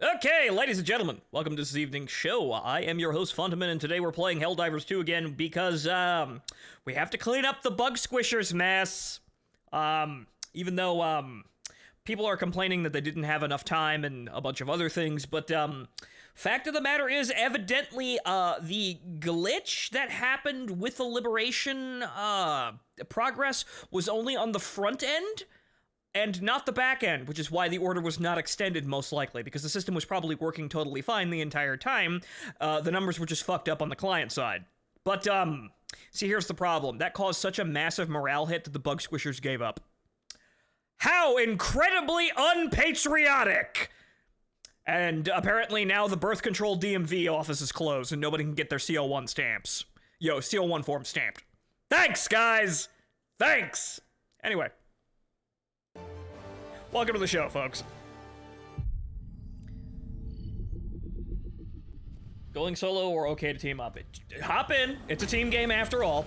Okay, ladies and gentlemen, welcome to this evening's show. I am your host, Phontomen, and today we're playing Helldivers 2 again because, we have to clean up the bug squishers mess. Even though, people are complaining that they didn't have enough time and a bunch of other things, but, fact of the matter is, evidently, the glitch that happened with the Liberation, progress was only on the front end, and not the back end, which is why the order was not extended, most likely, because the system was probably working totally fine the entire time. The numbers were just fucked up on the client side. But, see, here's the problem. That caused such a massive morale hit that the bug squishers gave up. How incredibly unpatriotic! And apparently now the birth control DMV office is closed and nobody can get their CO1 stamps. CO1 form stamped. Thanks, guys! Thanks! Anyway. Welcome to the show, folks. Going solo or okay to team up? Hop in. It's a team game after all.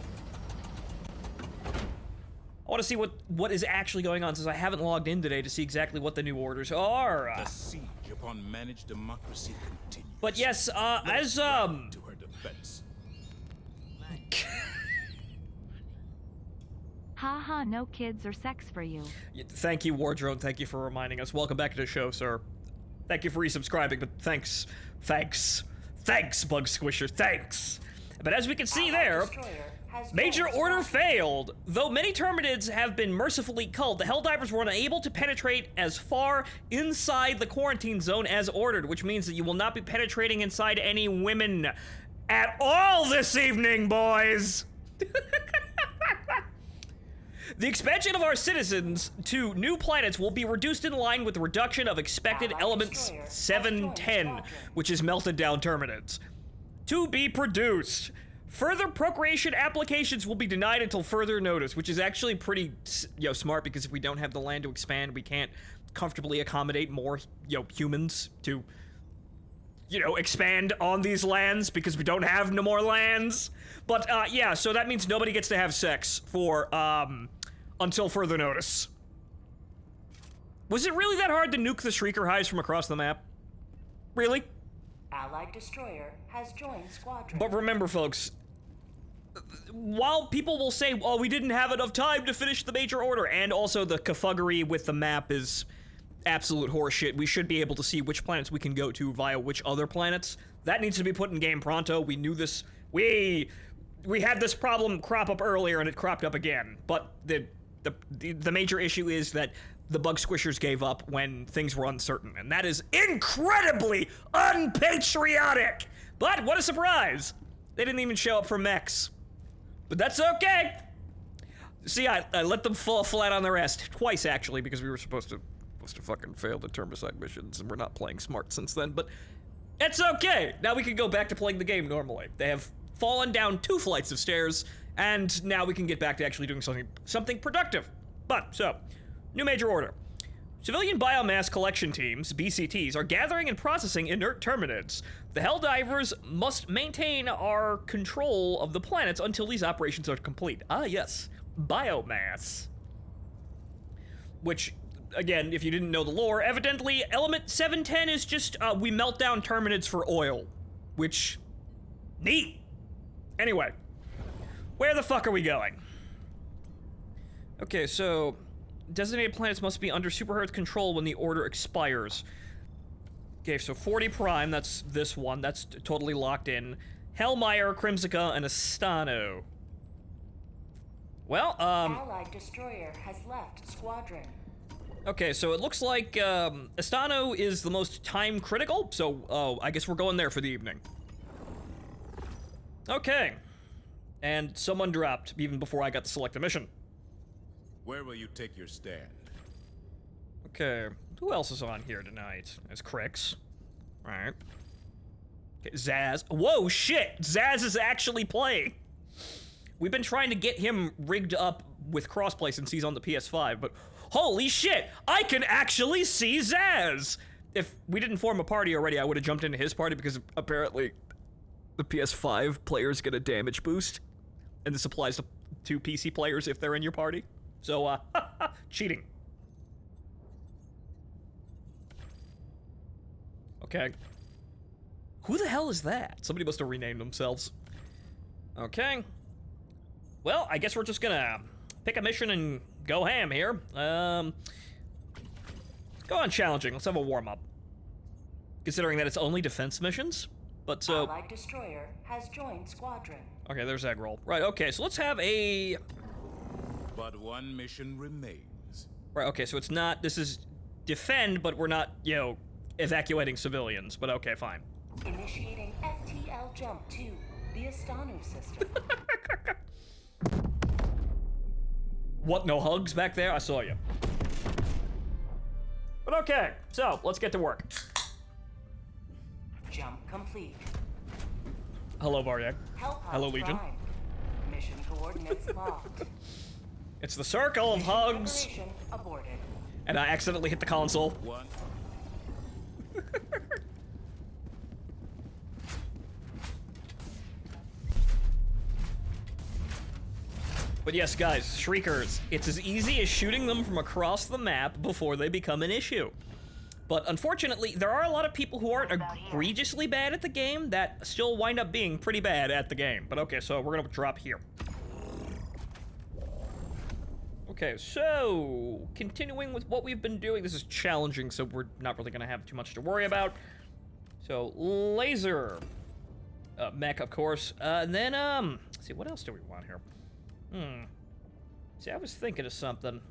I want to see what is actually going on since I haven't logged in today to see exactly what the new orders are. The siege upon managed democracy continues. But yes, to her defense. Haha, no kids or sex for you. Thank you, Wardrone. Thank you for reminding us. Welcome back to the show, sir. Thank you for resubscribing, but thanks, Bug Squisher, thanks. But as we can see there, major order failed. Though many Terminids have been mercifully culled, the Helldivers were unable to penetrate as far inside the quarantine zone as ordered, which means that you will not be penetrating inside any women at all this evening, boys. The expansion of our citizens to new planets will be reduced in line with the reduction of expected elements 710, which is melted down Terminids. To be produced. Further procreation applications will be denied until further notice, which is actually pretty, smart, because if we don't have the land to expand, we can't comfortably accommodate more, humans to, expand on these lands because we don't have no more lands. But, yeah, so that means nobody gets to have sex for, until further notice. Was it really that hard to nuke the Shrieker hives from across the map? Really? Allied destroyer has joined squadron. But remember, folks, while people will say, oh, we didn't have enough time to finish the major order, and also the kafuggery with the map is absolute horseshit. We should be able to see which planets we can go to via which other planets. That needs to be put in game pronto. We knew this. We had this problem crop up earlier, and it cropped up again. But the major issue is that the bug squishers gave up when things were uncertain, and that is incredibly unpatriotic. But what a surprise! They didn't even show up for mechs. But that's okay. See, I let them fall flat on their ass twice, actually, because we were supposed to fucking fail the termicide missions, and we're not playing smart since then, but it's okay. Now we can go back to playing the game normally. They have fallen down 2 flights of stairs, and now we can get back to actually doing something productive. But, so, new major order. Civilian biomass collection teams, BCTs, are gathering and processing inert Terminids. The Helldivers must maintain our control of the planets until these operations are complete. Ah, yes, biomass. Which, again, if you didn't know the lore, evidently element 710 is just, we melt down Terminids for oil. Which, neat. Anyway, where the fuck are we going? Okay, so designated planets must be under Super Earth control when the order expires. Okay, so 40 Prime, that's this one, that's totally locked in. Hellmire, Crimsica, and Astano. Well, Allied destroyer has left squadron. okay, so it looks like, Astano is the most time critical, so, I guess we're going there for the evening. Okay. And someone dropped, even before I got to select a mission. Where will you take your stand? Okay, who else is on here tonight? There's Crix. Alright. Okay, Zaz. Whoa, shit! Zaz is actually playing! We've been trying to get him rigged up with crossplay since he's on the PS5, but holy shit! I can actually see Zaz! If we didn't form a party already, I would have jumped into his party because apparently the PS5 players get a damage boost. And this applies to PC players if they're in your party. So, cheating. Okay. Who the hell is that? Somebody must have renamed themselves. Okay. Well, I guess we're just gonna pick a mission and go ham here. Go on challenging. Let's have a warm-up. Considering that it's only defense missions. But so... Allied destroyer has joined squadron. Okay, there's egg roll. Right, okay, so let's have a... But one mission remains. Right, okay, so it's not... This is defend, but we're not, you know, evacuating civilians. But okay, fine. Initiating FTL jump to the Astanu system. What, no hugs back there? I saw you. But okay, so let's get to work. Jump complete. Hello, Varyak. Hello, Legion. Prime. Mission coordinates locked. It's the circle of hugs. Preparation aborted. And I accidentally hit the console. One. But yes, guys, Shriekers, it's as easy as shooting them from across the map before they become an issue. But unfortunately, there are a lot of people who aren't egregiously bad at the game that still wind up being pretty bad at the game. But okay, so we're gonna drop here. Okay, so continuing with what we've been doing, this is challenging, so we're not really gonna have too much to worry about. So, laser. Mech, of course. And then, let's see, what else do we want here? See, I was thinking of something.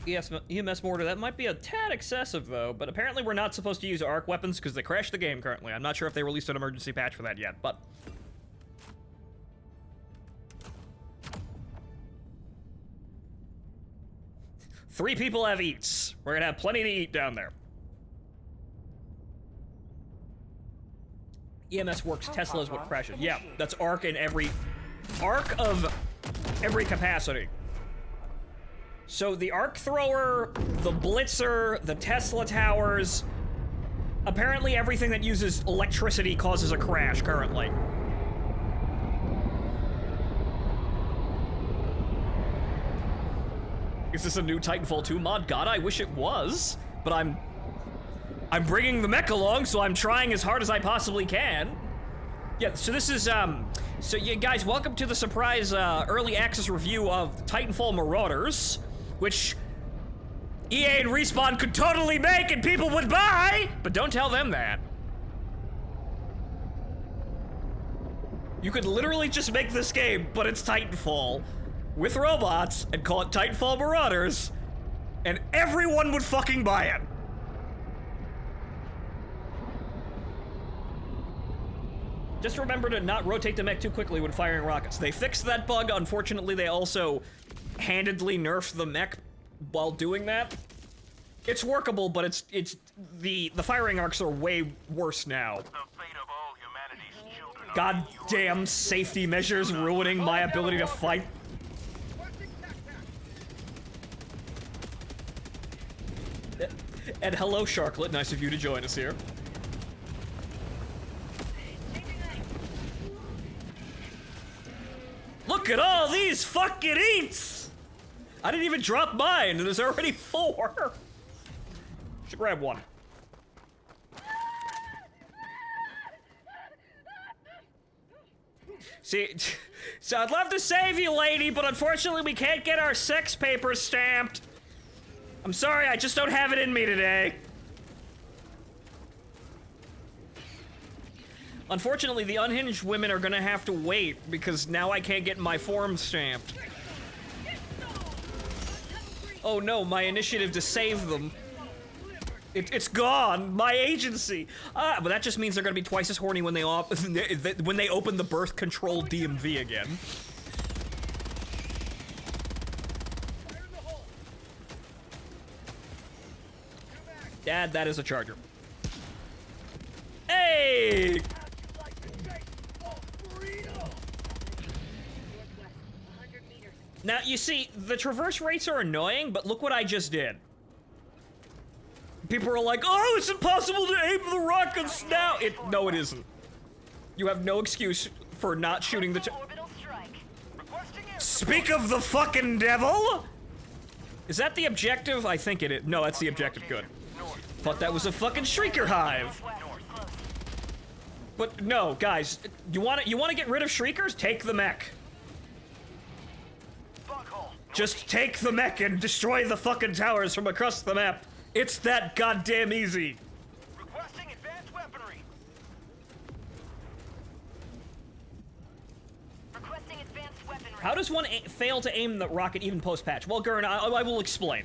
EMS mortar, that might be a tad excessive, though, but apparently we're not supposed to use arc weapons because they crashed the game currently. I'm not sure if they released an emergency patch for that yet, but... Three people have eats. We're gonna have plenty to eat down there. EMS works, Tesla is what crashes. Yeah, that's arc in every... Arc of every capacity. So the arc thrower, the blitzer, the Tesla towers... Apparently everything that uses electricity causes a crash currently. Is this a new Titanfall 2 mod? God, I wish it was, but I'm bringing the mech along, so I'm trying as hard as I possibly can. Yeah, so this is, so yeah, guys, welcome to the surprise, early access review of Titanfall Marauders, which EA and Respawn could totally make and people would buy, but don't tell them that. You could literally just make this game, but it's Titanfall, with robots, and call it Titanfall Marauders, and everyone would fucking buy it. Just remember to not rotate the mech too quickly when firing rockets. They fixed that bug. Unfortunately, they also handedly nerfed the mech while doing that. It's workable, but it's the firing arcs are way worse now. Goddamn safety measures ruining my ability to fight. And hello, Sharklet. Nice of you to join us here. Look at all these fucking eats! I didn't even drop mine, and there's already 4. Should grab one. See, so I'd love to save you, lady, but unfortunately we can't get our sex papers stamped. I'm sorry, I just don't have it in me today. Unfortunately, the unhinged women are gonna have to wait because now I can't get my form stamped. Oh no, my initiative to save them. It's gone, my agency. But that just means they're gonna be twice as horny when they open the birth control DMV again. Dad, that is a charger. Hey! Now, you see, the traverse rates are annoying, but look what I just did. People are like, oh, it's impossible to aim the rockets now! No, it isn't. You have no excuse for not shooting the Speak of the fucking devil! Is that the objective? I think it is. No, that's the objective. Good. Thought that was a fucking Shrieker Hive. But no, guys, you want to get rid of Shriekers? Take the mech. Just take the mech and destroy the fucking towers from across the map. It's that goddamn easy. Requesting advanced weaponry. Requesting advanced weaponry. How does one fail to aim the rocket even post-patch? Well, Gurn, I will explain.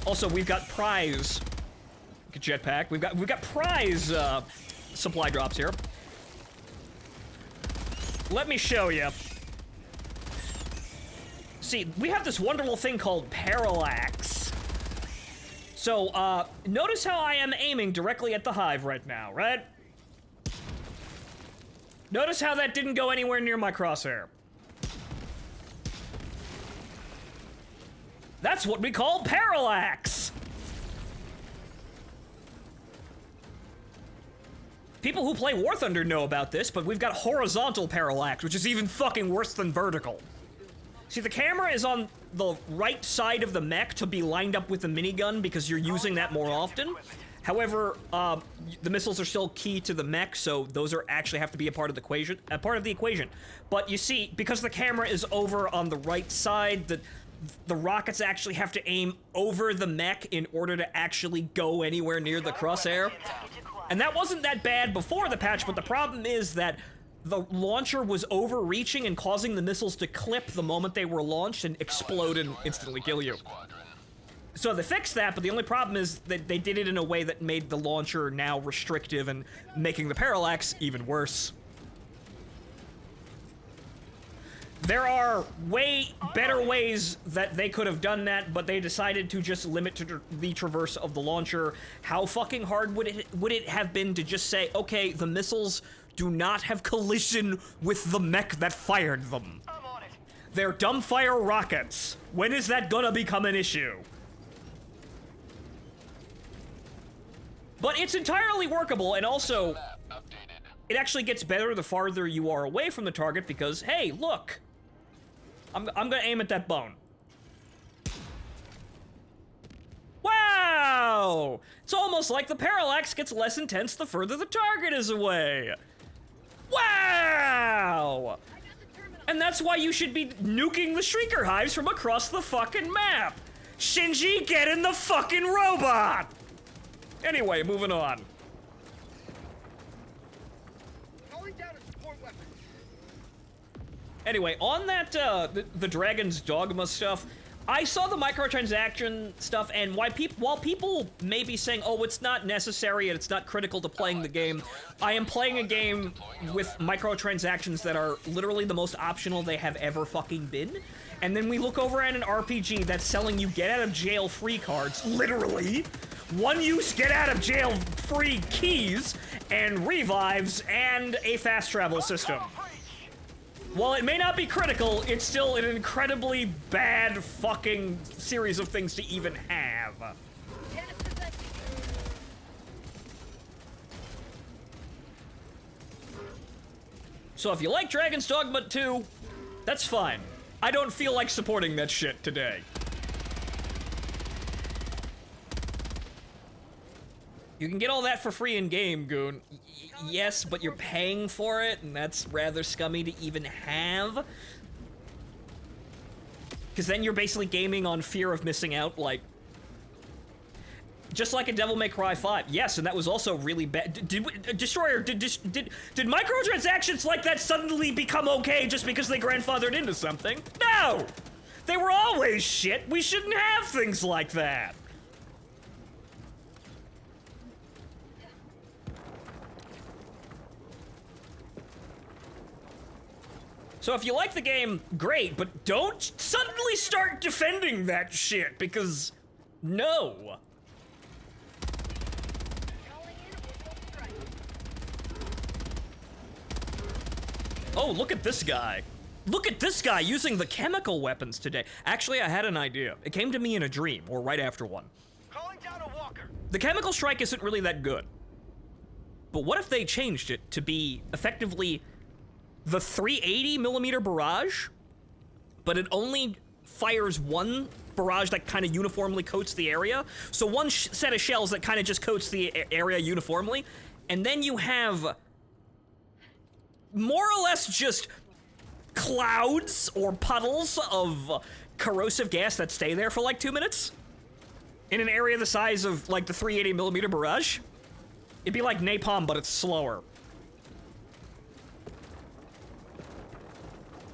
Also, we've got prize jetpack. We've got prize supply drops here. Let me show you. See, we have this wonderful thing called parallax. So, notice how I am aiming directly at the hive right now, right? Notice how that didn't go anywhere near my crosshair. That's what we call parallax. People who play War Thunder know about this, but we've got horizontal parallax, which is even fucking worse than vertical. See, the camera is on the right side of the mech to be lined up with the minigun because you're using that more often. However, the missiles are still key to the mech, so those are actually have to be a part of the equation. But you see, because the camera is over on the right side, the rockets actually have to aim over the mech in order to actually go anywhere near the crosshair. And that wasn't that bad before the patch, but the problem is that the launcher was overreaching and causing the missiles to clip the moment they were launched and explode and instantly kill you. So they fixed that, but the only problem is that they did it in a way that made the launcher now restrictive and making the parallax even worse. There are way better ways that they could have done that, but they decided to just limit to the traverse of the launcher. How fucking hard would it have been to just say, okay, the missiles do not have collision with the mech that fired them. I'm on it. They're dumbfire rockets. When is that gonna become an issue? But it's entirely workable, and also, it actually gets better the farther you are away from the target because, hey, look. I'm gonna aim at that bone. Wow! It's almost like the parallax gets less intense the further the target is away. Wow! And that's why you should be nuking the Shrieker Hives from across the fucking map. Shinji, get in the fucking robot! Anyway, moving on. Calling down a support weapon. Anyway, on that, the Dragon's Dogma stuff, I saw the microtransaction stuff, and while people may be saying, oh, it's not necessary and it's not critical to playing the game, I am playing a game with microtransactions that are literally the most optional they have ever fucking been. And then we look over at an RPG that's selling you get-out-of-jail-free cards, literally, one-use get-out-of-jail-free keys, and revives, and a fast travel system. While it may not be critical, it's still an incredibly bad fucking series of things to even have. So if you like Dragon's Dogma 2, that's fine. I don't feel like supporting that shit today. You can get all that for free in-game, Goon. Yes, but you're paying for it, and that's rather scummy to even have. Because then you're basically gaming on fear of missing out, like... Just like a Devil May Cry 5. Yes, and that was also really bad. Destroyer, did microtransactions like that suddenly become okay just because they grandfathered into something? No! They were always shit. We shouldn't have things like that. So if you like the game, great, but don't suddenly start defending that shit, because no. Oh, look at this guy. Look at this guy using the chemical weapons today. Actually, I had an idea. It came to me in a dream, or right after one. Calling down a walker. The chemical strike isn't really that good. But what if they changed it to be effectively the 380 millimeter barrage, but it only fires one barrage that kind of uniformly coats the area. So one set of shells that kind of just coats the area uniformly, and then you have more or less just clouds or puddles of corrosive gas that stay there for like 2 minutes in an area the size of like the 380mm barrage. It'd be like napalm, but it's slower.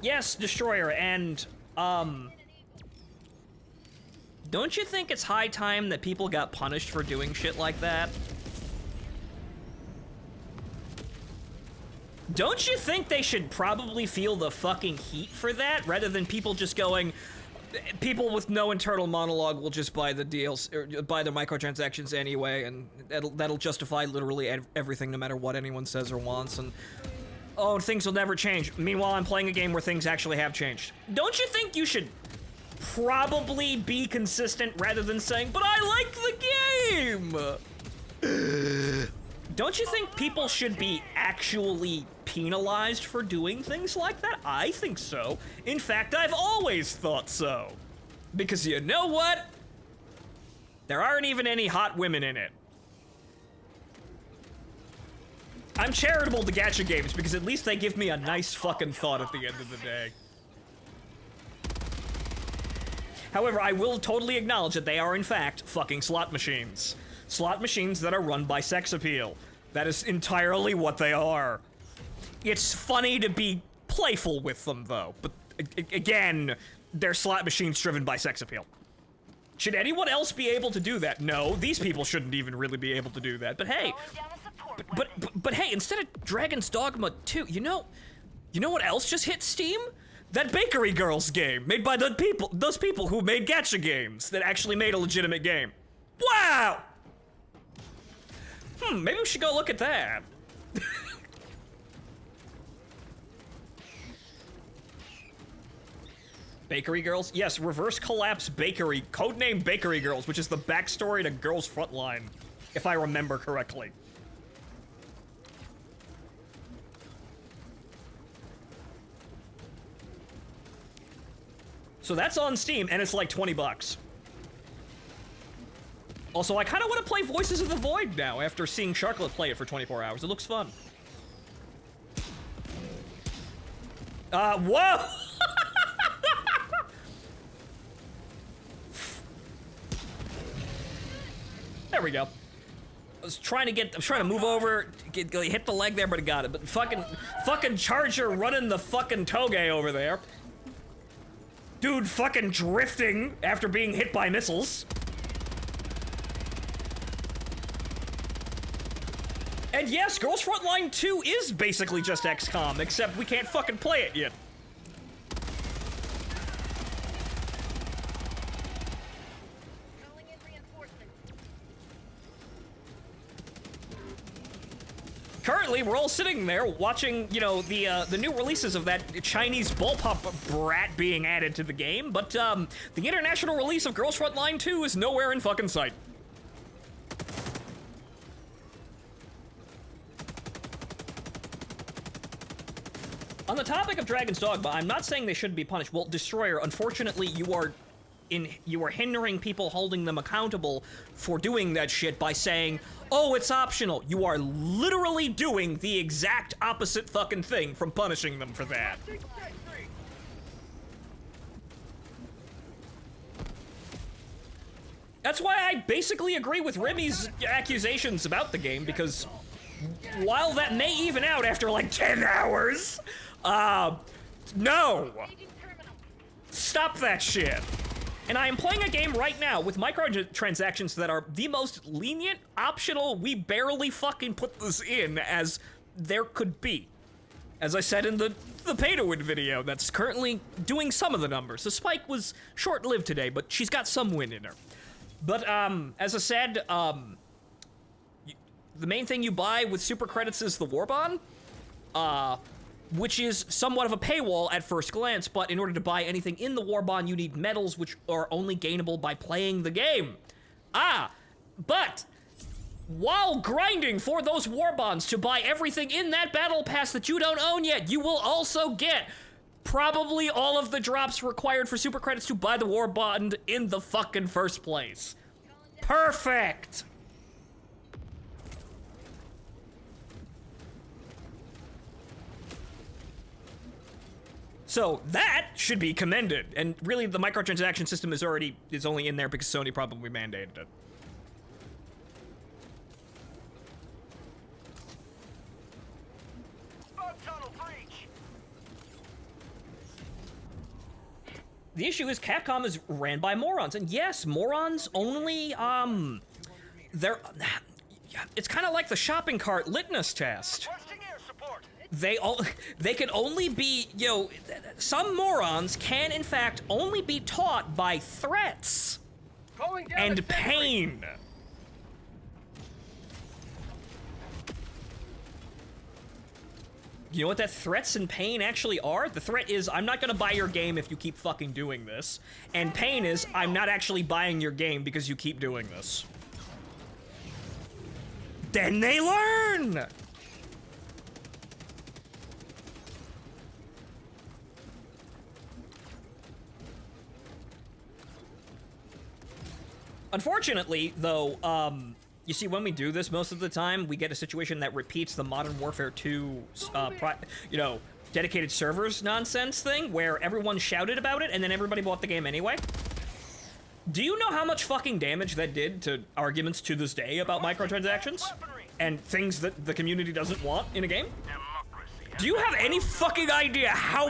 Yes, Destroyer, and don't you think it's high time that people got punished for doing shit like that? Don't you think they should probably feel the fucking heat for that, rather than people just going, people with no internal monologue will just buy the deals, or buy the microtransactions anyway, and that'll justify literally everything no matter what anyone says or wants, and oh, things will never change. Meanwhile, I'm playing a game where things actually have changed. Don't you think you should probably be consistent rather than saying, but I like the game? Don't you think people should be actually penalized for doing things like that? I think so. In fact, I've always thought so. Because you know what? There aren't even any hot women in it. I'm charitable to gacha games because at least they give me a nice fucking thought at the end of the day. However, I will totally acknowledge that they are in fact fucking slot machines. Slot machines that are run by sex appeal. That is entirely what they are. It's funny to be playful with them though, but again, they're slot machines driven by sex appeal. Should anyone else be able to do that? No, these people shouldn't even really be able to do that, but hey. But hey, instead of Dragon's Dogma 2, you know what else just hit Steam? That Bakery Girls game, made by those people who made gacha games that actually made a legitimate game. Wow! Maybe we should go look at that. Bakery Girls? Yes, Reverse Collapse Bakery, codename Bakery Girls, which is the backstory to Girls Frontline, if I remember correctly. So that's on Steam, and it's like 20 bucks. Also, I kind of want to play Voices of the Void now after seeing Sharklet play it for 24 hours. It looks fun. Whoa! There we go. I was trying to move over, hit the leg there, but I got it. But fucking Charger running the fucking toge over there. Dude fucking drifting after being hit by missiles. And yes, Girls Frontline 2 is basically just XCOM, except we can't fucking play it yet. Calling in reinforcements. Currently, we're all sitting there watching, you know, the new releases of that Chinese bullpup brat being added to the game, but the international release of Girls Frontline 2 is nowhere in fucking sight. On the topic of Dragon's Dogma, I'm not saying they shouldn't be punished. Well, Destroyer, unfortunately, you are hindering people holding them accountable for doing that shit by saying, oh, it's optional. You are literally doing the exact opposite fucking thing from punishing them for that. That's why I basically agree with Remy's accusations about the game, because while that may even out after like 10 hours, no! Stop that shit. And I am playing a game right now with microtransactions that are the most lenient, optional, we barely fucking put this in as there could be. As I said in the pay-to-win video that's currently doing some of the numbers. The spike was short-lived today, but she's got some win in her. But, as I said, the main thing you buy with super credits is the War Bond, which is somewhat of a paywall at first glance, but in order to buy anything in the War Bond, you need medals, which are only gainable by playing the game. But while grinding for those War Bonds to buy everything in that battle pass that you don't own yet, you will also get probably all of the drops required for super credits to buy the war bond in the fucking first place. Perfect! So that should be commended, and really the microtransaction system is only in there because Sony probably mandated it. Bug tunnel breach. The issue is Capcom is ran by morons, and yes, morons only, they're, it's kind of like the shopping cart litmus test. Requesting air support. They can only be, some morons can in fact only be taught by threats Calling down and a sentry. pain. You know what that threats and pain actually are? The threat is, I'm not gonna buy your game if you keep fucking doing this. And pain is, I'm not actually buying your game because you keep doing this. Then they learn! Unfortunately, though, you see, when we do this, most of the time, we get a situation that repeats the Modern Warfare 2, dedicated servers nonsense thing, where everyone shouted about it, and then everybody bought the game anyway. Do you know how much fucking damage that did to arguments to this day about microtransactions? And things that the community doesn't want in a game? Do you have any fucking idea how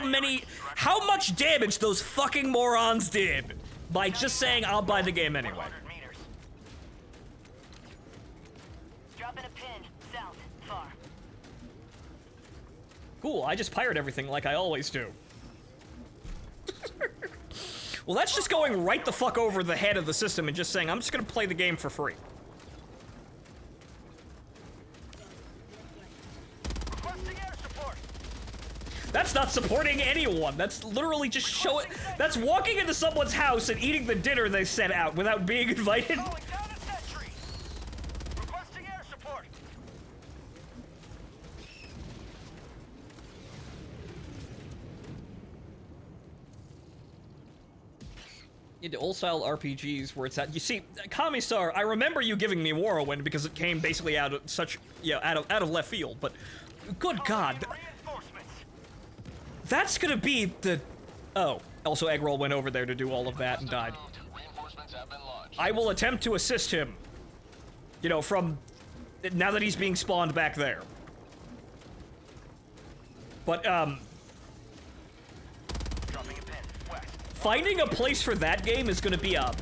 much damage those fucking morons did by just saying, I'll buy the game anyway? 100 meters. Dropping a pin. South. Far. Cool, I just pirate everything like I always do. Well, that's just going right the fuck over the head of the system and just saying, I'm just gonna play the game for free. Requesting air support. That's not supporting anyone. That's literally just showing. That's walking into someone's house and eating the dinner they set out without being invited. Calling down a sentry. Requesting air support. Into old-style RPGs where it's at. You see, Kamisar, I remember you giving me Morrowind because it came basically out of such, out of left field. But, good God, Reinforcements. that's gonna be the. Oh, also Eggroll went over there to do all of that and died. I will attempt to assist him. From now that he's being spawned back there. But Dropping a pin. West. finding a place for that game is gonna be a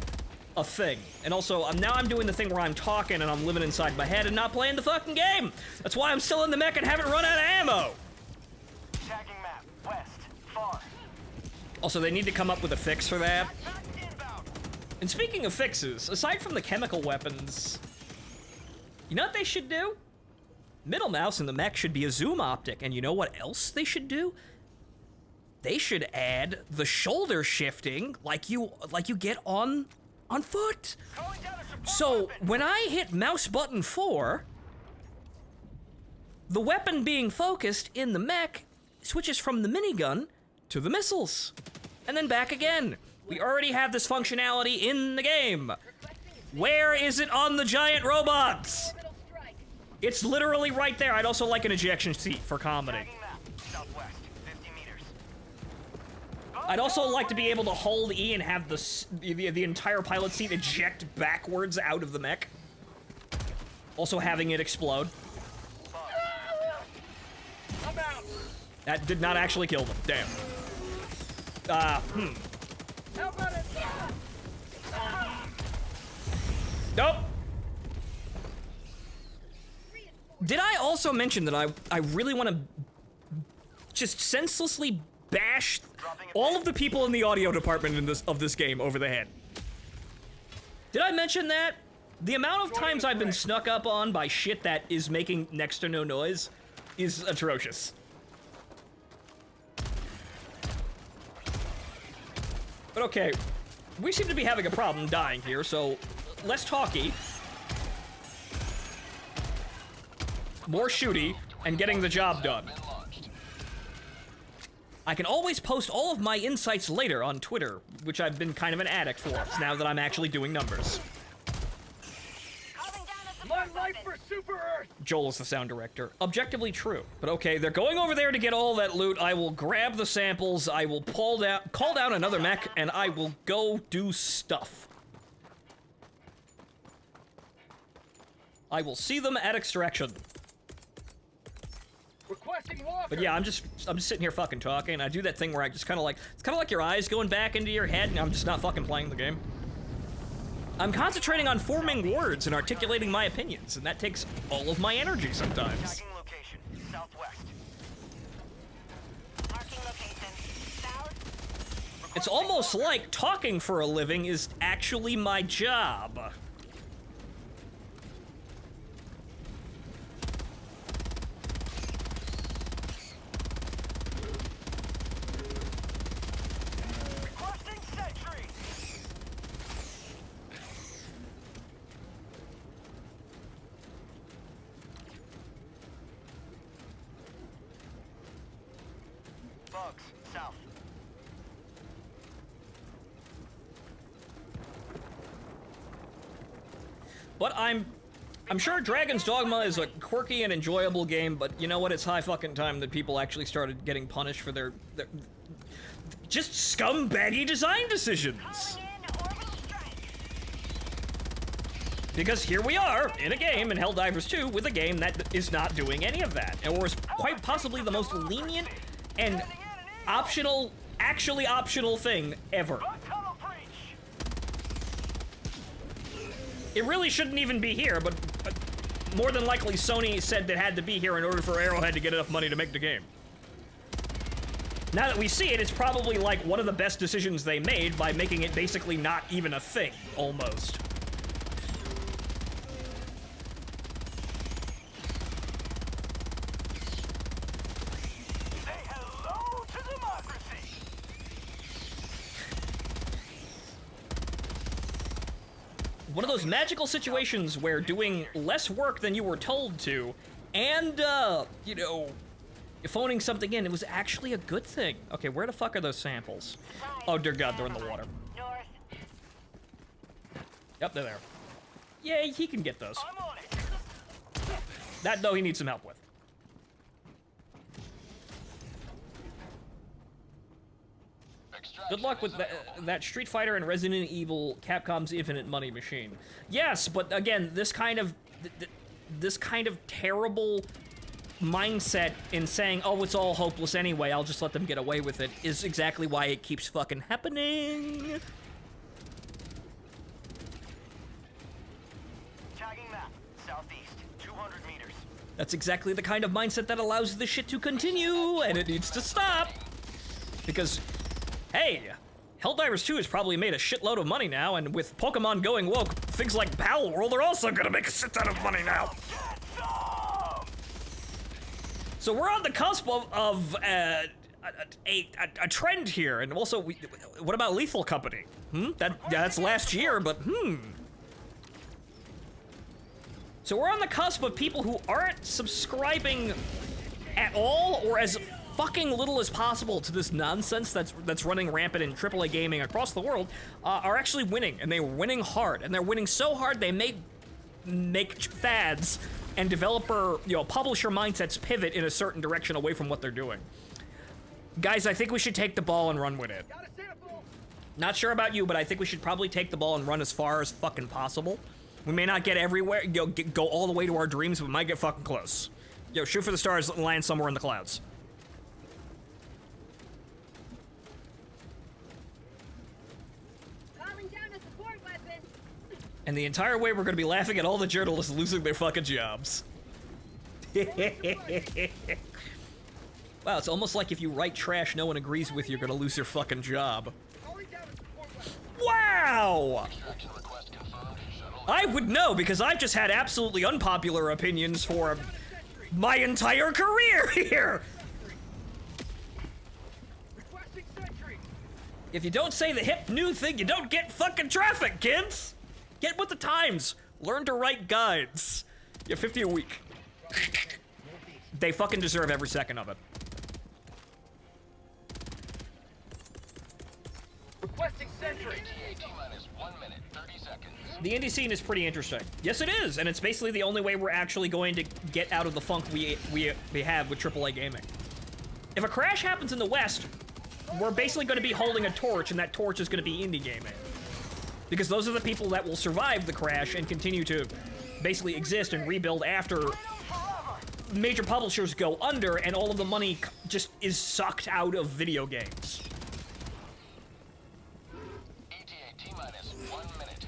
thing. And also, now I'm doing the thing where I'm talking and I'm living inside my head and not playing the fucking game. That's why I'm still in the mech and haven't run out of ammo. Tagging map. West. Far. Also, they need to come up with a fix for that. Backpack inbound. And speaking of fixes, aside from the chemical weapons, you know what they should do? Middle mouse in the mech should be a zoom optic, and you know what else they should do? They should add the shoulder shifting like you get on foot. Calling down a support So weapon. when I hit mouse button 4, the weapon being focused in the mech switches from the minigun to the missiles, and then back again. We already have this functionality in the game. Where is it on the giant robots? Orbital strike. It's literally right there. I'd also like an ejection seat for comedy. Tagging map. Southwest. 50 meters. I'd also like to be able to hold E and have the entire pilot seat eject backwards out of the mech. Also having it explode. I'm out. That did not actually kill them. Damn. How about it? Nope. Did I also mention that I really want to just senselessly bash all of the people in the audio department of this game over the head? Did I mention that? The amount of times I've been snuck up on by shit that is making next to no noise is atrocious. But okay, we seem to be having a problem dying here, so less talky, more shooty, and getting the job done. I can always post all of my insights later on Twitter, which I've been kind of an addict for, now that I'm actually doing numbers. Calling down a My support life weapon. for Super Earth! Joel is the sound director. Objectively true. But okay, they're going over there to get all that loot. I will grab the samples, I will call down another mech, and I will go do stuff. I will see them at extraction. Requesting walker! But yeah, I'm just sitting here fucking talking. I do that thing where I just kind of like, it's kind of like your eyes going back into your head, and I'm just not fucking playing the game. I'm concentrating on forming words and articulating my opinions, and that takes all of my energy sometimes. Tagging location, southwest. Marking location. South. It's almost like talking for a living is actually my job. Requesting sentry! Bugs, south. But I'm sure Dragon's Dogma is a quirky and enjoyable game, but you know what? It's high fucking time that people actually started getting punished for their just scumbaggy design decisions. Calling in orbital strike. Because here we are, in a game, in Helldivers 2, with a game that is not doing any of that. Or is quite possibly the most lenient and optional, actually optional thing ever. Tunnel breach! It really shouldn't even be here, but more than likely Sony said that it had to be here in order for Arrowhead to get enough money to make the game. Now that we see it, it's probably like one of the best decisions they made by making it basically not even a thing, almost. Say hello to democracy! One of those magical situations where doing less work than you were told to, and, you know, phoning something in, it was actually a good thing. Okay, where the fuck are those samples? Oh, dear God, they're in the water. North. Yep, they're there. Yay, he can get those. I'm on it! That, though, he needs some help with. Good luck with that Street Fighter and Resident Evil Capcom's infinite money machine. Yes, but again, this kind of terrible mindset in saying, oh, it's all hopeless anyway, I'll just let them get away with it, is exactly why it keeps fucking happening. Tagging map, southeast, 200 meters. That's exactly the kind of mindset that allows this shit to continue, and it needs to stop. Because, hey, Helldivers 2 has probably made a shitload of money now, and with Pokemon going woke, things like Pal World are also gonna make a shit ton of money now. So we're on the cusp of a trend here, and also, what about Lethal Company? That's last year, but So we're on the cusp of people who aren't subscribing at all, or as fucking little as possible to this nonsense that's running rampant in AAA gaming across the world, are actually winning, and they're winning hard, and they're winning so hard they make fads and publisher mindsets pivot in a certain direction away from what they're doing. Guys, I think we should take the ball and run with it. Not sure about you, but I think we should probably take the ball and run as far as fucking possible. We may not get everywhere, go all the way to our dreams, but we might get fucking close. Yo, shoot for the stars and land somewhere in the clouds. Calling down a support weapon. And the entire way we're gonna be laughing at all the journalists losing their fucking jobs. Wow, it's almost like if you write trash no one agrees with, you're gonna lose your fucking job. Wow! I would know, because I've just had absolutely unpopular opinions for my entire career here! If you don't say the hip new thing, you don't get fucking traffic, kids! Get with the times. Learn to write guides. You're 50 a week. They fucking deserve every second of it. sentry. T-minus 1 minute, 30 seconds. The indie scene is pretty interesting. Yes, it is, and it's basically the only way we're actually going to get out of the funk we have with AAA gaming. If a crash happens in the West, we're basically going to be holding a torch, and that torch is going to be indie gaming. Because those are the people that will survive the crash and continue to basically exist and rebuild after major publishers go under and all of the money just is sucked out of video games. ETA T-minus 1 minute.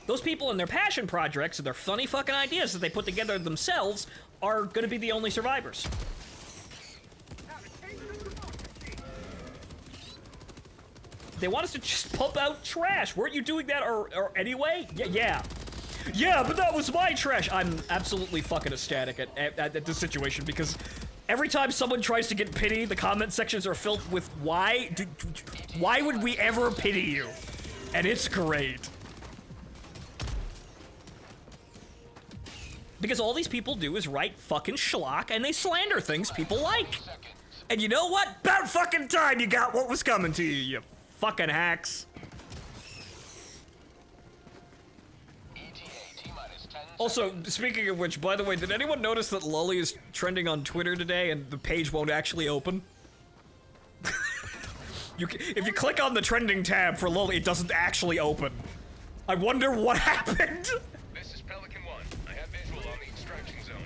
Those people and their passion projects and their funny fucking ideas that they put together themselves are going to be the only survivors. They want us to just pump out trash. Weren't you doing that or anyway? Yeah. Yeah, but that was my trash. I'm absolutely fucking ecstatic at this situation because every time someone tries to get pity, the comment sections are filled with why would we ever pity you? And it's great. Because all these people do is write fucking schlock and they slander things people like. And you know what? About fucking time you got what was coming to you, you fucking hacks. Also, speaking of which, by the way, did anyone notice that Lully is trending on Twitter today and the page won't actually open? If you click on the trending tab for Lully, it doesn't actually open. I wonder what happened. This is Pelican 1. I have visual on the extraction zone.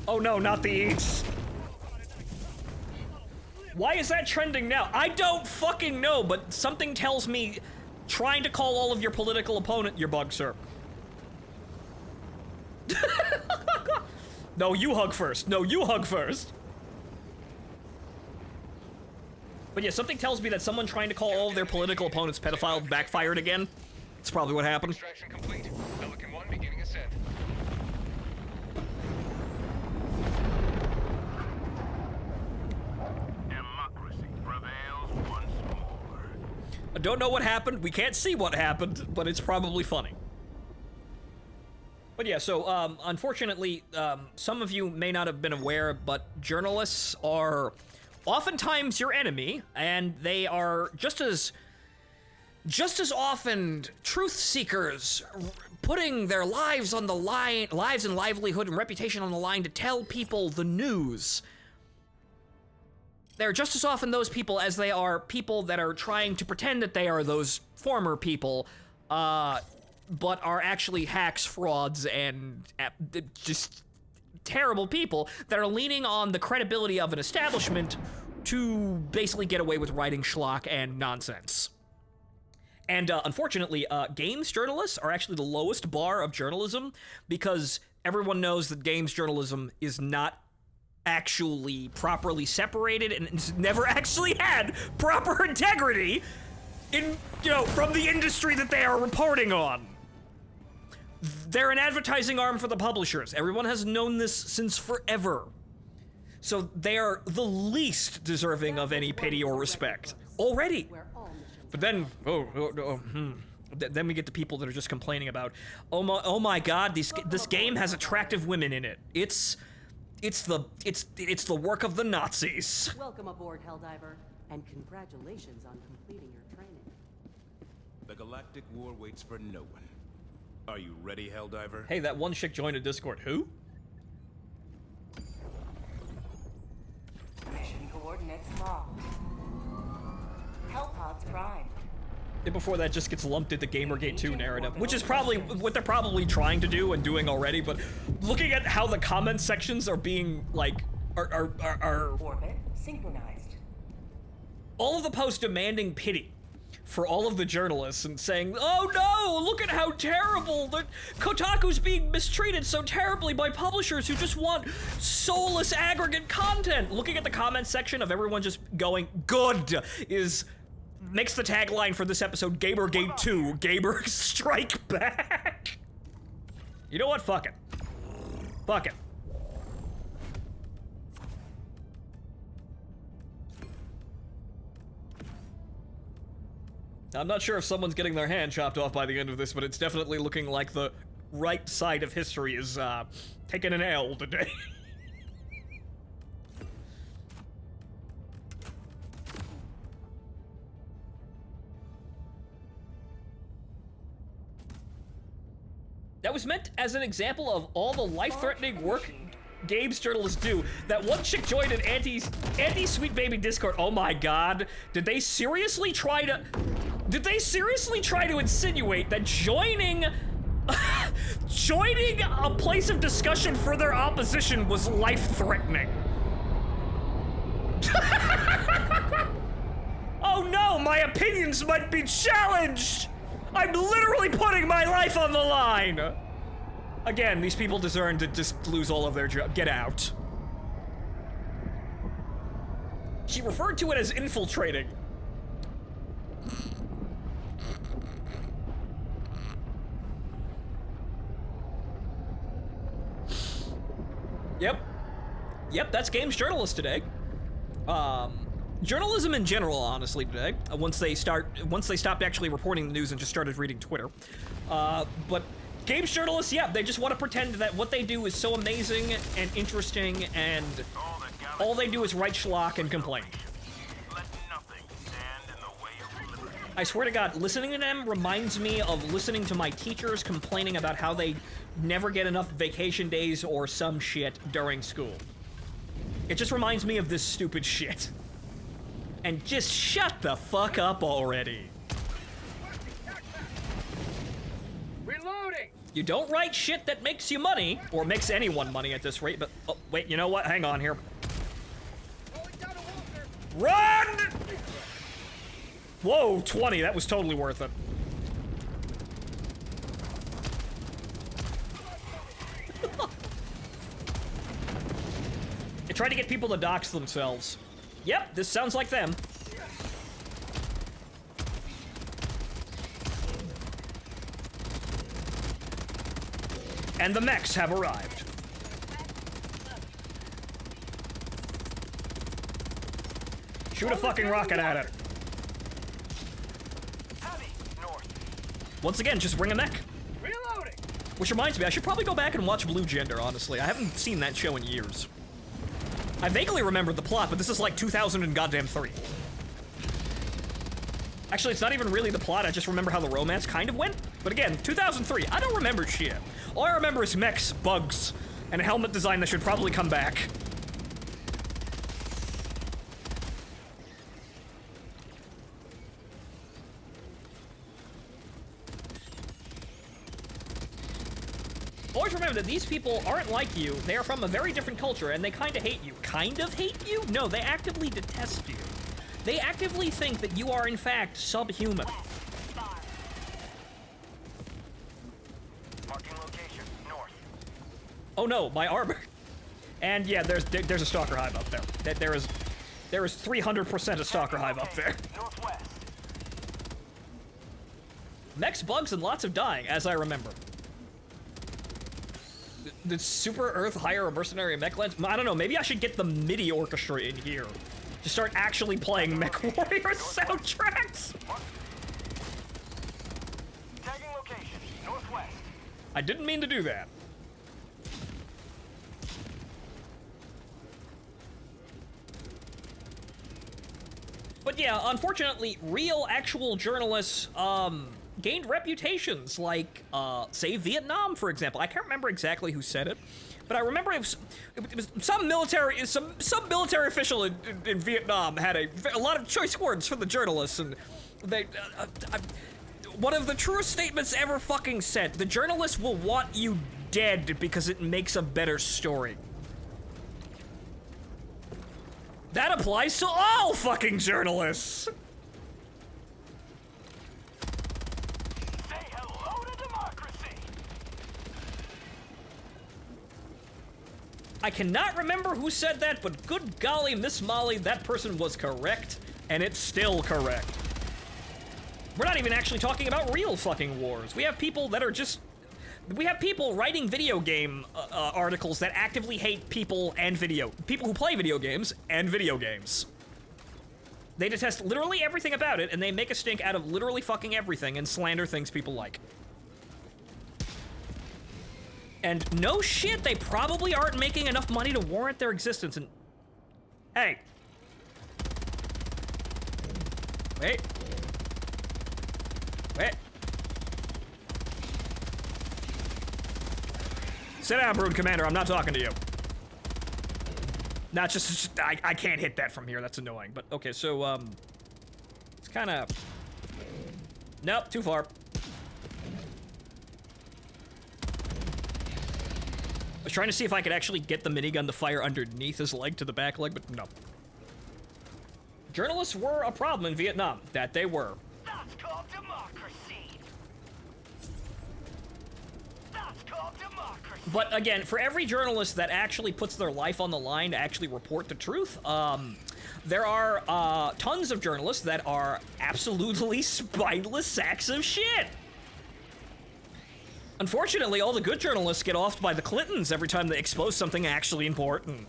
Oh no, not the eats. Why is that trending now? I don't fucking know, but something tells me trying to call all of your political opponent your bug, sir. No, you hug first. No, you hug first. But yeah, something tells me that someone trying to call all of their political opponents pedophile backfired again. That's probably what happened. Extraction complete. Pelican 1 beginning ascent. Democracy prevails once more. I don't know what happened. We can't see what happened, but it's probably funny. But yeah, so unfortunately, some of you may not have been aware, but journalists are oftentimes your enemy, and they are just as often truth seekers, putting their lives on the line, lives and livelihood and reputation on the line to tell people the news. They're just as often those people as they are people that are trying to pretend that they are those former people, but are actually hacks, frauds, and just terrible people that are leaning on the credibility of an establishment to basically get away with writing schlock and nonsense. And unfortunately, games journalists are actually the lowest bar of journalism because everyone knows that games journalism is not actually properly separated and it's never actually had proper integrity in, from the industry that they are reporting on. They're an advertising arm for the publishers. Everyone has known this since forever. So they are the least deserving of any pity or respect already. But then, then we get the people that are just complaining about, oh my God, this game has attractive women in it. It's the work of the Nazis. Welcome aboard, Helldiver, and congratulations on completing your training. The galactic war waits for no one. Are you ready, Helldiver? Hey, that one chick joined a Discord. Who? Mission coordinates locked. Hellpods prime. And before that just gets lumped into Gamergate 2 narrative, which is probably what they're probably trying to do and doing already, but looking at how the comment sections are being, are Orbit synchronized. all of the posts demanding pity for all of the journalists and saying, oh no, look at how terrible that Kotaku's being mistreated so terribly by publishers who just want soulless aggregate content. Looking at the comment section of everyone just going, good, makes the tagline for this episode Gamergate 2, Gamer Strike Back. You know what? Fuck it. Fuck it. I'm not sure if someone's getting their hand chopped off by the end of this, but it's definitely looking like the right side of history is taking an L today. That was meant as an example of all the life-threatening work games journalists do. That one chick joined an anti-Sweet Baby Discord. Oh my god. Did they seriously try to insinuate that joining a place of discussion for their opposition was life-threatening? Oh no, my opinions might be challenged! I'm literally putting my life on the line! Again, these people deserve to just lose all of their jobs. Get out. She referred to it as infiltrating. Yep, that's games journalist today. Journalism in general, honestly, today. Once they stopped actually reporting the news and just started reading Twitter. But games journalists, yeah, they just want to pretend that what they do is so amazing and interesting, and all they do is write schlock and complain. Let nothing stand in the way of liberty. I swear to God, listening to them reminds me of listening to my teachers complaining about how they never get enough vacation days or some shit during school. It just reminds me of this stupid shit. And just shut the fuck up already. Reloading! You don't write shit that makes you money, or makes anyone money at this rate, but, oh, wait, you know what? Hang on here. Run! Whoa, 20, that was totally worth it. They try to get people to dox themselves. Yep, this sounds like them. And the mechs have arrived. Shoot a fucking rocket at it. Once again, just bring a mech. Reloading! Which reminds me, I should probably go back and watch Blue Gender, honestly. I haven't seen that show in years. I vaguely remembered the plot, but this is like 2003. Actually, it's not even really the plot, I just remember how the romance kind of went. But again, 2003, I don't remember shit. All I remember is mechs, bugs, and a helmet design that should probably come back. Always remember that these people aren't like you. They are from a very different culture, and they kind of hate you. Kind of hate you? No, they actively detest you. They actively think that you are, in fact, subhuman. Marking location, north. Oh no, my armor. And yeah, there's a stalker hive up there. There is 300% a stalker hive up there. Northwest. Mechs, bugs, and lots of dying, as I remember. Did Super Earth hire a mercenary mech lens? I don't know, maybe I should get the MIDI orchestra in here. To start actually playing Mech Warrior soundtracks. Tagging location, northwest. I didn't mean to do that. But yeah, unfortunately, real, actual journalists, gained reputations, like, say, Vietnam, for example. I can't remember exactly who said it, but I remember it was some military official in Vietnam had a lot of choice words for the journalists, and they, one of the truest statements ever fucking said, the journalists will want you dead because it makes a better story. That applies to all fucking journalists! Say hello to democracy. I cannot remember who said that, but good golly, Miss Molly, that person was correct, and it's still correct. We're not even actually talking about real fucking wars. We have people that are just... We have people writing video game articles that actively hate people and people who play video games and video games. They detest literally everything about it, and they make a stink out of literally fucking everything and slander things people like. And no shit, they probably aren't making enough money to warrant their existence. And hey. Wait. Wait. Sit down, Brood Commander. I'm not talking to you. Not just I can't hit that from here. That's annoying. But okay, so it's kind of nope, too far. I was trying to see if I could actually get the minigun to fire underneath his leg to the back leg, but no. Journalists were a problem in Vietnam. That they were. That's called democracy. That's called democracy. But again, for every journalist that actually puts their life on the line to actually report the truth, there are tons of journalists that are absolutely spineless sacks of shit. Unfortunately, all the good journalists get offed by the Clintons every time they expose something actually important.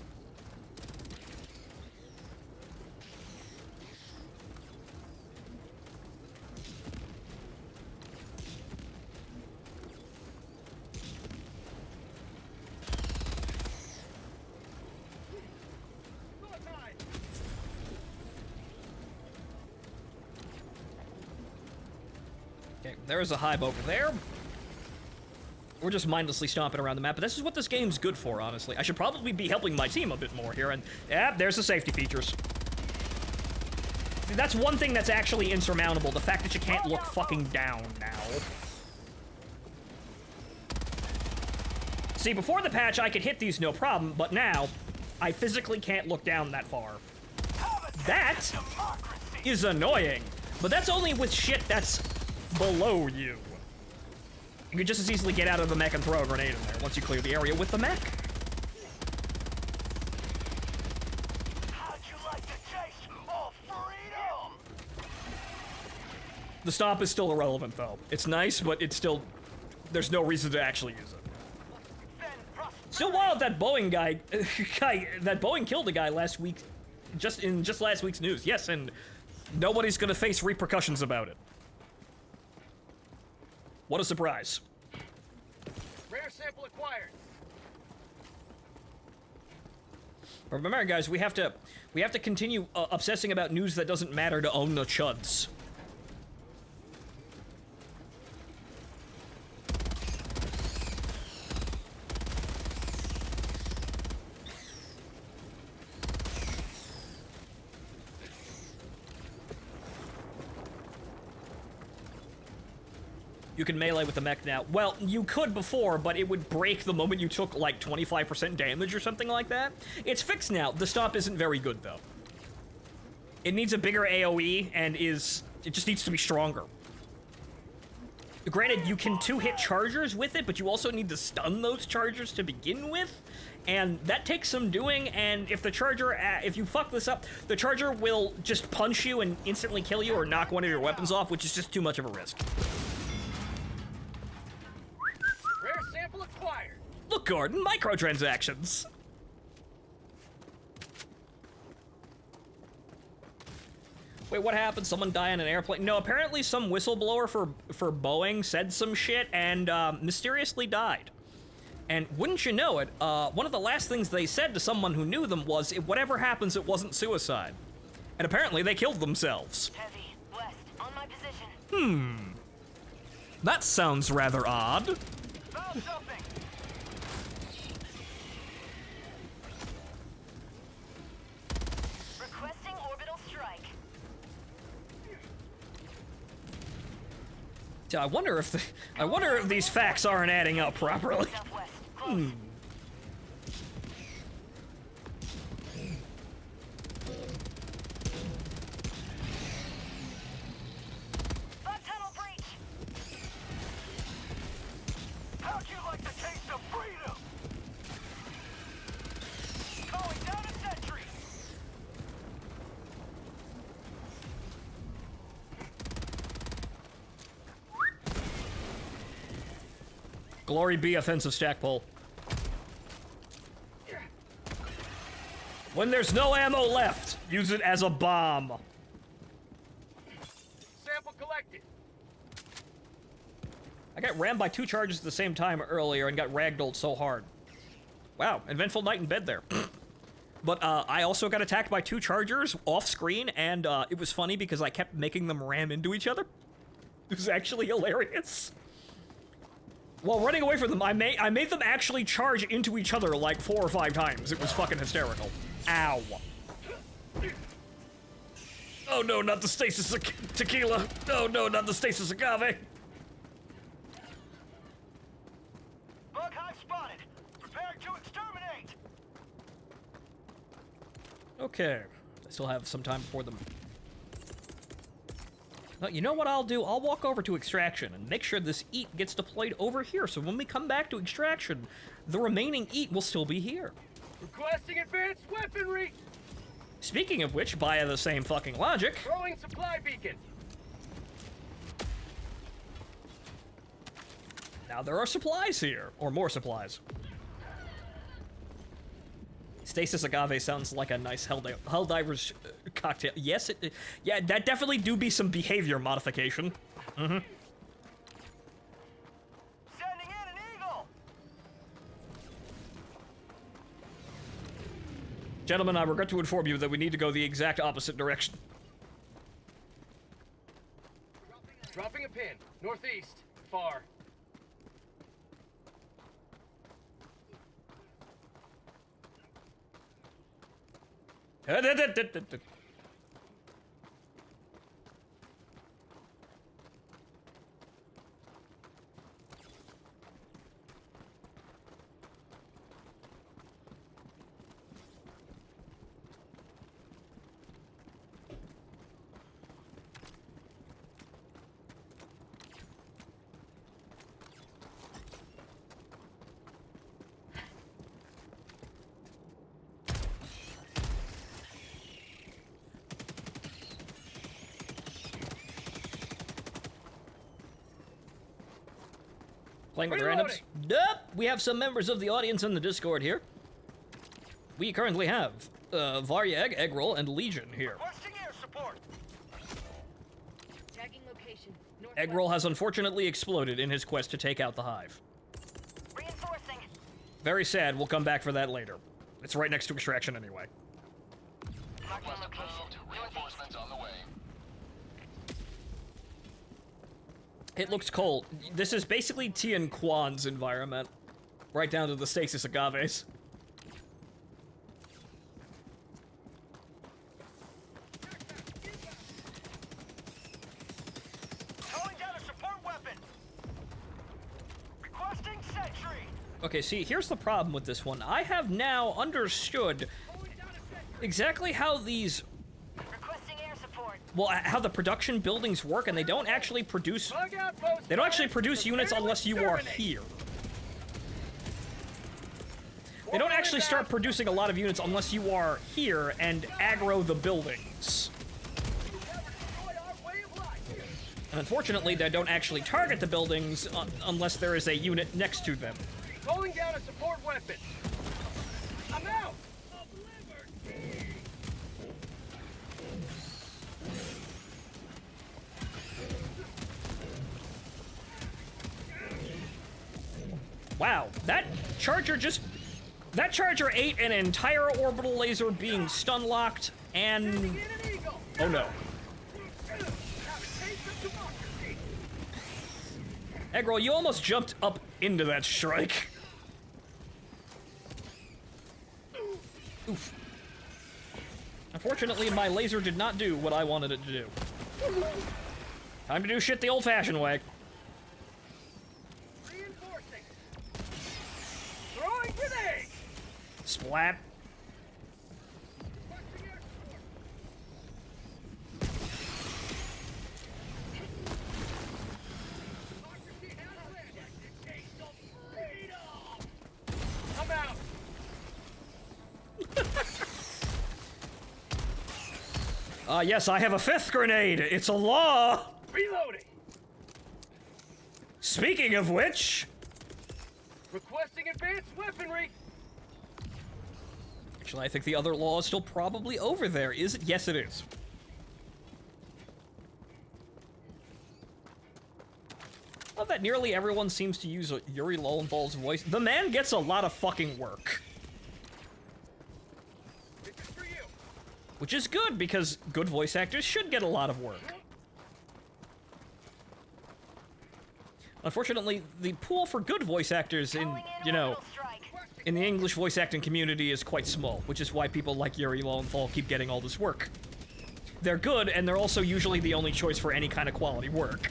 Okay, there's a hive over there. We're just mindlessly stomping around the map, but this is what this game's good for, honestly. I should probably be helping my team a bit more here, and yeah, there's the safety features. See, that's one thing that's actually insurmountable, the fact that you can't look fucking down now. See, before the patch, I could hit these no problem, but now, I physically can't look down that far. That is annoying, but that's only with shit that's below you. You could just as easily get out of the mech and throw a grenade in there once you clear the area with the mech. How'd you like to taste all freedom? The stomp is still irrelevant, though. It's nice, but it's still... there's no reason to actually use it. Still wild that Boeing guy... that Boeing killed a guy last week... just last week's news. Yes, and nobody's gonna face repercussions about it. What a surprise. Rare sample acquired. But remember, guys, we have to continue obsessing about news that doesn't matter to own the chuds. You can melee with the mech now. Well, you could before, but it would break the moment you took, like, 25% damage or something like that. It's fixed now. The stomp isn't very good, though. It needs a bigger AoE, and it just needs to be stronger. Granted, you can two-hit chargers with it, but you also need to stun those chargers to begin with, and that takes some doing, and if the charger, if you fuck this up, the charger will just punch you and instantly kill you or knock one of your weapons off, which is just too much of a risk. Rare sample acquired. Look, Gordon, microtransactions. Wait, what happened? Someone die on an airplane? No, apparently some whistleblower for Boeing said some shit and mysteriously died. And wouldn't you know it, one of the last things they said to someone who knew them was, whatever happens, it wasn't suicide. And apparently they killed themselves. Heavy, west, on my position. That sounds rather odd. Found something. Requesting orbital strike. I wonder if these facts aren't adding up properly. Southwest, close. Bug tunnel breach. How'd you like the taste of freedom? Calling down a sentry. Glory be offensive stack pull. When there's no ammo left, use it as a bomb. Sample collected. I got rammed by 2 charges at the same time earlier and got ragdolled so hard. Wow, eventful night in bed there. But I also got attacked by 2 chargers off screen, and it was funny because I kept making them ram into each other. It was actually hilarious. While running away from them, I made them actually charge into each other like 4 or 5 times. It was fucking hysterical. Ow. Oh no, not the stasis tequila. Oh no, not the stasis agave. Bug hive spotted. Prepare to exterminate. Okay. I still have some time before them. Well, you know what I'll do? I'll walk over to extraction and make sure this eat gets deployed over here, so when we come back to extraction, the remaining eat will still be here. Requesting advanced weaponry. Speaking of which, by the same fucking logic, Throwing supply beacon. now there are supplies here, or more supplies. Stasis agave sounds like a nice Helldivers cocktail. Yes, yeah, that definitely do be some behavior modification. Mm-hmm. Sending in an eagle. Gentlemen, I regret to inform you that we need to go the exact opposite direction. Dropping a pin. Northeast. Far. Playing with randoms? Nope! We have some members of the audience in the Discord here. We currently have Varyeg, Eggroll, and Legion here. Requesting air support. Tagging location. Eggroll has unfortunately exploded in his quest to take out the hive. Reinforcing. Very sad, we'll come back for that later. It's right next to extraction anyway. Marking location. Reinforcements on the way. It looks cold. This is basically Tian Quan's environment. Right down to the stasis agaves. Calling down a support weapon. Requesting sentry. Okay, see, here's the problem with this one. I have now understood exactly how these, Requesting air support. well, how the production buildings work, and they don't actually produce, Bug outpost. they don't actually produce units unless you are here. They don't actually start producing a lot of units unless you are here and aggro the buildings. And unfortunately, they don't actually target the buildings unless there is a unit next to them. Calling down a support weapon. I'm out. Wow, that charger ate an entire orbital laser being stun locked and, oh no. Eggroll, you almost jumped up into that strike. Oof. Unfortunately, my laser did not do what I wanted it to do. Time to do shit the old-fashioned way. Reinforcing. Throwing grenade. Splat. I'm out. Yes, I have a 5th grenade. It's a law. Reloading. Speaking of which, Requesting advanced weaponry. actually, I think the other law is still probably over there. Is it? Yes, it is. love that nearly everyone seems to use Yuri Lowenthal's voice. The man gets a lot of fucking work. Which is good, because good voice actors should get a lot of work. Unfortunately, the pool for good voice actors in, you know, in the English voice acting community is quite small, which is why people like Yuri Lowenthal keep getting all this work. They're good, and they're also usually the only choice for any kind of quality work.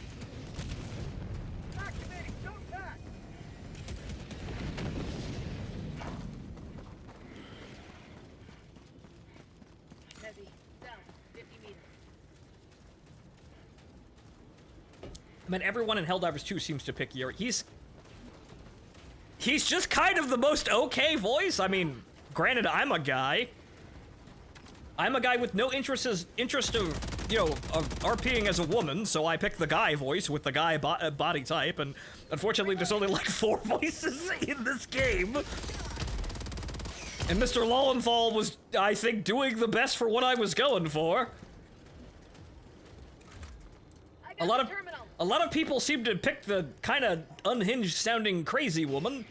I mean, everyone in Helldivers 2 seems to pick Yuri. He's just kind of the most okay voice. I mean, granted, I'm a guy with no interest of, you know, of RPing as a woman, so I pick the guy voice with the guy body type, and unfortunately there's only like 4 voices in this game. And Mr. Lowenthal was, I think, doing the best for what I was going for. A lot of people seem to pick the kind of unhinged sounding crazy woman.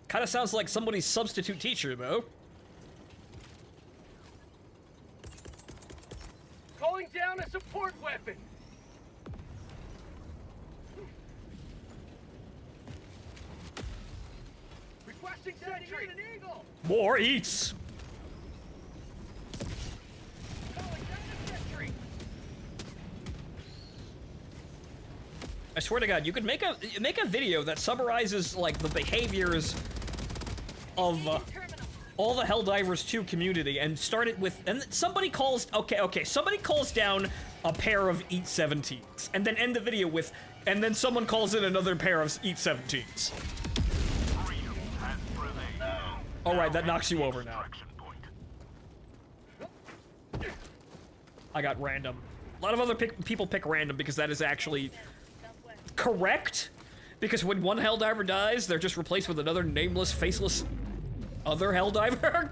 Kind of sounds like somebody's substitute teacher, though. Calling down a support weapon. Requesting sentry. An eagle. More eats. Calling down a sentry. I swear to God, you could make a video that summarizes like the behaviors of all the Helldivers 2 community and start it with, and somebody calls, somebody calls down a pair of Eat 17s, and then end the video with, and then someone calls in another pair of Eat 17s. Alright, that knocks you over now. I got random. A lot of other people pick random because that is actually correct, because when one Helldiver dies, they're just replaced with another nameless, faceless other Helldiver.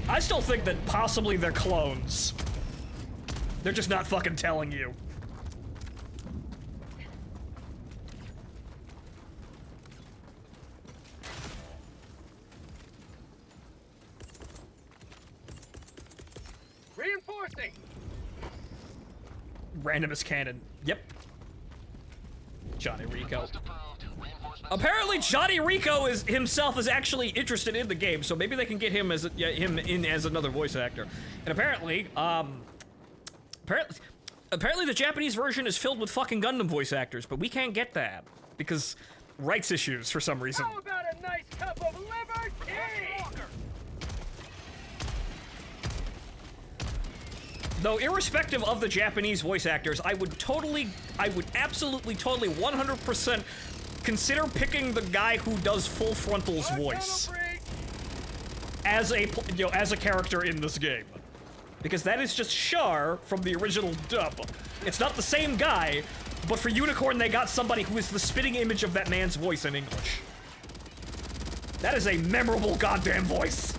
I still think that possibly they're clones. They're just not fucking telling you. Reinforcing. Randomist cannon. Yep. Johnny Rico. Apparently, Johnny Rico himself is actually interested in the game, so maybe they can get him as in as another voice actor. And apparently, apparently the Japanese version is filled with fucking Gundam voice actors, but we can't get that because rights issues for some reason. How about a nice cup of liver tea? Though irrespective of the Japanese voice actors, I would absolutely, totally, 100% consider picking the guy who does Full Frontal's voice as a character in this game, because that is just Char from the original dub. It's not the same guy, but for Unicorn they got somebody who is the spitting image of that man's voice in English. That is a memorable goddamn voice.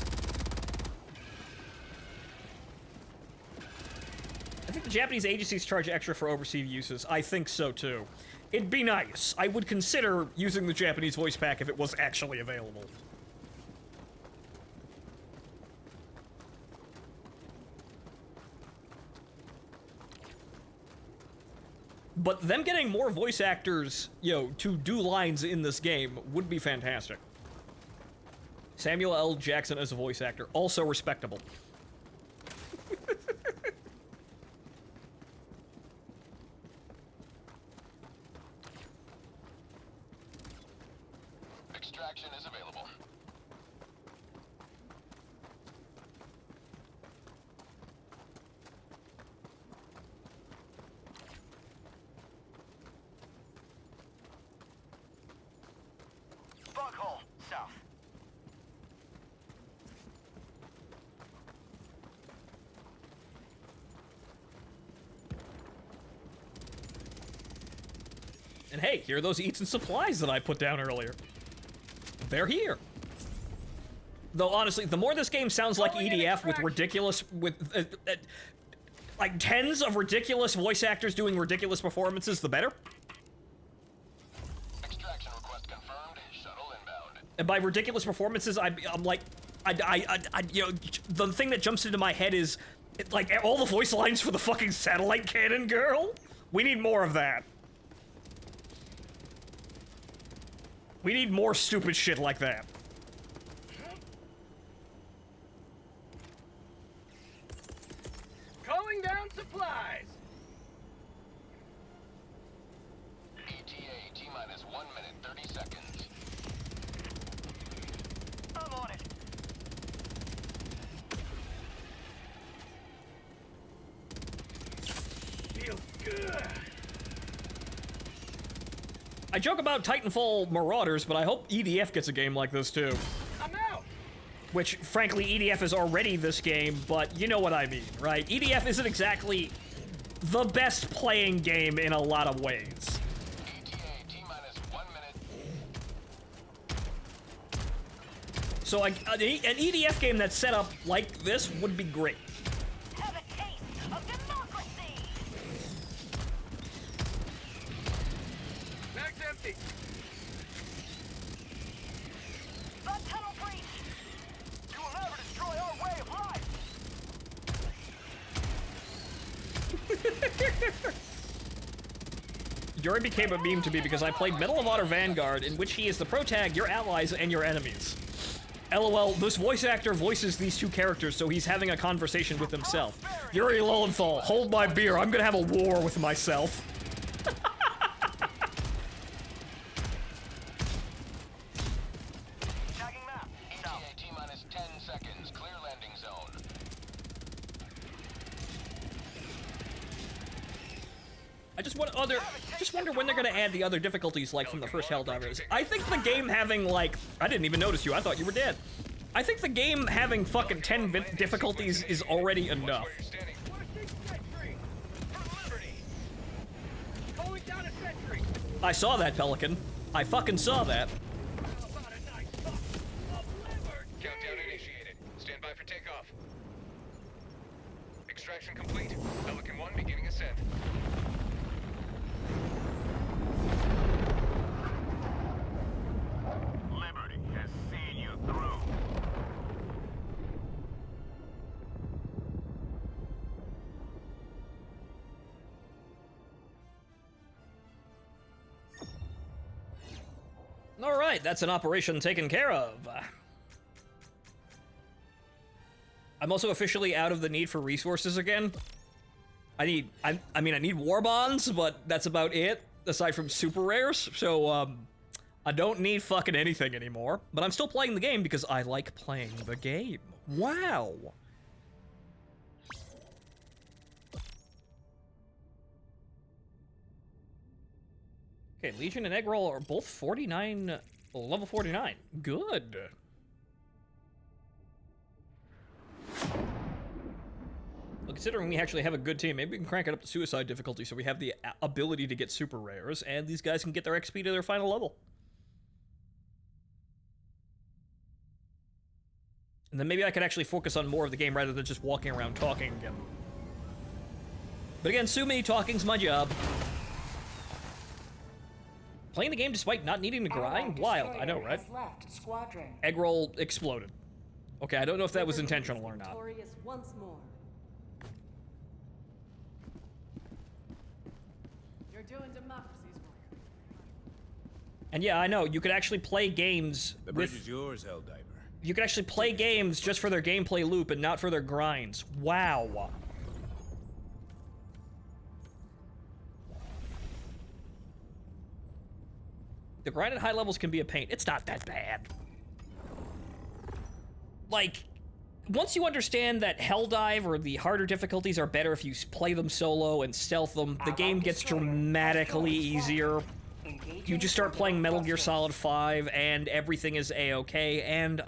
I think the Japanese agencies charge extra for overseas uses. I think so too. It'd be nice. I would consider using the Japanese voice pack if it was actually available. But them getting more voice actors, to do lines in this game would be fantastic. Samuel L. Jackson as a voice actor, also respectable. Extraction is available. Buckhole, south. And hey, here are those eats and supplies that I put down earlier. They're here. Though honestly, the more this game sounds like EDF with ridiculous, like, tens of ridiculous voice actors doing ridiculous performances, the better. Extraction request confirmed. Shuttle inbound. And by ridiculous performances, I'm like, you know, the thing that jumps into my head is, like, all the voice lines for the fucking satellite cannon girl. We need more of that. We need more stupid shit like that. Calling down supplies. ETA T-minus 1 minute 30 seconds. I'm on it. Feels good. I joke about Titanfall Marauders, but I hope EDF gets a game like this too. I'm out. Which, frankly, EDF is already this game, but you know what I mean, right? EDF isn't exactly the best playing game in a lot of ways. ETA T-minus 1 minute. So an EDF game that's set up like this would be great. Have a taste of democracy. Mag's empty. The tunnel breach. You will never destroy our way of life. Yuri became a meme to me because I played Medal of Honor Vanguard, in which he is the protag, your allies, and your enemies. LOL, this voice actor voices these two characters, so he's having a conversation with himself. Yuri Lowenthal, hold my beer, I'm gonna have a war with myself. Tagging map. ETA T-minus 10 seconds. Clear landing zone. I just wonder when they're gonna add the other difficulties, like from the first Helldivers. I think the game having, like, I didn't even notice you, I thought you were dead. I think the game having fucking 10 difficulties is already enough. Sentry. For liberty. Calling down a sentry. I saw that, Pelican. I fucking saw that. How about a nice puff of liberty? Countdown initiated. Stand by for takeoff. Extraction complete. Pelican 1 beginning ascent. Liberty has seen you through. All right, that's an operation taken care of. I'm also officially out of the need for resources again. I need war bonds, but that's about it, aside from super rares. So, I don't need fucking anything anymore. But I'm still playing the game because I like playing the game. Wow. Okay, Legion and Egg Roll are both 49, level 49. Good. Well, considering we actually have a good team, maybe we can crank it up to suicide difficulty so we have the ability to get super rares, and these guys can get their XP to their final level. And then maybe I could actually focus on more of the game rather than just walking around talking again. But again, sue me, talking's my job. Playing the game despite not needing to grind? Wild, I know, right? Left squadron. Egg roll exploded. Okay, I don't know if that was intentional or not. Victorious once more. You're doing democracy's work. And yeah, I know, you could actually play games The bridge with... is yours, Helldiver. You could actually play games just for their gameplay loop and not for their grinds. Wow. The grind at high levels can be a pain. It's not that bad. Like, once you understand that Helldive or the harder difficulties are better if you play them solo and stealth them, the game gets dramatically easier. You just start playing Metal Gear Solid 5 and everything is a-okay, and,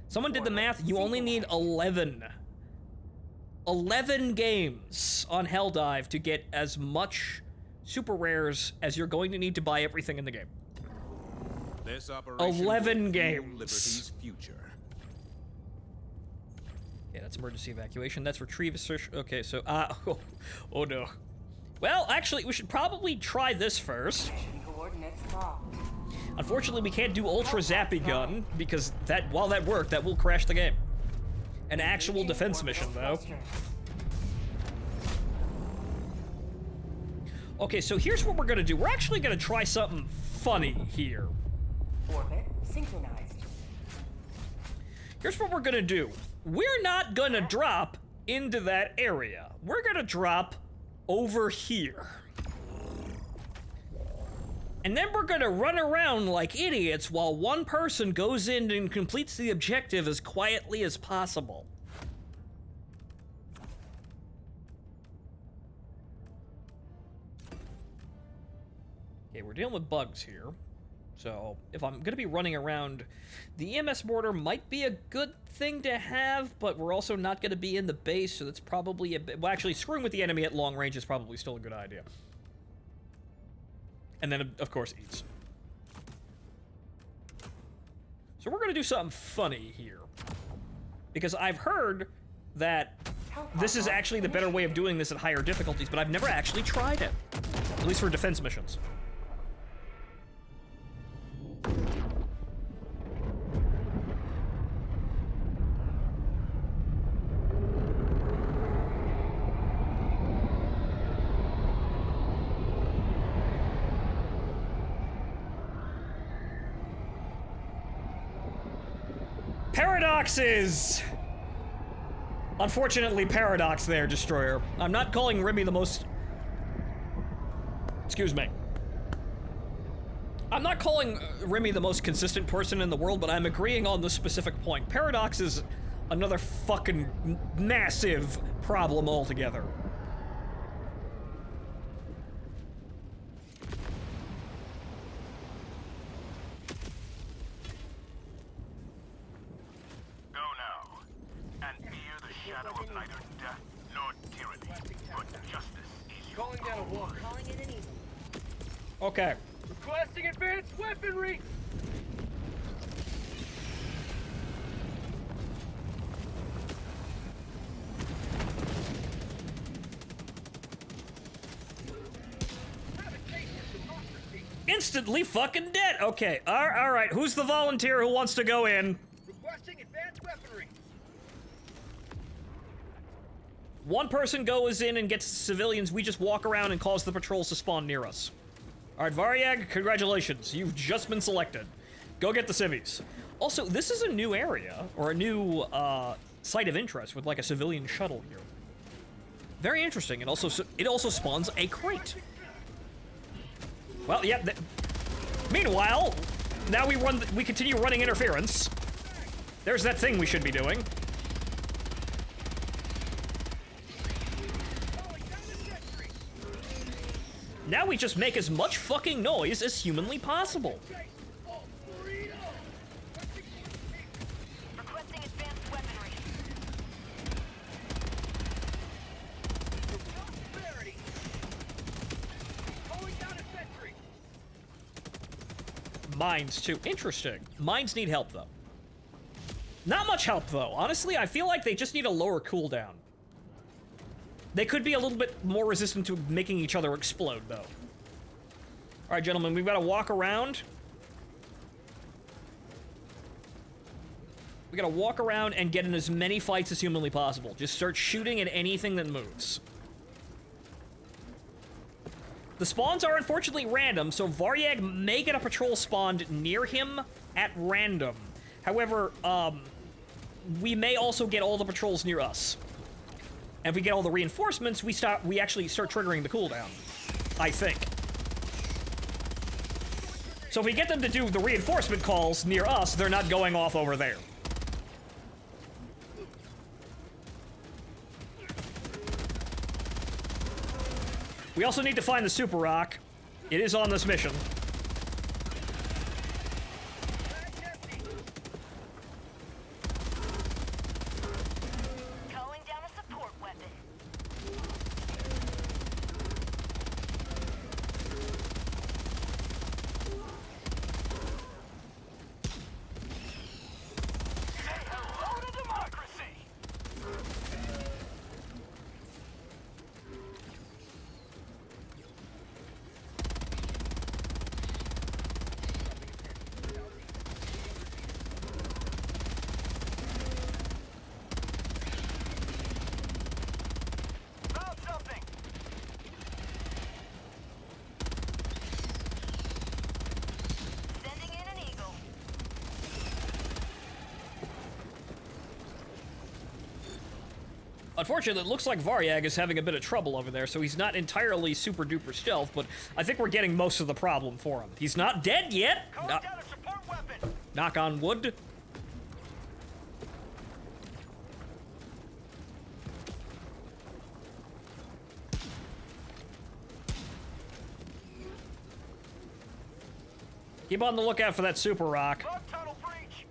someone did the math, you only need 11 games on Helldive to get as much super rares as you're going to need to buy everything in the game. This operation 11 will fuel games. Liberty's future. Okay, that's emergency evacuation. That's retrieve search. Okay, so oh no. Well, actually, we should probably try this first. Mission coordinates locked. Unfortunately, we can't do Ultra Zappy Gun because while that worked, that will crash the game. An actual defense mission, though. Okay, so here's what we're gonna do. We're actually gonna try something funny here. Orbit synchronized. Here's what we're gonna do. We're not gonna drop into that area. We're gonna drop over here. And then we're gonna run around like idiots while one person goes in and completes the objective as quietly as possible. Okay, we're dealing with bugs here. So, if I'm gonna be running around, the EMS mortar might be a good thing to have, but we're also not gonna be in the base, so that's probably a bit... Well, actually, screwing with the enemy at long range is probably still a good idea. And then, of course, eats. So we're gonna do something funny here. Because I've heard that this is actually the better way of doing this at higher difficulties, but I've never actually tried it. At least for defense missions. Paradoxes! Unfortunately, paradox there, Destroyer. I'm not calling Remy the most... Excuse me. I'm not calling Remy the most consistent person in the world, but I'm agreeing on this specific point. Paradox is another fucking massive problem altogether. Okay. Requesting advanced weaponry! Instantly fucking dead! Okay, alright, who's the volunteer who wants to go in? Requesting advanced weaponry! One person goes in and gets civilians, we just walk around and cause the patrols to spawn near us. Alright, Varyag, congratulations. You've just been selected. Go get the civvies. Also, this is a new area, or a new, site of interest with, like, a civilian shuttle here. Very interesting. It also spawns a crate. Well, yeah, meanwhile, now we continue running interference. There's that thing we should be doing. Now we just make as much fucking noise as humanly possible. Requesting advanced weaponry. Calling down a sentry! Mines, too. Interesting. Mines need help, though. Not much help, though. Honestly, I feel like they just need a lower cooldown. They could be a little bit more resistant to making each other explode, though. Alright, gentlemen, we've got to walk around. We gotta walk around and get in as many fights as humanly possible. Just start shooting at anything that moves. The spawns are unfortunately random, so Varyag may get a patrol spawned near him at random. However, we may also get all the patrols near us. And if we get all the reinforcements, we actually start triggering the cooldown. I think. So if we get them to do the reinforcement calls near us, they're not going off over there. We also need to find the Super Rock. It is on this mission. Calling down a support weapon. Say hello to democracy! Unfortunately, it looks like Varyag is having a bit of trouble over there, so he's not entirely super duper stealth, but I think we're getting most of the problem for him. He's not dead yet. Calling down a support weapon. Knock on wood. Keep on the lookout for that super rock. Log tunnel breach.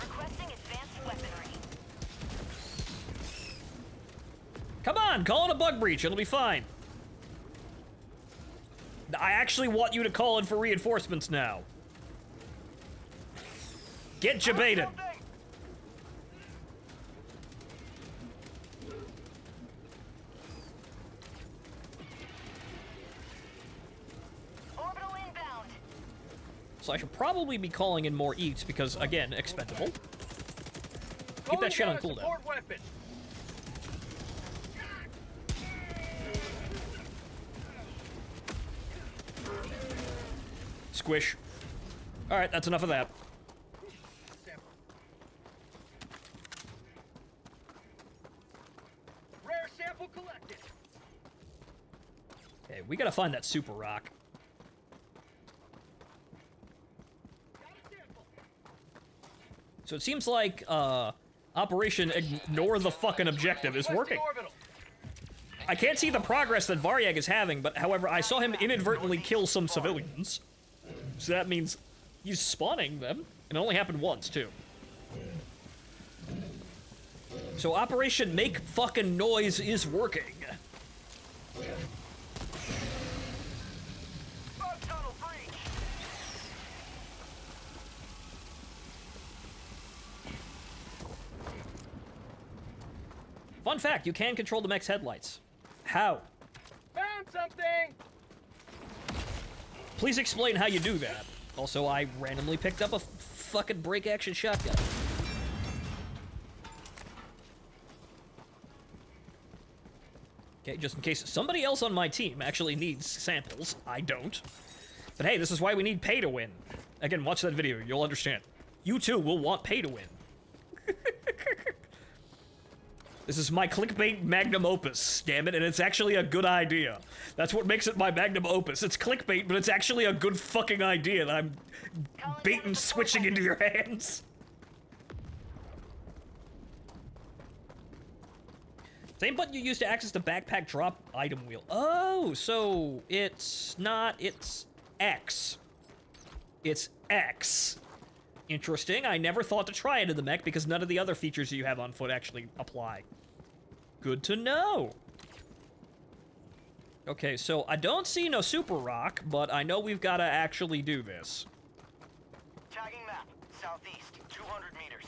Requesting advanced weaponry. Come on, call in a bug breach. It'll be fine. I actually want you to call in for reinforcements now. Get jabated. Something. Orbital inbound. So I should probably be calling in more eats because, again, expendable. Keep that shit on cooldown. Support weapon. Squish. Alright, that's enough of that. Rare sample collected. Okay, we gotta find that super rock. So it seems like, Operation Ignore the Fucking Objective is working. Orbital. I can't see the progress that Varyag is having, but however, I saw him inadvertently kill some civilians. So that means he's spawning them. And it only happened once, too. So Operation Make Fucking Noise is working. Log tunnel breach. Fun fact, you can control the mech's headlights. How? Found something. Please explain how you do that. Also, I randomly picked up a fucking break-action shotgun. Okay, just in case somebody else on my team actually needs samples. I don't. But hey, this is why we need pay to win. Again, watch that video, you'll understand. You too will want pay to win. This is my clickbait magnum opus, damn it, and it's actually a good idea. That's what makes it my magnum opus. It's clickbait, but it's actually a good fucking idea that I'm bait and switching into your hands. Same button you use to access the backpack drop item wheel. Oh, so it's not, it's X. It's X. Interesting. I never thought to try it in the mech because none of the other features you have on foot actually apply. Good to know. Okay, so I don't see no super rock, but I know we've got to actually do this. Tagging map. Southeast. 200 meters.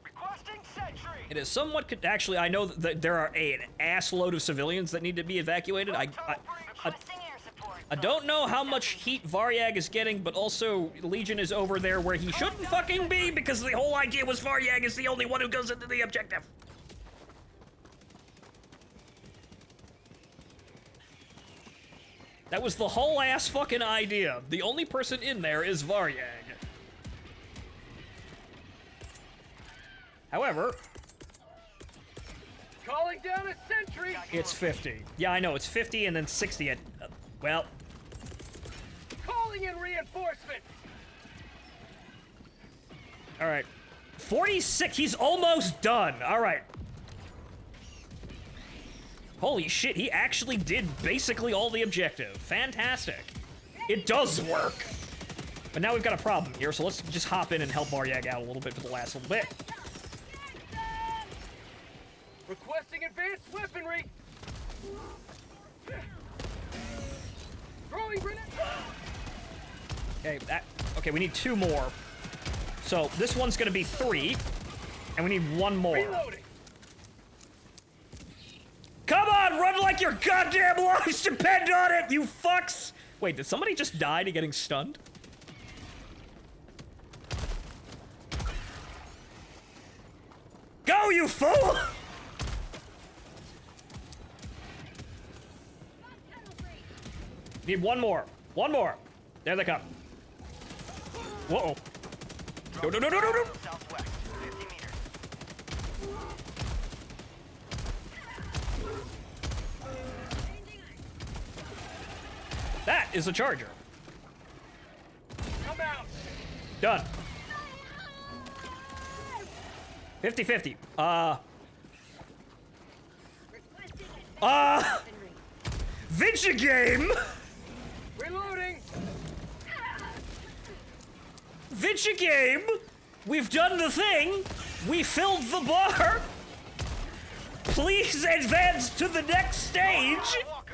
Requesting sentry. It is somewhat actually, I know that there are an ass load of civilians that need to be evacuated. Requesting air support. I don't know how much heat Varyag is getting, but also Legion is over there where he shouldn't fucking be because the whole idea was Varyag is the only one who goes into the objective. That was the whole ass fucking idea. The only person in there is Varyag. However, Calling down a sentry. it's 50. Yeah, I know, it's 50 and then 60 at, well, Calling in reinforcements. all right. 46, he's almost done. All right. Holy shit, he actually did basically all the objective. Fantastic. It does work. But now we've got a problem here, so let's just hop in and help Varyag out a little bit for the last little bit. Requesting advanced weaponry. Throwing grenade. Okay, okay, we need 2 more. So this one's gonna be 3, and we need 1 more. Reloading. Come on, run like your goddamn lives depend on it, you fucks! Wait, did somebody just die to getting stunned? Go, you fool! Need 1 more. 1 more. There they come. Whoa. No, no, no, no, no, no. Southwest, 50 meters. That is a charger. Come out. Done. 50-50. Venture game? Reloading. Venture game? We've done the thing. We filled the bar. Please advance to the next stage. Walker.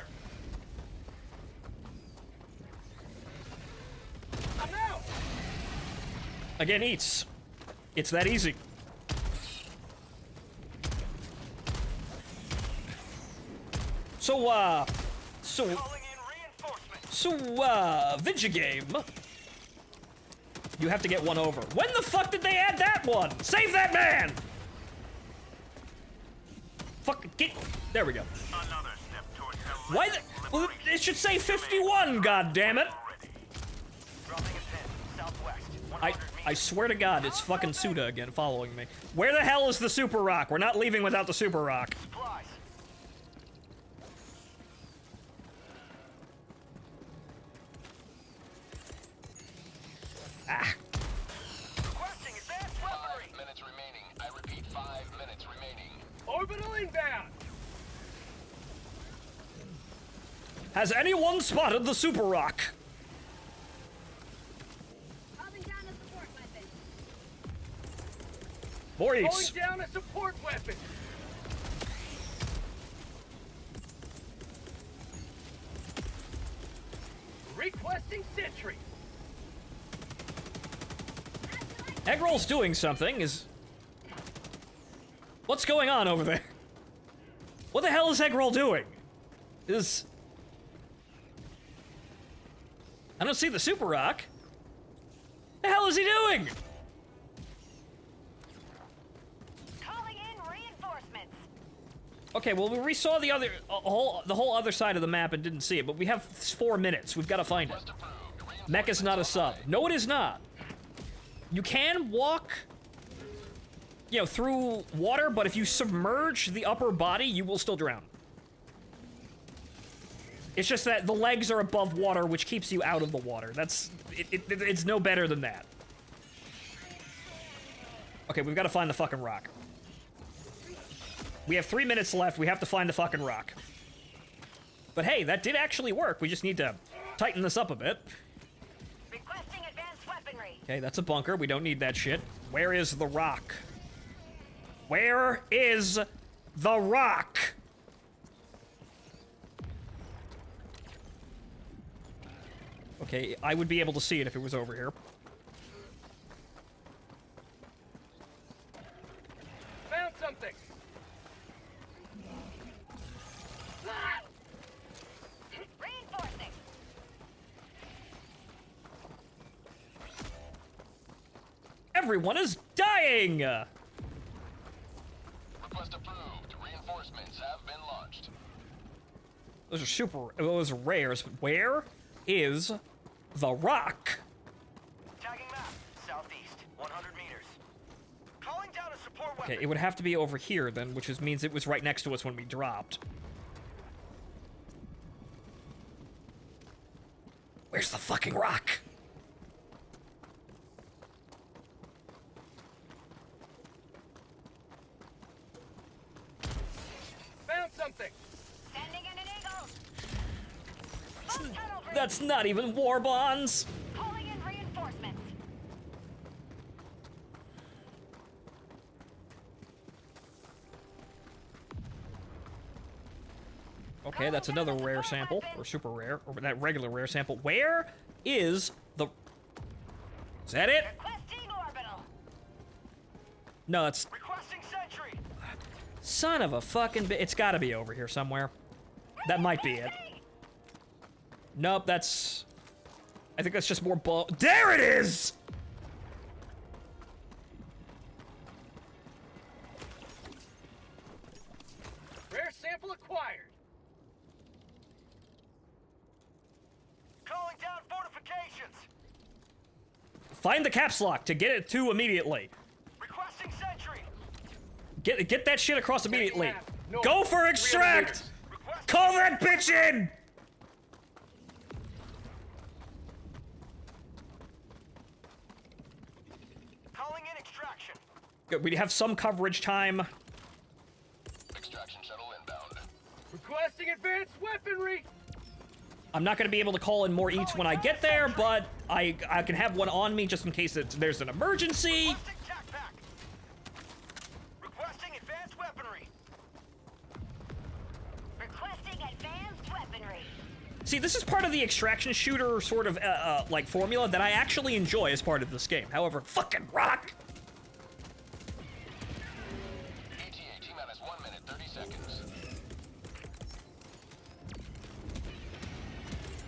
I'm out. Again, eats. It's that easy. So, Calling in reinforcements. Venture game. You have to get one over. When the fuck did they add that one? Save that man! Fuck, get, there we go. Another step towards Why the, well, it should say 51, goddammit. Dropping a pin. Southwest, 100 meters. I swear to God, it's fucking Suda again following me. Where the hell is the super rock? We're not leaving without the super rock. Supplies. Requesting advanced weaponry. 5 minutes remaining. I repeat, 5 minutes remaining. Orbital inbound. Has anyone spotted the super rock? More Going eats. down a support weapon. Requesting sentry. Eggroll's doing something. What's going on over there? What the hell is Eggroll doing? I don't see the super rock. The hell is he doing? Calling in reinforcements. Okay, well, we saw the whole other side of the map and didn't see it, but we have 4 minutes. We've got to find it. Quest approved. Mech is not a sub. No, it is not. You can walk, you know, through water, but if you submerge the upper body, you will still drown. It's just that the legs are above water, which keeps you out of the water. It's no better than that. Okay, we've got to find the fucking rock. We have 3 minutes left. We have to find the fucking rock. But hey, that did actually work. We just need to tighten this up a bit. Requesting advanced weaponry. Okay, that's a bunker. We don't need that shit. Where is the rock? Where is the rock? Okay, I would be able to see it if it was over here. Found something. Reinforcing. Everyone is dying! Request approved. Reinforcements have been launched. Those are rares. Where is the rock? Tagging map. Southeast, 100 meters. Calling down a support weapon. Okay, it would have to be over here then, which means it was right next to us when we dropped. Where's the fucking rock? Found something. Sending in an eagle. Tunnel breach. That's not even war bonds. Calling in reinforcements. Okay, that's another rare sample, or super rare, or that regular rare sample. Where is the... Is that it? Requesting orbital. No, that's... Requesting sentry. Son of a fucking... It's gotta be over here somewhere. That might be it. Nope, that's... I think that's just more bull... There it is! Rare sample acquired. Calling down fortifications. Find the caps lock to get it to immediately. Requesting sentry. Get that shit across immediately. No, Go for 300 extract! meters. Call that bitch in! Calling in extraction. Good, we have some coverage time. Extraction shuttle inbound. Requesting advanced weaponry. I'm not going to be able to call in more eats when I get there, but I can have one on me just in case there's an emergency. Requesting tac pack. Requesting advanced weaponry. Requesting advanced weaponry. See, this is part of the extraction shooter sort of, like, formula that I actually enjoy as part of this game. However, fucking rock! ETA T-minus 1 minute, 30 seconds.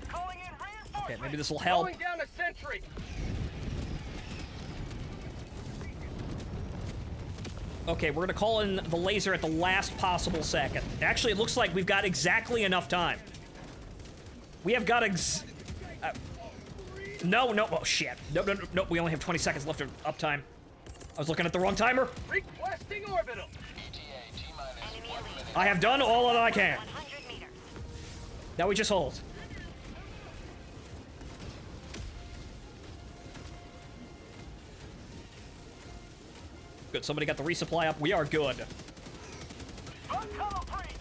Calling in reinforcements. Okay, maybe this will help. Calling down a sentry. Okay, we're gonna call in the laser at the last possible second. Actually, it looks like we've got exactly enough time. We have got no, oh shit. No, we only have 20 seconds left of uptime. I was looking at the wrong timer. Requesting orbital. ETA T-minus 1 minute. I have done all that I can. 100 meters. Now we just hold. Good, somebody got the resupply up. We are good. Tunnel breach.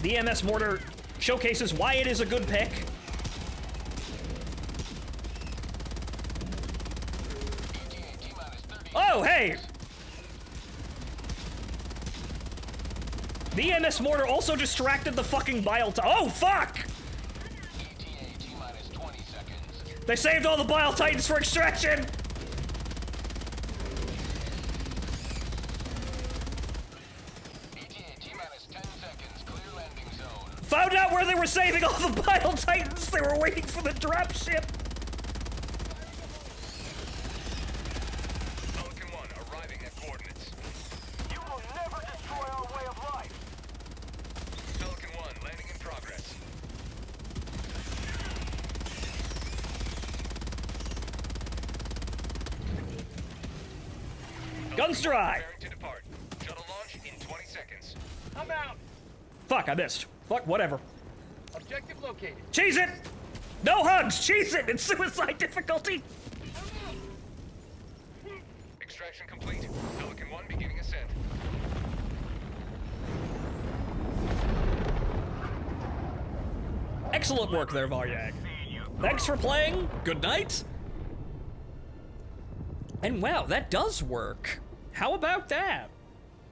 The EMS mortar showcases why it is a good pick. ETA T-minus 30. Oh, hey! The EMS mortar also distracted the fucking bile oh, fuck! ETA T-minus 20 seconds. They saved all the bile titans for extraction! ETA T-minus 10 seconds. Clear landing zone. Found out where they were saving all the bile titans! They were waiting for the drop ship! Pelican 1 arriving at coordinates. You will never destroy our way of life. Pelican 1 landing in progress. Guns dry! Preparing to depart. Shuttle launch in 20 seconds. I'm out. Fuck, I missed. Fuck, whatever. Objective located. Cheese it! No hugs! Cheese it! It's suicide difficulty! Extraction complete. Pelican 1 beginning ascent. Excellent work there, Varyag. Thanks for playing. Good night. And wow, that does work. How about that?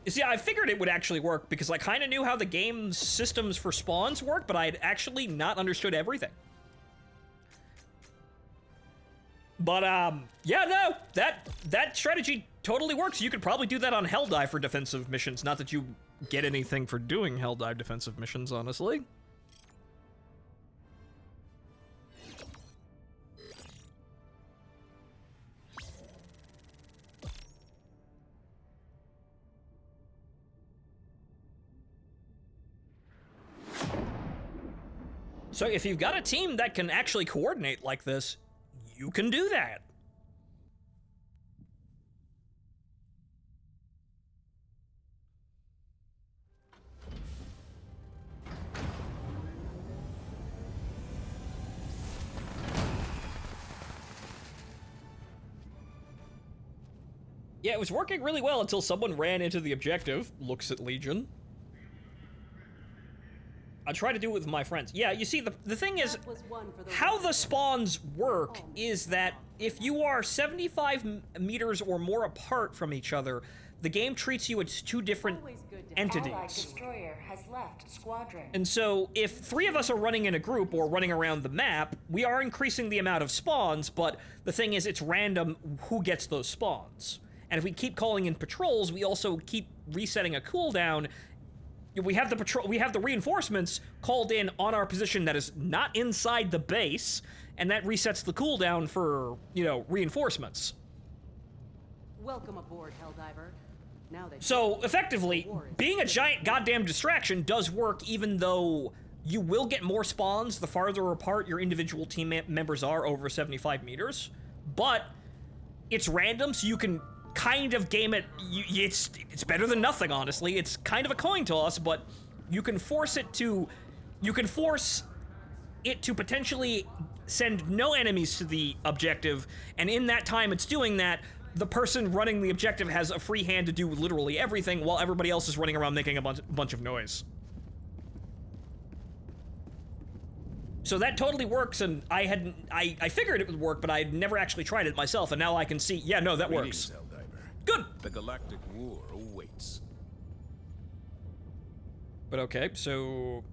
You see, I figured it would actually work because I kind of knew how the game's systems for spawns work, but I had actually not understood everything. But, yeah, no, that strategy totally works. You could probably do that on Helldive for defensive missions. Not that you get anything for doing Helldive defensive missions, honestly. So if you've got a team that can actually coordinate like this, you can do that. Yeah, it was working really well until someone ran into the objective. Looks at Legion. I try to do it with my friends. Yeah, you see, the thing is, That was one for the how record. the spawns work is that if you are 75 meters or more apart from each other, the game treats you as two different Always good to Allied entities. destroyer has left squadron. And so, if 3 of us are running in a group or running around the map, we are increasing the amount of spawns, but the thing is, it's random who gets those spawns. And if we keep calling in patrols, we also keep resetting a cooldown. We have the reinforcements called in on our position that is not inside the base, and that resets the cooldown for, you know, reinforcements. Welcome aboard, Helldiver. Now that So, effectively, being a giant goddamn distraction does work even though You will get more spawns the farther apart your individual team members are over 75 meters, but it's random, so you can kind of game it. It's better than nothing, honestly. It's kind of a coin toss, but you can force it to potentially send no enemies to the objective, and in that time it's doing that, the person running the objective has a free hand to do literally everything while everybody else is running around making a bunch of noise. So that totally works, and I figured it would work, but I had never actually tried it myself, and now I can see, yeah, no, that works. Helldiver. Good! The galactic war awaits. But okay, so,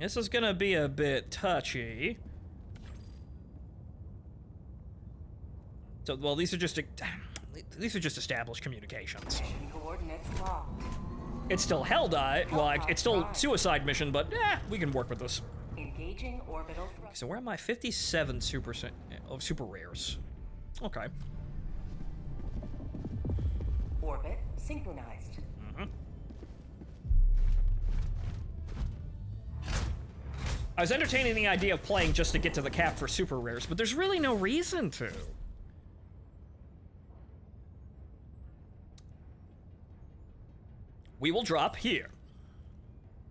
this is gonna be a bit touchy. So, well, these are just established communications. Mission coordinates locked. It's still Helldive. Well, it's still suicide mission, but we can work with this. Engaging orbital thrust. So where am I? 57 super rares. Okay. Orbit synchronized. I was entertaining the idea of playing just to get to the cap for super rares, but there's really no reason to. We will drop here,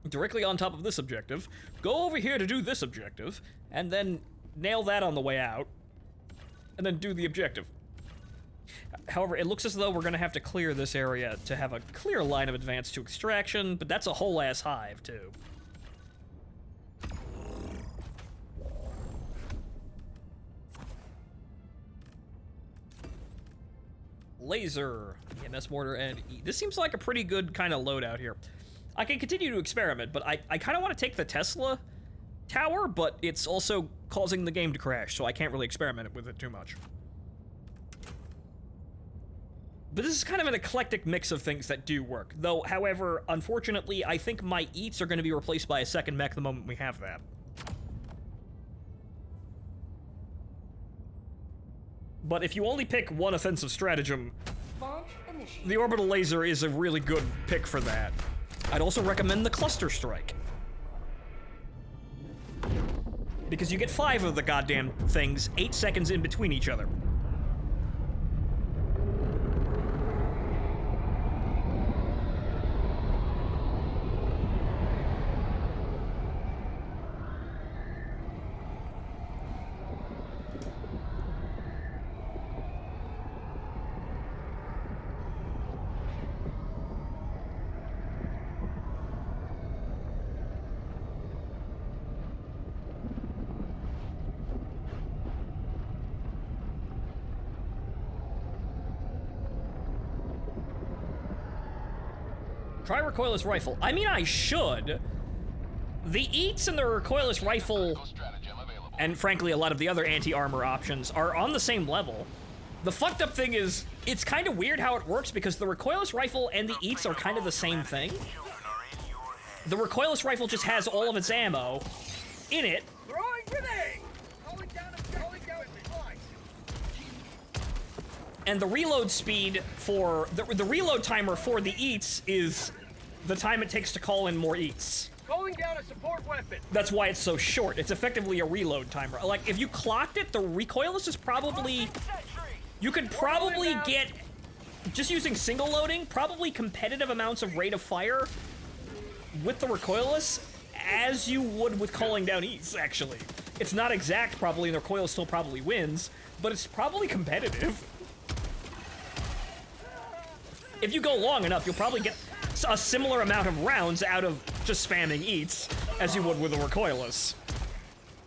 directly on top of this objective, go over here to do this objective, and then nail that on the way out, and then do the objective. However, it looks as though we're gonna have to clear this area to have a clear line of advance to extraction, but that's a whole ass hive, too. Laser, EMS mortar, and this seems like a pretty good kind of loadout here. I can continue to experiment, but I kind of want to take the Tesla tower, but it's also causing the game to crash, so I can't really experiment with it too much. But this is kind of an eclectic mix of things that do work. Though, however, unfortunately, I think my eats are going to be replaced by a second mech the moment we have that. But if you only pick one offensive stratagem, Launch initiated. the orbital laser is a really good pick for that. I'd also recommend the cluster strike, because you get 5 of the goddamn things 8 seconds in between each other. Try recoilless rifle. I mean, I should. The eats and the recoilless rifle, and frankly a lot of the other anti-armor options, are on the same level. The fucked up thing is, it's kind of weird how it works because the recoilless rifle and the eats are kind of the same thing. The recoilless rifle just has all of its ammo in it. Throwing grenade! Calling down And the reload speed for, the reload timer for the eats is the time it takes to call in more eats. Calling down a support weapon. That's why it's so short. It's effectively a reload timer. Like, if you clocked it, the recoilless is probably, you could probably get, just using single loading, probably competitive amounts of rate of fire with the recoilless as you would with calling down eats, actually. It's not exact, probably, and the recoilless still probably wins, but it's probably competitive. If you go long enough, you'll probably get a similar amount of rounds out of just spamming eats as you would with a recoilless.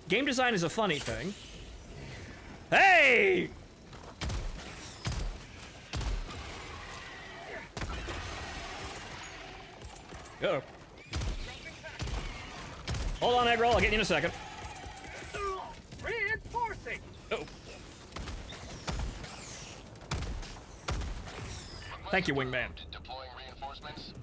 Game design is a funny thing. Hey! Uh-oh. Hold on, Eggroll, I'll get you in a second. Reinforcing. Oh. Thank you, Wingman. Deploying reinforcements.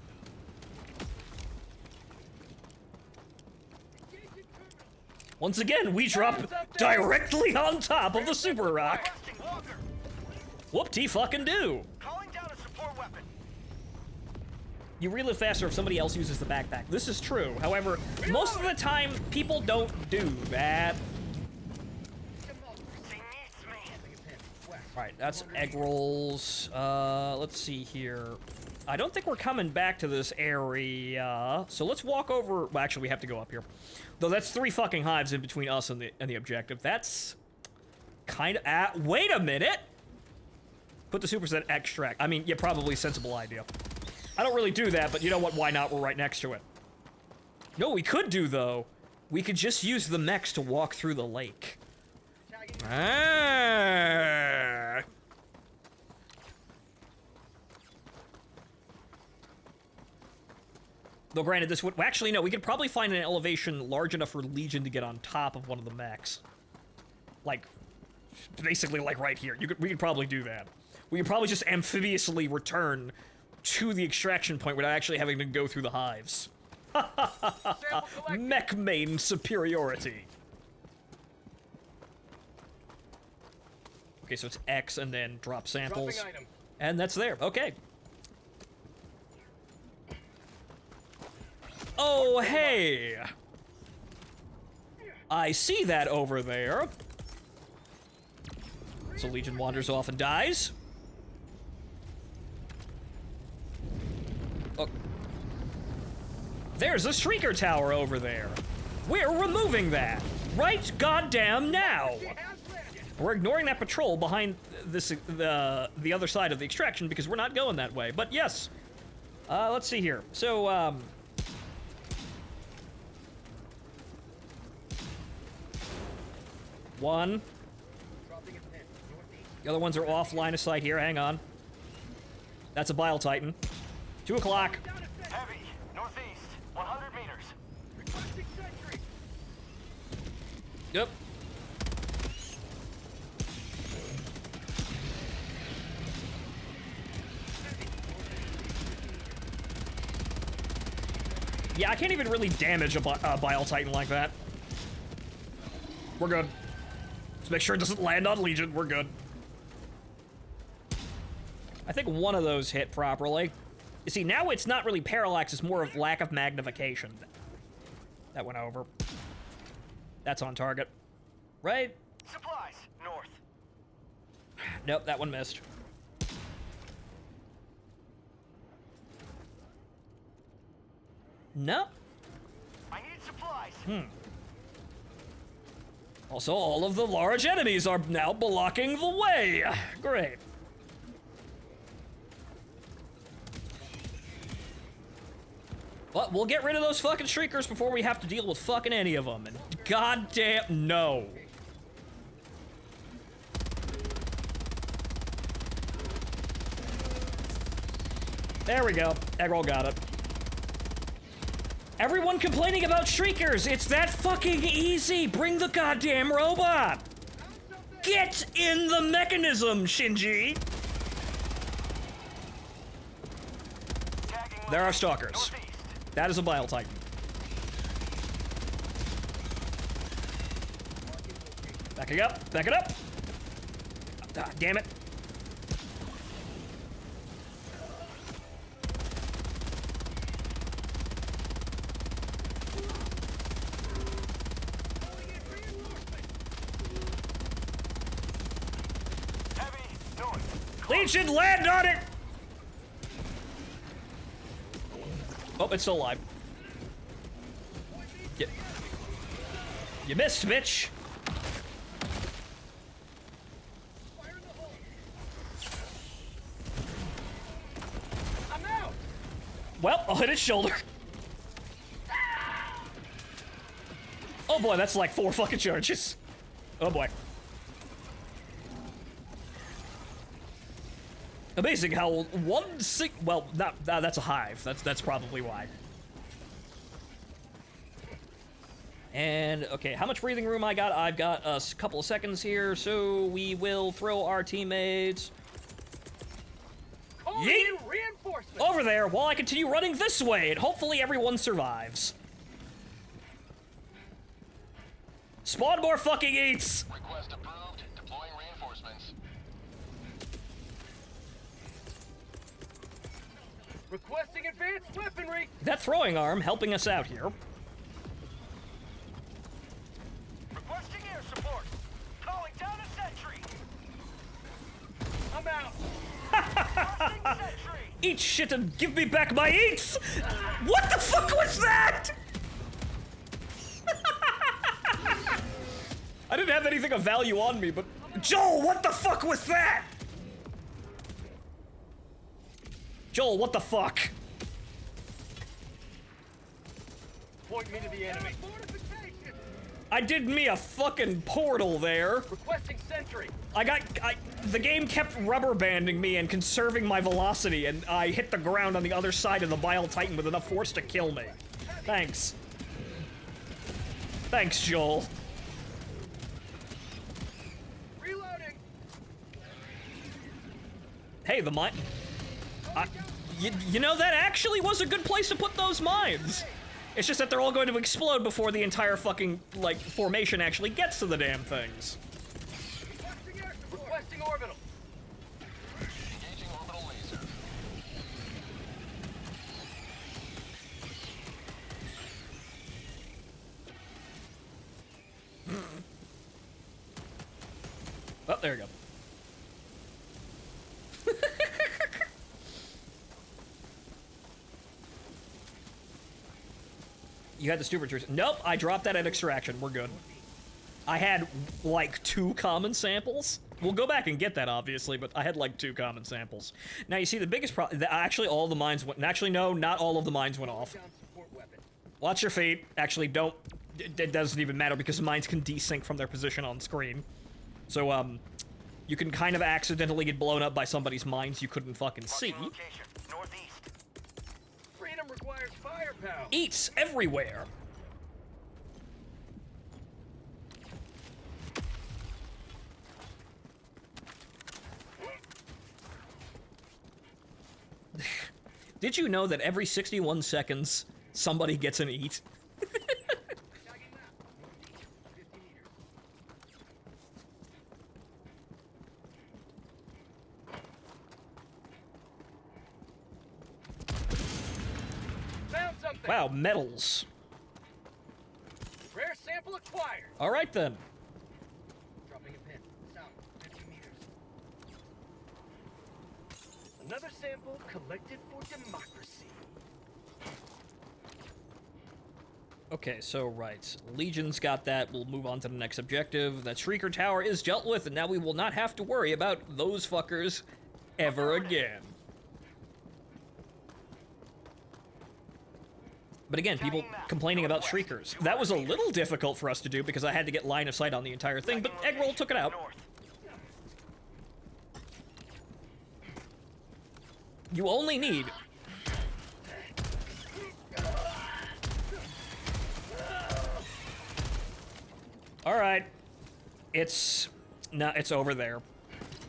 Once again, we drop directly on top of the super rock. Whoop-de-fucking-do. Calling down a support weapon. You relive faster if somebody else uses the backpack. This is true. However, most of the time, people don't do that. Alright, that's egg rolls. Let's see here. I don't think we're coming back to this area. So let's walk over. Well, actually, we have to go up here. Though that's 3 fucking hives in between us and the objective. That's kind of... wait a minute! Put the superset extract. I mean, yeah, probably a sensible idea. I don't really do that, but you know what? Why not? We're right next to it. No, we could do, though. We could just use the mechs to walk through the lake. Ah. Though granted, this would... Well, actually, no, we could probably find an elevation large enough for Legion to get on top of one of the mechs. Like, basically, like right here. We could probably do that. We could probably just amphibiously return to the extraction point without actually having to go through the hives. Mech main superiority. Okay, so it's X and then drop samples. And that's there. Okay. Oh, hey! I see that over there. So Legion wanders off and dies. Oh. There's a Shrieker Tower over there. We're removing that. Right goddamn now. We're ignoring that patrol behind this, the other side of the extraction because we're not going that way. But yes. Let's see here. So, one. The other ones are off line of sight here. Hang on. That's a Bile Titan. 2 o'clock. Heavy, northeast, 100 meters. Yep. Yeah, I can't even really damage a Bile Titan like that. We're good. Just make sure it doesn't land on Legion. We're good. I think one of those hit properly. You see, now it's not really parallax, it's more of lack of magnification. That went over. That's on target. Right? Supplies, north. Nope, that one missed. Nope. I need supplies. Also, all of the large enemies are now blocking the way. Great. But we'll get rid of those fucking Shriekers before we have to deal with fucking any of them. And goddamn, no. There we go. Eggroll got it. Everyone complaining about Shriekers. It's that fucking easy. Bring the goddamn robot. Get in the mechanism, Shinji. There are stalkers. That is a Bile Titan. Backing up. Back it up. Ah, damn it. Legion, land on it! Oh, it's still alive. You missed, bitch. I'm out. Well, I'll hit its shoulder. Oh boy, that's like 4 fucking charges. Oh boy. Amazing how well, that's a hive. That's probably why. And, okay, how much breathing room I got? I've got a couple of seconds here, so we will throw our teammates over there while I continue running this way, and hopefully everyone survives. Spawn more fucking eats! Request approved. Deploying reinforcements. Requesting advanced weaponry. That throwing arm helping us out here. Requesting air support. Calling down a sentry. I'm out. Requesting sentry. Eat shit and give me back my eats! What the fuck was that? I didn't have anything of value on me, but... Joel, what the fuck was that? Joel, what the fuck? Point me to the enemy. I did me a fucking portal there. Requesting sentry. The game kept rubber banding me and conserving my velocity, and I hit the ground on the other side of the Bile Titan with enough force to kill me. Thanks. Thanks, Joel. Reloading. Hey, the mine... You know, that actually was a good place to put those mines. It's just that they're all going to explode before the entire fucking, like, formation actually gets to the damn things. Requesting orbital. Engaging orbital laser. Oh, there you go. You had the stupid truth. Nope, I dropped that at extraction. We're good. I had, like, 2 common samples. We'll go back and get that, obviously, but I had, like, 2 common samples. Now, you see, the biggest problem... Actually, all the mines went... Actually, no, not all of the mines went off. Watch your feet. Actually, don't... It doesn't even matter, because the mines can desync from their position on screen. So, you can kind of accidentally get blown up by somebody's mines you couldn't fucking see. Location. Northeast. Freedom requires firepower. Eats everywhere. Did you know that every 61 seconds, somebody gets an eat? Found something. Wow, metals. Rare sample acquired. All right, then. Dropping a pin. South, 50 meters. Another sample collected for democracy. Okay, so, right. Legion's got that. We'll move on to the next objective. That Shrieker Tower is dealt with, and now we will not have to worry about those fuckers ever again. But again, people complaining about Shriekers. That was a little difficult for us to do because I had to get line of sight on the entire thing, but Eggroll took it out. You only need... Alright. It's... No, it's over there.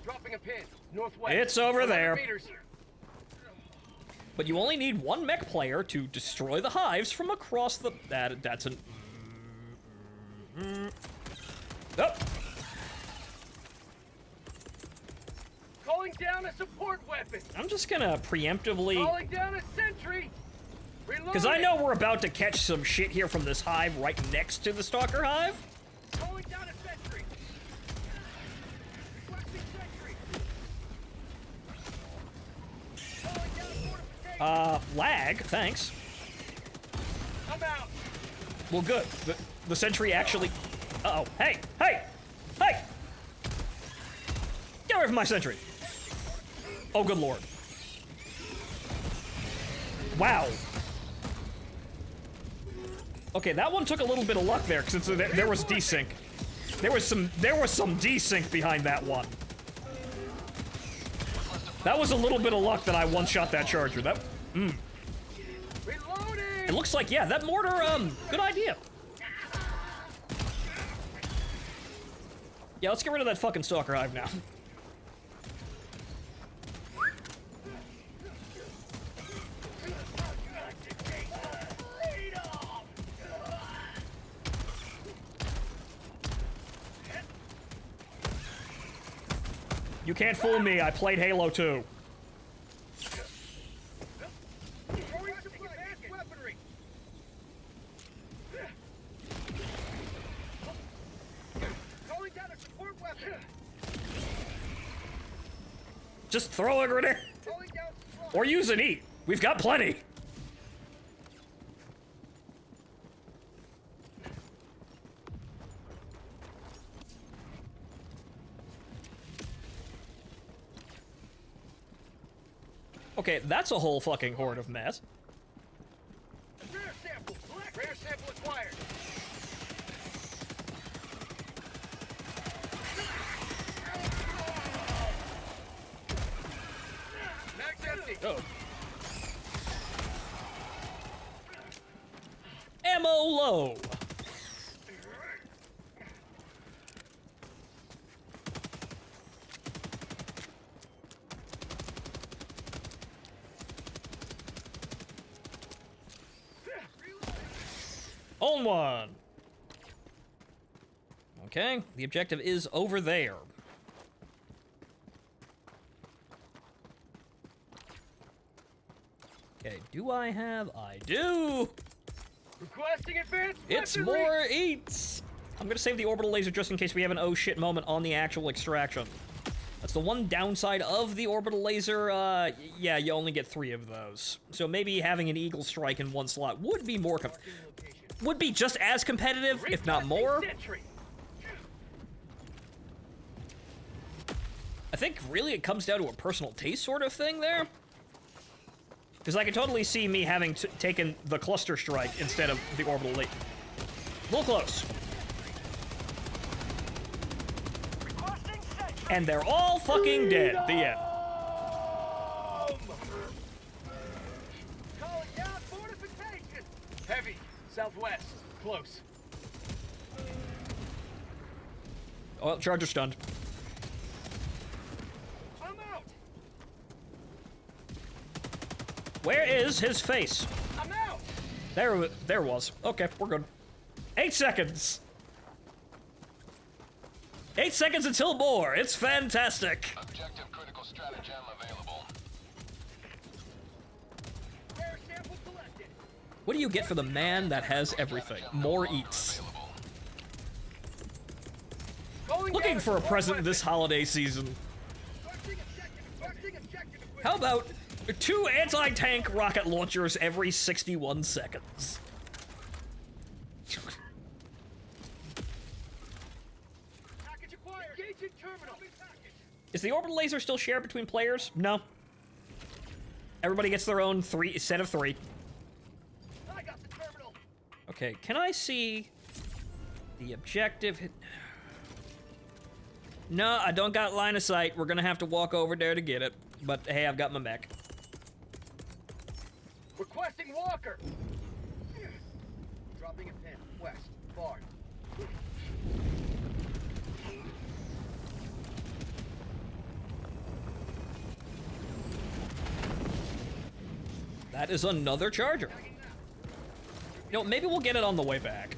Dropping a pin. Northwest. It's over 100 there. meters. But you only need 1 mech player to destroy the hives from across the... That's an... Oh! Calling down a support weapon. I'm just gonna preemptively... Calling down a sentry. Because I know we're about to catch some shit here from this hive right next to the Stalker Hive. Calling down a sentry. Requesting sentry. Calling down fortification. Lag, thanks. I'm out. Well, good. The sentry actually... Uh-oh. Hey! Hey! Hey! Get away from my sentry! Oh, good lord. Wow. Okay, that one took a little bit of luck there, since there was desync. There was some desync behind that one. That was a little bit of luck that I one-shot that charger. That... Reloading. It looks like, yeah, that mortar, good idea. Yeah, let's get rid of that fucking Stalker Hive now. You can't fool me, I played Halo 2. Just throw a grenade. Or use and eat. We've got plenty. Okay, that's a whole fucking horde of mess. Rare sample. Rare sample acquired. Mag's empty. Oh. Ammo low. On one. Okay, the objective is over there. Okay, do I have? I do! Requesting advanced It's weaponry. more eats! I'm gonna save the orbital laser just in case we have an oh shit moment on the actual extraction. That's the one downside of the orbital laser. Yeah, you only get 3 of those. So maybe having an eagle strike in one slot would be more would be just as competitive, if not more. Sentry. I think really it comes down to a personal taste sort of thing there. Because I can totally see me having taken the cluster strike instead of the orbital laser. A little close. Requesting sentry. And they're all fucking dead. The end. Calling down fortification. Heavy. Southwest. Close. Oh, charger stunned. I'm out. Where is his face? I'm out. There was. Okay, we're good. 8 seconds. 8 seconds until more. It's fantastic. Objective critical stratagem available. Rare sample collected. What do you get for the man that has everything? More eats. Calling Looking down for a support present weapon. this holiday season. Requesting objective equipment. How about 2 anti-tank rocket launchers every 61 seconds? Package acquired. Engaging terminal. Is the orbital laser still shared between players? No. Everybody gets their own set of 3. I got the terminal. Okay, can I see the objective? No, I don't got line of sight. We're gonna have to walk over there to get it. But hey, I've got my mech. Requesting Walker. Dropping a pin. West. Barn. That is another charger. You know, maybe we'll get it on the way back.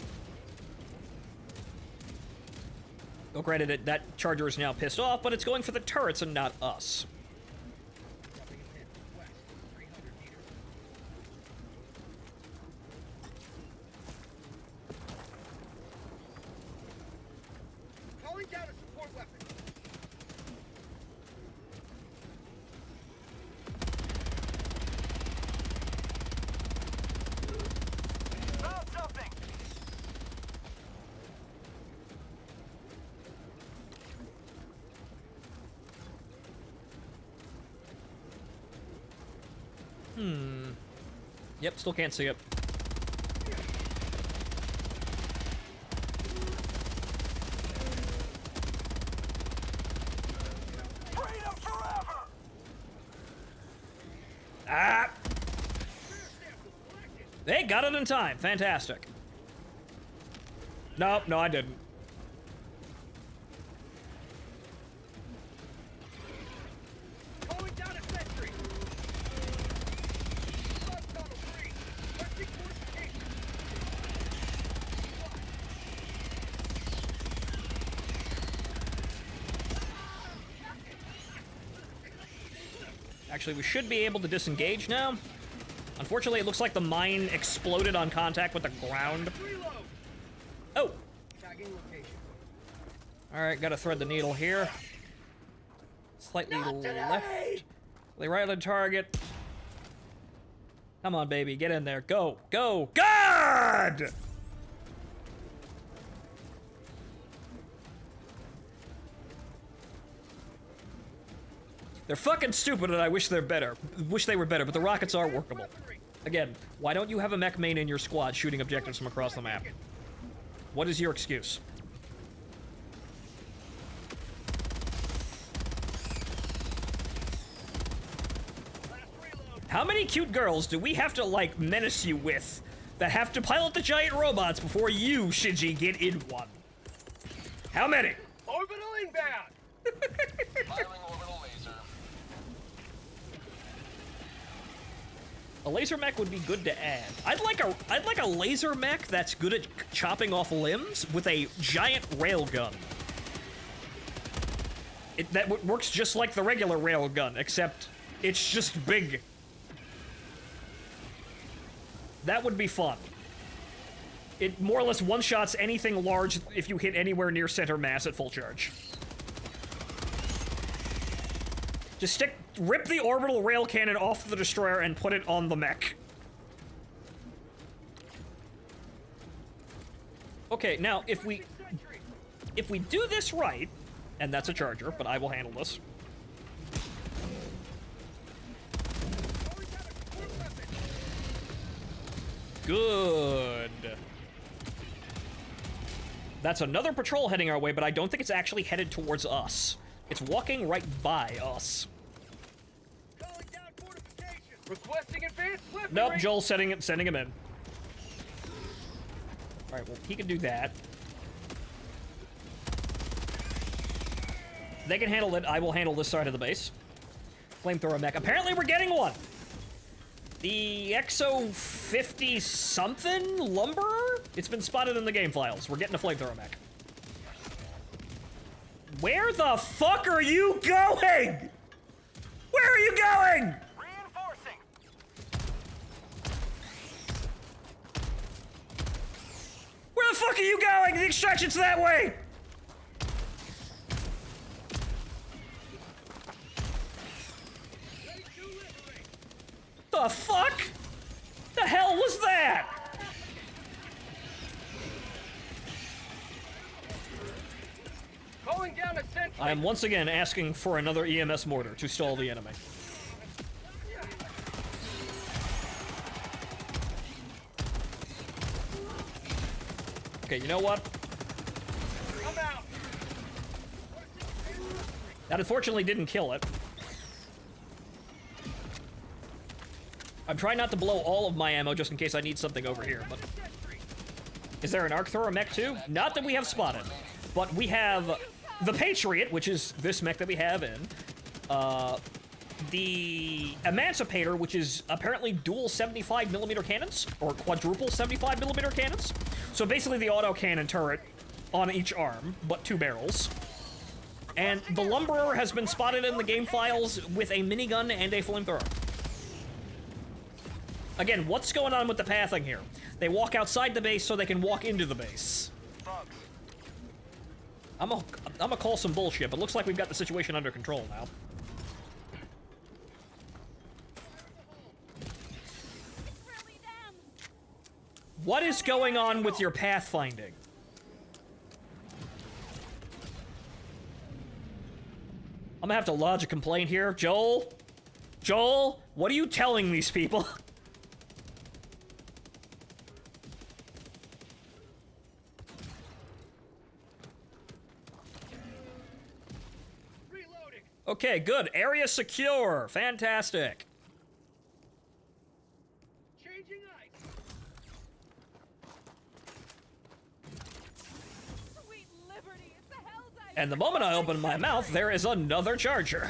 Oh, granted, that charger is now pissed off, but it's going for the turrets and not us. Dropping a pin. West. 300 meters. Calling down a support weapon. Found something. Yep, still can't see it. Freedom forever. Ah! They got it in time. Fantastic. Nope, no, I didn't. Calling down a sentry. Front tunnel 3. Requesting fortification. Actually, we should be able to disengage now. Unfortunately, it looks like the mine exploded on contact with the ground. Reload. Oh! Tagging location. Alright, gotta thread the needle here. Slightly left. Slightly right on target. Come on, baby. Get in there. Go. Go. God! They're fucking stupid and I wish they're better. Wish they were better, but the rockets are workable. Again, why don't you have a mech main in your squad shooting objectives from across the map? What is your excuse? How many cute girls do we have to, like, menace you with that have to pilot the giant robots before you, Shinji, get in one? How many? Orbital inbound! Firing orbital laser. A laser mech would be good to add. I'd like a laser mech that's good at chopping off limbs with a giant railgun. That works just like the regular railgun, except it's just big. That would be fun. It more or less one-shots anything large if you hit anywhere near center mass at full charge. Just rip the orbital rail cannon off the destroyer and put it on the mech. Okay, now if we do this right, and that's a charger, but I will handle this. Good. That's another patrol heading our way, but I don't think it's actually headed towards us. It's walking right by us. Calling down fortification. Requesting advanced weaponry. Nope, Joel's sending him in. Alright, well, he can do that. They can handle it. I will handle this side of the base. Flamethrower mech. Apparently we're getting one! The XO 50 something lumberer? It's been spotted in the game files. We're getting a flamethrower mech. Where the fuck are you going? Where are you going? Reinforcing. Where the fuck are you going? The extraction's that way! The fuck? The hell was that? Calling down a sentry. I am once again asking for another EMS mortar to stall the enemy. Okay, you know what? I'm out. That unfortunately didn't kill it. I'm trying not to blow all of my ammo just in case I need something over here, but... Is there an arc thrower mech too? Not that we have spotted, but we have the Patriot, which is this mech that we have in. The Emancipator, which is apparently dual 75mm cannons, or quadruple 75mm cannons. So basically the autocannon turret on each arm, but 2 barrels. And the Lumberer has been spotted in the game files with a minigun and a flamethrower. Again, what's going on with the pathing here? They walk outside the base so they can walk into the base. I'm gonna call some bullshit, but looks like we've got the situation under control now. What is going on with your pathfinding? I'm gonna have to lodge a complaint here. Joel? Joel? What are you telling these people? Okay, good. Area secure. Fantastic. Changing ice. Sweet liberty, it's the Helldivers. And the moment I open my mouth, there is another charger.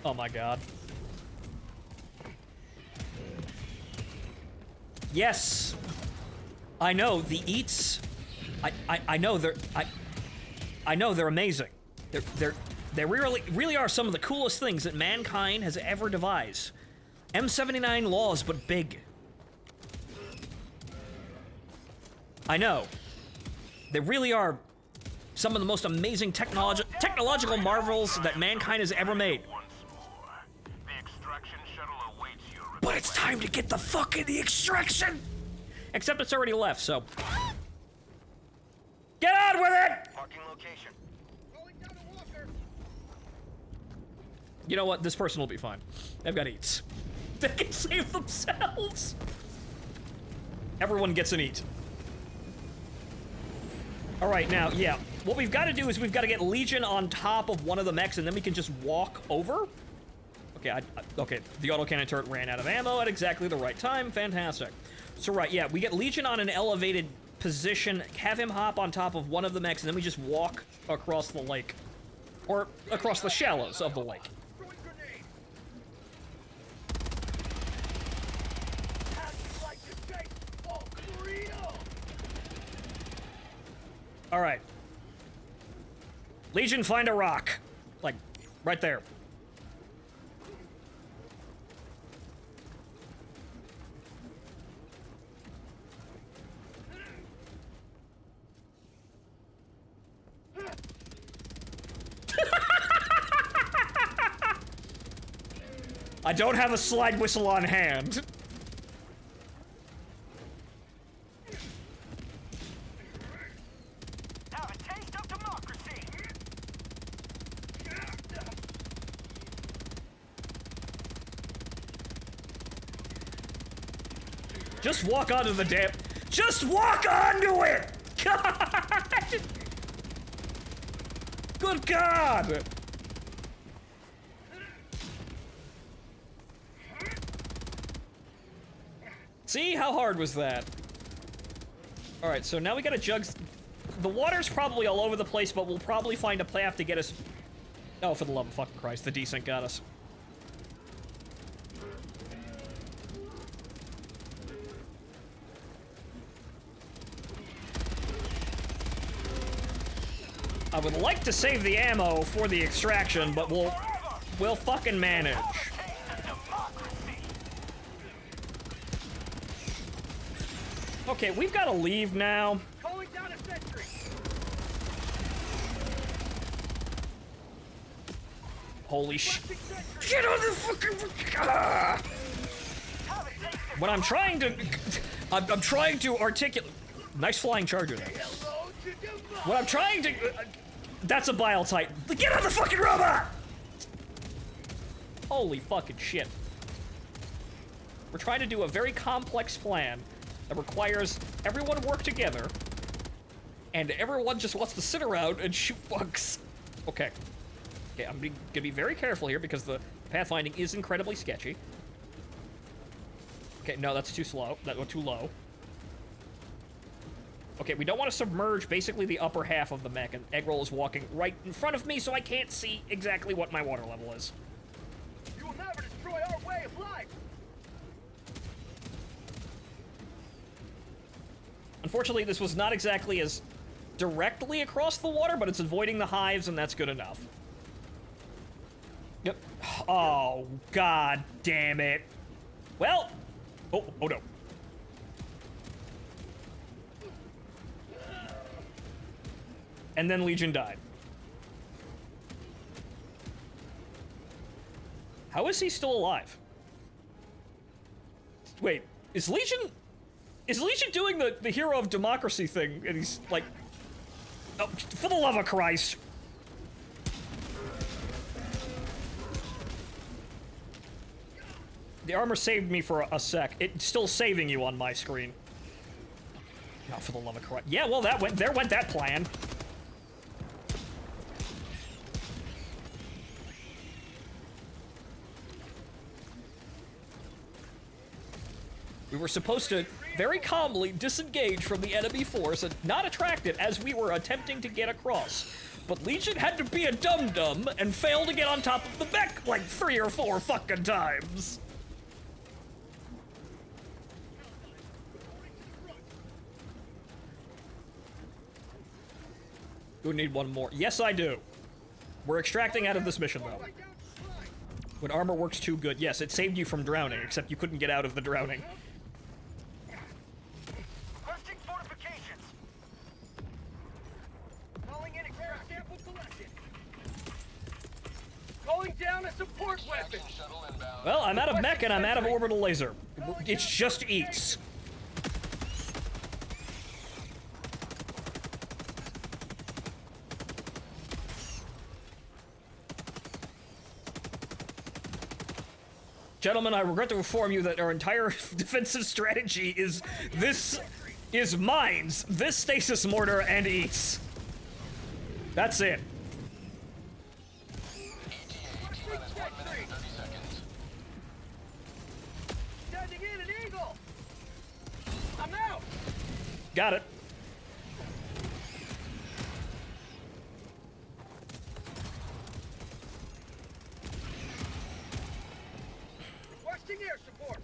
Oh my god. Yes. I know, the eats. I know I know they're amazing. They really are some of the coolest things that mankind has ever devised. M79 laws, but big. I know. They really are some of the most amazing technological marvels that mankind has ever made. Once more. The extraction shuttle awaits your But it's time to get the fuck in the extraction! Except it's already left, so. Get on with it! Marking location. You know what? This person will be fine. They've got eats. They can save themselves! Everyone gets an eat. Alright, now, yeah. What we've got to do is we've got to get Legion on top of one of the mechs, and then we can just walk over. Okay, okay, the autocannon turret ran out of ammo at exactly the right time. Fantastic. So, right, yeah, we get Legion on an elevated position, have him hop on top of one of the mechs, and then we just walk across the lake. Or across the shallows of the lake. All right. Legion, find a rock. Like, right there. I don't have a slide whistle on hand. Have a taste of democracy. Just walk onto the damn. Just walk onto it! God! Good God! See? How hard was that? Alright, so now we gotta jug. The water's probably all over the place, but we'll probably find a path to get us. Oh, for the love of fucking Christ, the descent got us. I would like to save the ammo for the extraction, but we'll fucking manage. Okay, we've got to leave now. Calling down a sentry. Holy sh! Get on the fucking. Ah! When I'm trying to, I'm trying to articulate. Nice flying charger there. When I'm trying to, that's a bile type. Get on the fucking robot! Holy fucking shit. We're trying to do a very complex plan that requires everyone work together, and everyone just wants to sit around and shoot bugs. Okay. Okay, I'm gonna be very careful here because the pathfinding is incredibly sketchy. Okay, no, that's too slow. That went too low. Okay, we don't want to submerge basically the upper half of the mech, and Eggroll is walking right in front of me, so I can't see exactly what my water level is. You will never destroy our way of life. Unfortunately, this was not exactly as directly across the water, but it's avoiding the hives, and that's good enough. Yep. Oh, god damn it. Well. Oh no. And then Legion died. How is he still alive? Wait, is Legion doing the hero of democracy thing? And he's like, oh, for the love of Christ. The armor saved me for a sec. It's still saving you on my screen. Oh, for the love of Christ. Yeah, well, there went that plan. We were supposed to very calmly disengage from the enemy force and not attract it as we were attempting to get across. But Legion had to be a dum-dum and fail to get on top of the mech like 3 or 4 fucking times. We need one more. Yes, I do. We're extracting out of this mission, though. When armor works too good. Yes, it saved you from drowning, except you couldn't get out of the drowning. Requesting fortifications. Calling in Extraction shuttle inbound. Well, I'm out of mech and I'm out of orbital laser. It just eats. Gentlemen, I regret to inform you that our entire defensive strategy is this is mines, this stasis mortar, and eats. That's it. ETA, T-minus 1 minute and 30 seconds. Sending in an eagle! I'm out! Got it. Requesting air support!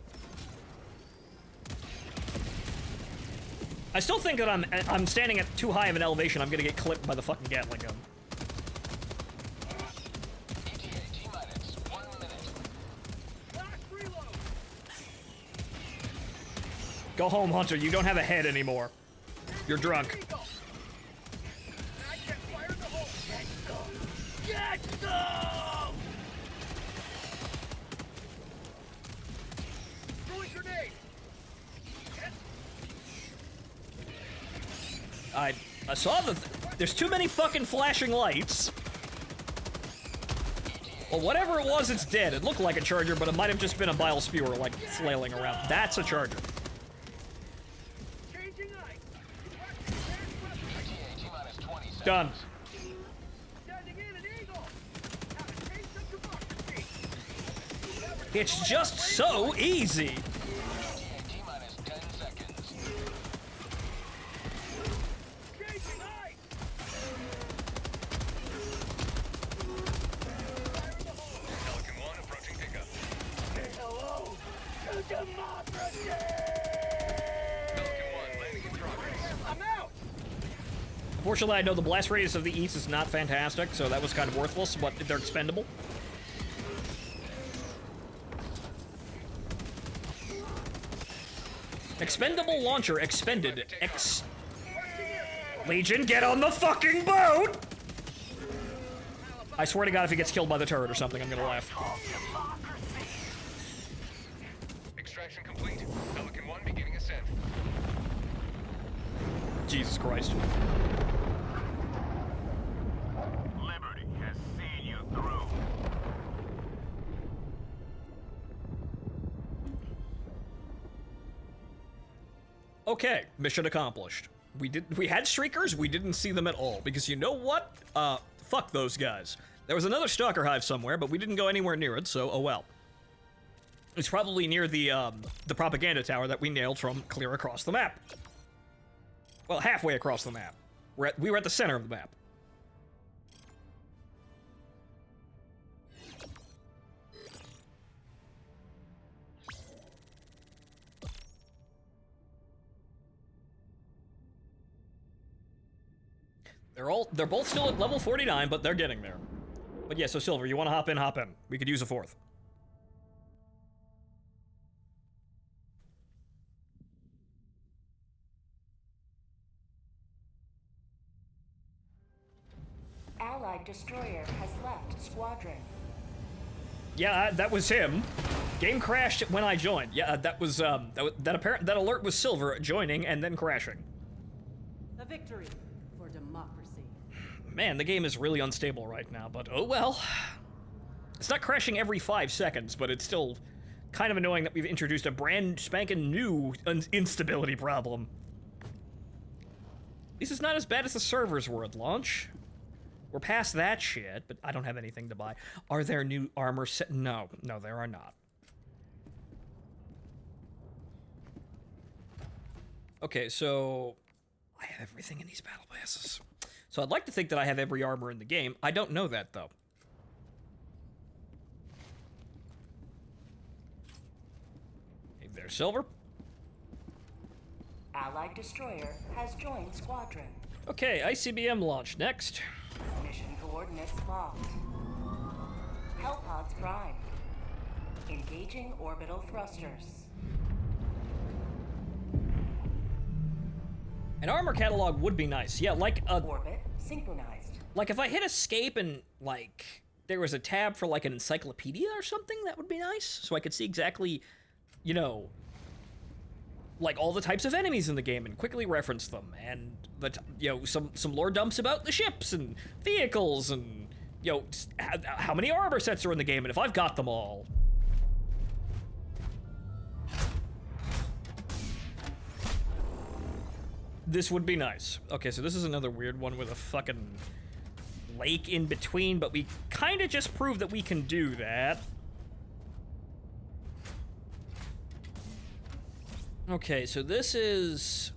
I still think that I'm standing at too high of an elevation. I'm gonna get clipped by the fucking Gatling gun. ETA, T-minus 1 minute. Last reload! Go home, Hunter. You don't have a head anymore. You're drunk. Eagle! I can fire the hole! Get some! Get some! Throwing grenade! I saw there's too many fucking flashing lights. Well, whatever it was, it's dead. It looked like a charger, but it might have just been a bile spewer, like, flailing around. That's a charger. Changing ice! ETA, T-minus 20 seconds. Done. Sending in an eagle! Have a taste of democracy! It's just so easy. ETA, T-minus 10 seconds. Changing ice! Pelican 1 approaching pickup. Say hello to democracy! Pelican 1 landing in progress. I'm out! Unfortunately, I know the blast radius of the East is not fantastic, so that was kind of worthless, but they're expendable. Expendable launcher expended. Legion, get on the fucking boat! I swear to God, if he gets killed by the turret or something, I'm gonna laugh. Extraction complete. Pelican 1 beginning ascent. Jesus Christ. Liberty has seen you through. Okay, mission accomplished. We had streakers, we didn't see them at all, because you know what? Fuck those guys. There was another stalker hive somewhere, but we didn't go anywhere near it, so oh well. It's probably near the propaganda tower that we nailed from clear across the map. Well, halfway across the map. We were at the center of the map. They're both still at level 49, but they're getting there. But yeah, so Silver, you want to hop in, hop in. We could use a fourth. Allied destroyer has left squadron. Yeah, that was him. Game crashed when I joined. Yeah, that was that alert was Silver joining and then crashing. A victory for democracy. Man, the game is really unstable right now, but oh well. It's not crashing every 5 seconds, but it's still kind of annoying that we've introduced a brand spanking new instability problem. At least it's not as bad as the servers were at launch. We're past that shit, but I don't have anything to buy. Are there new armor set? No, there are not. Okay, so I have everything in these battle passes. So I'd like to think that I have every armor in the game. I don't know that, though. Hey there, Silver. Allied destroyer has joined squadron. Okay, ICBM launch next. Mission coordinates locked. Hellpods primed. Engaging orbital thrusters. An armor catalog would be nice. Yeah, like a... Orbit synchronized. Like, if I hit escape and, like, there was a tab for like an encyclopedia or something, that would be nice. So I could see exactly, you know, like all the types of enemies in the game and quickly reference them, and you know, some lore dumps about the ships and vehicles, and you know, how many armor sets are in the game, and if I've got them all. This would be nice. Okay, so this is another weird one with a fucking lake in between, but we kind of just proved that we can do that. Okay, so this is...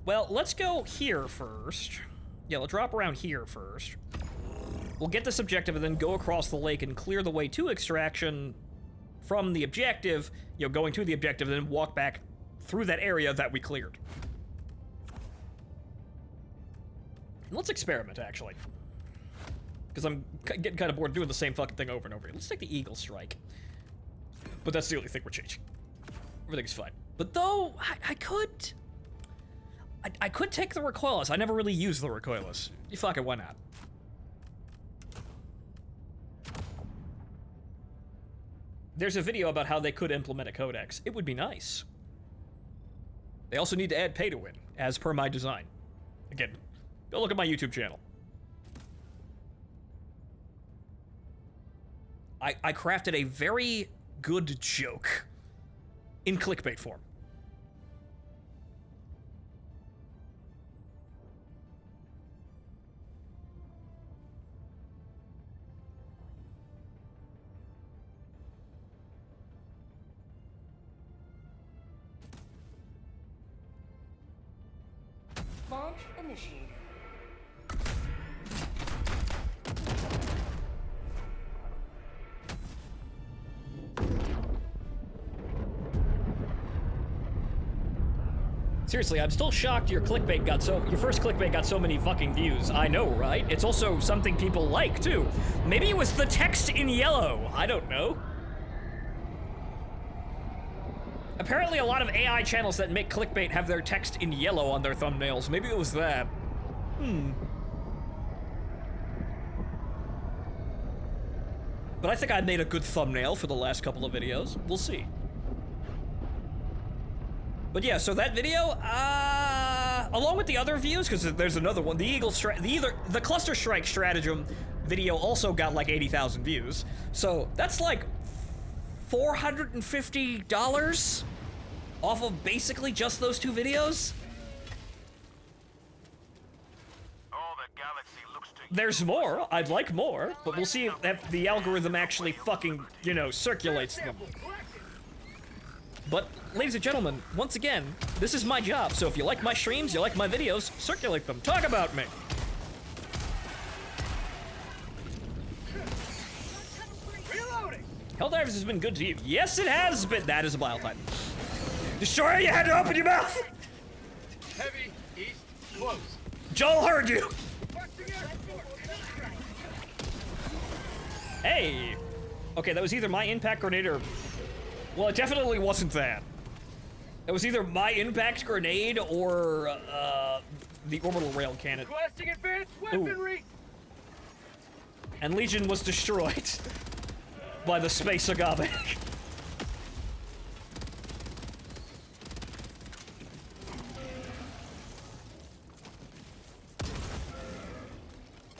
Well, let's go here first. Yeah, let's drop around here first. We'll get this objective and then go across the lake and clear the way to extraction from the objective, you know, going to the objective, and then walk back through that area that we cleared. And let's experiment, actually. Because I'm getting kind of bored doing the same fucking thing over and over again. Let's take the Eagle Strike. But that's the only thing we're changing. Everything's fine. But though, I could take the recoilless. I never really used the recoilless. You fuck it, why not? There's a video about how they could implement a codex. It would be nice. They also need to add pay to win, as per my design. Again, go look at my YouTube channel. I crafted a very good joke in clickbait form. Launch initiated. Seriously, I'm still shocked your first clickbait got so many fucking views. I know, right? It's also something people like, too. Maybe it was the text in yellow. I don't know. Apparently a lot of AI channels that make clickbait have their text in yellow on their thumbnails. Maybe it was that. But I think I made a good thumbnail for the last couple of videos. We'll see. But yeah, so that video, along with the other views, because there's another one, the Cluster Strike Stratagem video also got like 80,000 views. So that's like $450 off of basically just those two videos. All the galaxy looks to you. There's more. I'd like more, but we'll see if the algorithm actually fucking, you know, circulates them. But, ladies and gentlemen, once again, this is my job, so if you like my streams, you like my videos, circulate them. Talk about me. Reloading! Helldivers has been good to you. Yes, it has been. That is a bile type. Destroyer, you had to open your mouth! Heavy, east, close. Joel heard you! Hey! Okay, that was either my impact grenade or... Well, it definitely wasn't that. It was either my impact grenade or, the orbital rail cannon. Requesting advanced weaponry! Ooh. And Legion was destroyed by the space agave.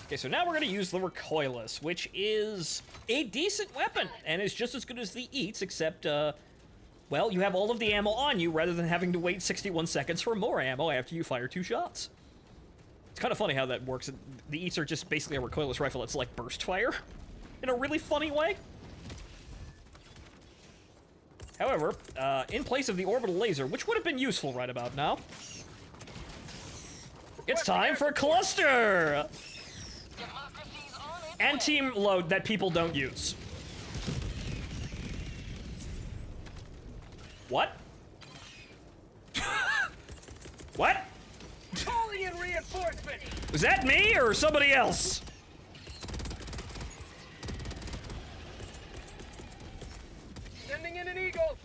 Okay, so now we're gonna use the recoilless, which is a decent weapon, and is just as good as the Eats, except, well, you have all of the ammo on you rather than having to wait 61 seconds for more ammo after you fire 2 shots. It's kind of funny how that works. The Eats are just basically a recoilless rifle that's like burst fire, in a really funny way. However, in place of the orbital laser, which would have been useful right about now, it's time for cluster! And team load that people don't use. What? What? Calling in reinforcement! Was that me or somebody else? Sending in an eagle!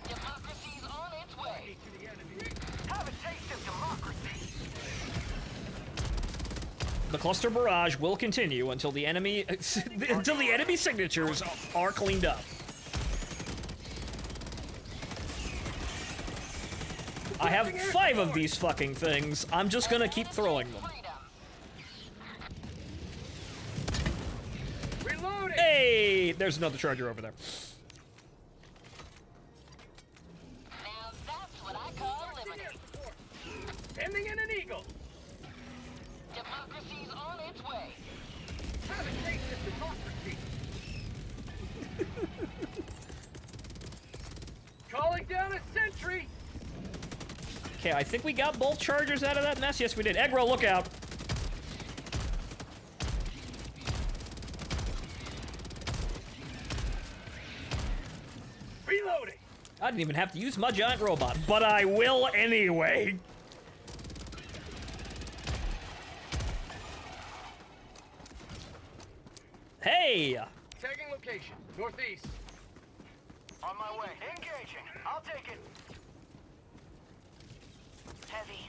Democracy's on its way. Have a taste of democracy. The cluster barrage will continue until the enemy signatures are cleaned up. I have 5 of these fucking things. I'm just gonna keep throwing them. Reloading! Hey, there's another charger over there. Now that's what I call liberty. Sending in an eagle! Democracy's on its way. Have a taste of democracy! Calling down a sentry! Okay, I think we got both chargers out of that mess. Yes, we did. Eggroll, look out. Reloading! I didn't even have to use my giant robot, but I will anyway. Hey! Tagging location, northeast. On my way. Engaging. I'll take it. Heavy.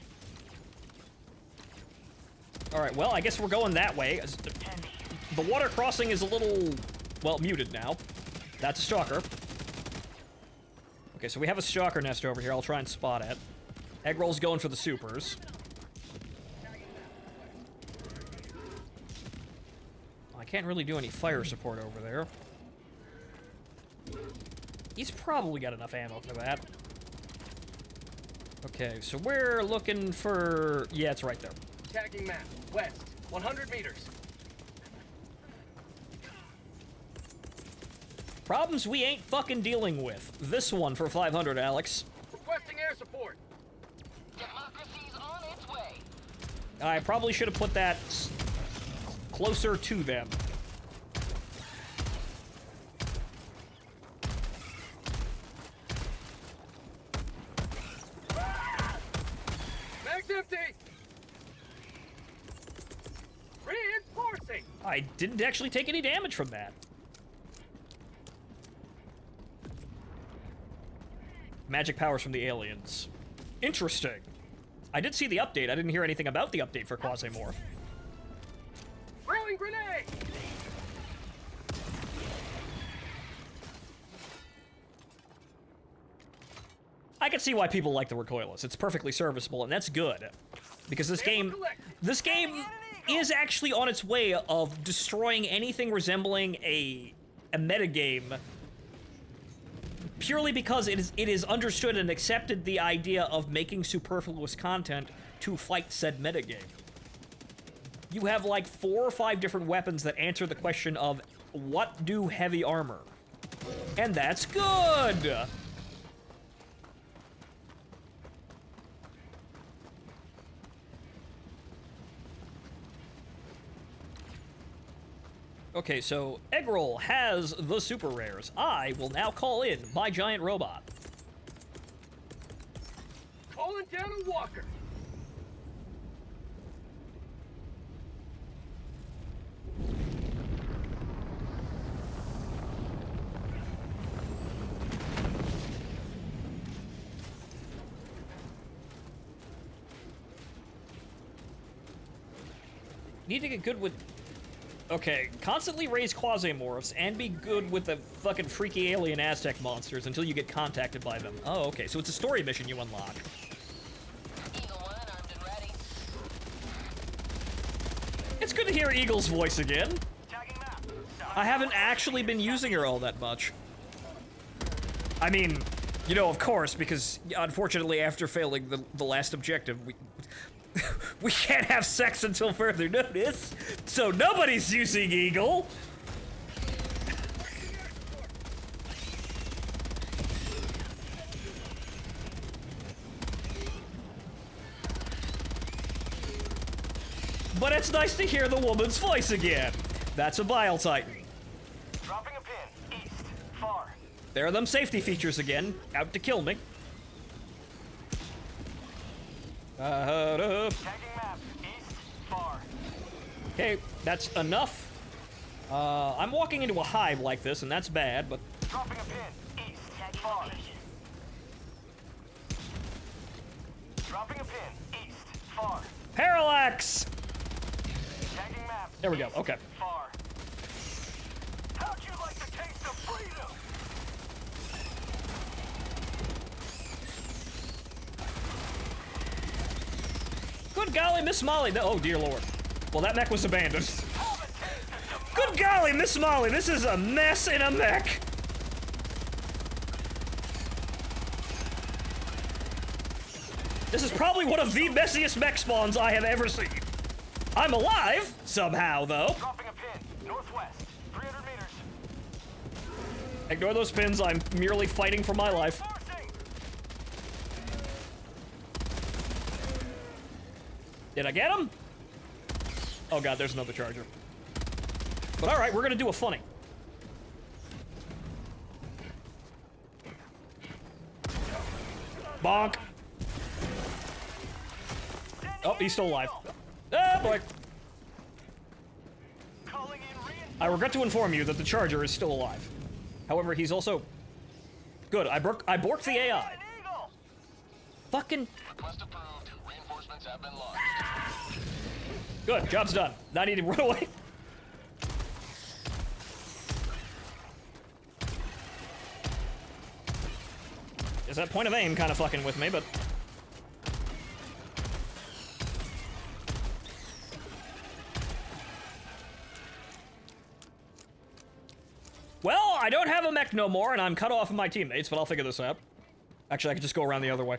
Alright, well, I guess we're going that way. The water crossing is a little, well, muted now. That's a stalker. Okay, so we have a stalker nest over here. I'll try and spot it. Eggroll's going for the supers. I can't really do any fire support over there. He's probably got enough ammo for that. Okay, so we're looking for... Yeah, it's right there. Tagging map, west, 100 meters. Problems we ain't fucking dealing with. This one for 500, Alex. Requesting air support. Democracy's on its way. I probably should have put that closer to them. Mag's empty! Reinforcing! I didn't actually take any damage from that. Magic powers from the aliens. Interesting. I did see the update. I didn't hear anything about the update for Quasimorph. Throwing grenade! I can see why people like the recoilless. It's perfectly serviceable, and that's good. Because this game is actually on its way of destroying anything resembling a metagame, purely because it is understood and accepted the idea of making superfluous content to fight said metagame. You have like 4 or 5 different weapons that answer the question of what do heavy armor? And that's good! Okay, so Eggroll has the super rares. I will now call in my giant robot. Calling down a walker. Need to get good with... Okay, constantly raise Quasimorphs and be good with the fucking freaky alien Aztec monsters until you get contacted by them. Oh, okay, so it's a story mission you unlock. Eagle 1 armed and ready. It's good to hear Eagle's voice again. Tagging map. I haven't actually been using her all that much. I mean, you know, of course, because unfortunately after failing the last objective, we can't have sex until further notice, so nobody's using Eagle. But it's nice to hear the woman's voice again. That's a Bile Titan. Dropping a pin. East. Far. There are them safety features again, out to kill me. Tagging map. East. Far. Okay, that's enough. I'm walking into a hive like this, and that's bad, but... Dropping a pin. East. Far. Dropping a pin. East. Far. Parallax! Tagging map. There we go. Okay. Far. How'd you like the taste of freedom? Good golly, Miss Molly. Oh, dear Lord. Well, that mech was abandoned. Good golly, Miss Molly. This is a mess in a mech. This is probably one of the messiest mech spawns I have ever seen. I'm alive, somehow, though. Dropping a pin. Northwest. 300 meters. Ignore those pins. I'm merely fighting for my life. Forcing. Did I get him? Oh god, there's another charger. But alright, we're gonna do a funny. Bonk. Oh, he's still alive. Ah, boy. Calling in reinforcements. I regret to inform you that the charger is still alive. However, he's also... Good, I borked the AI. An eagle. Fucking... Request approved. Reinforcements have been launched. Good, job's done. Now I need to run away. Is that point of aim kind of fucking with me, but... Well, I don't have a mech no more, and I'm cut off of my teammates, but I'll figure this out. Actually, I could just go around the other way.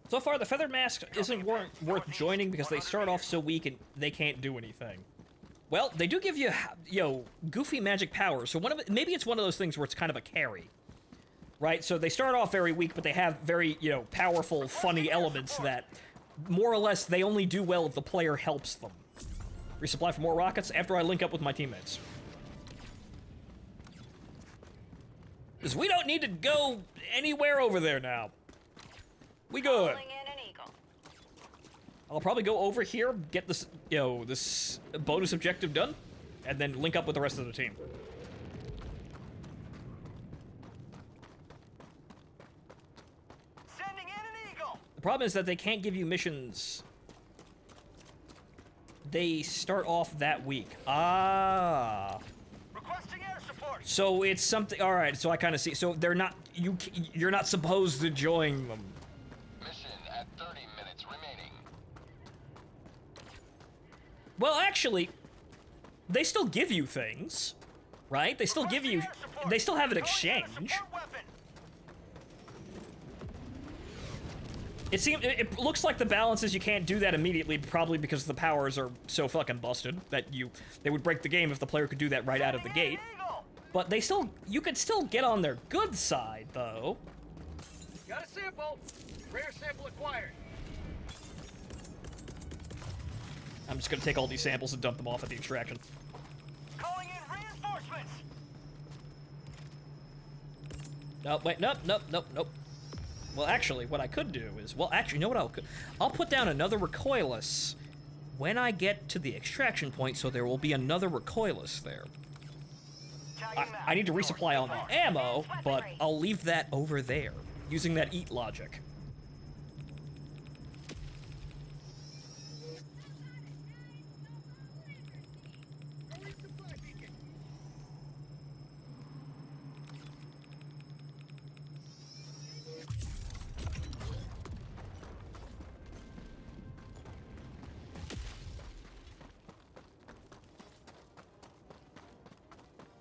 So far, the Feathered Mask isn't worth joining because they start off so weak and they can't do anything. Well, they do give you, goofy magic powers. So maybe it's one of those things where it's kind of a carry, right? So they start off very weak, but they have very, powerful, funny elements that, more or less, they only do well if the player helps them. Resupply for more rockets after I link up with my teammates. Because we don't need to go anywhere over there now. We good. Calling in an eagle. I'll probably go over here, get this, this bonus objective done, and then link up with the rest of the team. Sending in an eagle. The problem is that they can't give you missions. They start off that week. Ah. Requesting air support. So it's something, all right, so I kind of see. So they're not, you're not supposed to join them. Mission at 30 minutes remaining. Well, actually, they still give you things, right? They still give you, they still have an exchange. It looks like the balance is you can't do that immediately, probably because the powers are so fucking busted that they would break the game if the player could do that right out of the gate. But you could still get on their good side, though. Got a sample. Rare sample acquired. I'm just gonna take all these samples and dump them off at the extraction. Calling in reinforcements. Nope, wait, nope. Well, actually, what I could do is, you know what I'll put down another recoilless when I get to the extraction point, so there will be another recoilless there. I need to resupply on the ammo, but I'll leave that over there, using that eat logic.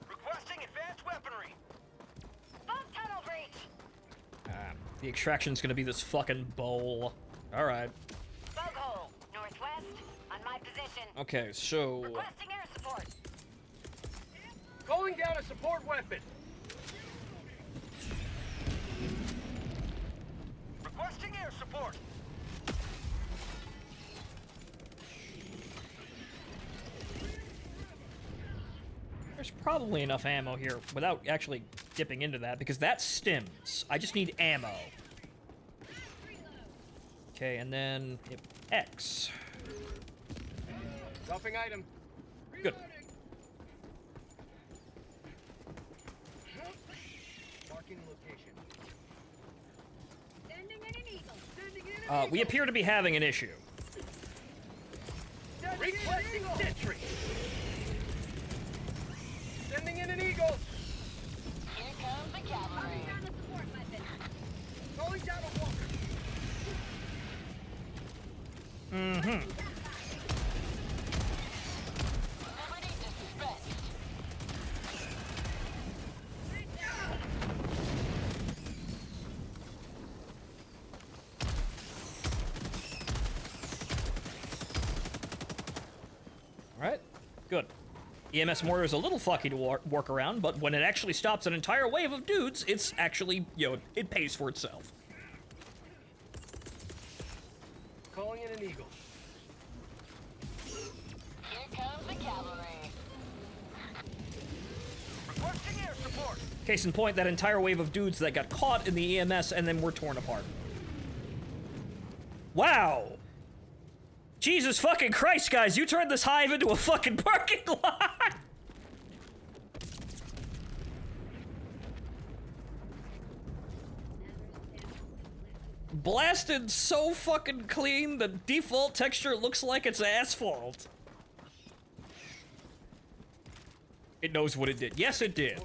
Requesting advanced weaponry. Bump tunnel breach. The extraction's gonna be this fucking bowl. Alright. Bug hole. Northwest. On my position. Okay, so... Requesting air support. Calling down a support weapon. Requesting air support. There's probably enough ammo here without actually dipping into that, because that's stims. I just need ammo. Okay, and then X. Dropping item. Good. Marking We appear to be having an issue. Requesting sentry. Sending in an eagle. Here comes the cavalry. Calling down a walker. Mm-hmm. Liberty dispensed. Alright, good. EMS mortar is a little fucky to work around, but when it actually stops an entire wave of dudes, it's actually, you know, it pays for itself. Calling in an eagle. Here comes the cavalry. Requesting air support. Case in point, that entire wave of dudes that got caught in the EMS and then were torn apart. Wow! Jesus fucking Christ, guys, you turned this hive into a fucking parking lot! Blasted so fucking clean, the default texture looks like it's asphalt. It knows what it did. Yes, it did.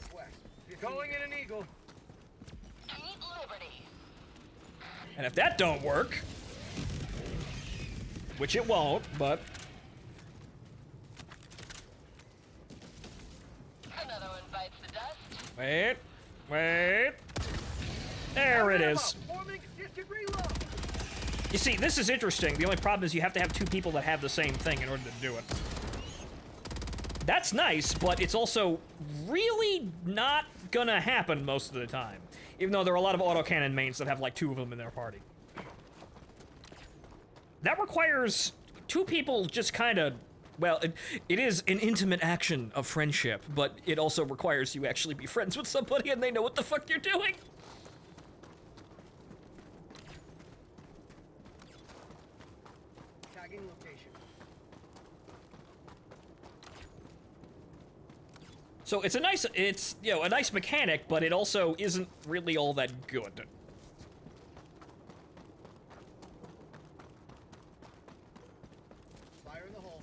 Calling in an eagle. Eat liberty. And if that don't work, which it won't, but Another one bites the dust. wait. There it is. Forming distant reload. You see, this is interesting. The only problem is you have to have two people that have the same thing in order to do it. That's nice, but it's also really not gonna happen most of the time. Even though there are a lot of autocannon mains that have like two of them in their party. That requires two people just kind of, well, it is an intimate action of friendship, but it also requires you actually be friends with somebody and they know what the fuck you're doing. Tagging location. So it's a nice, you know, a nice mechanic, but it also isn't really all that good. Fire in the hole.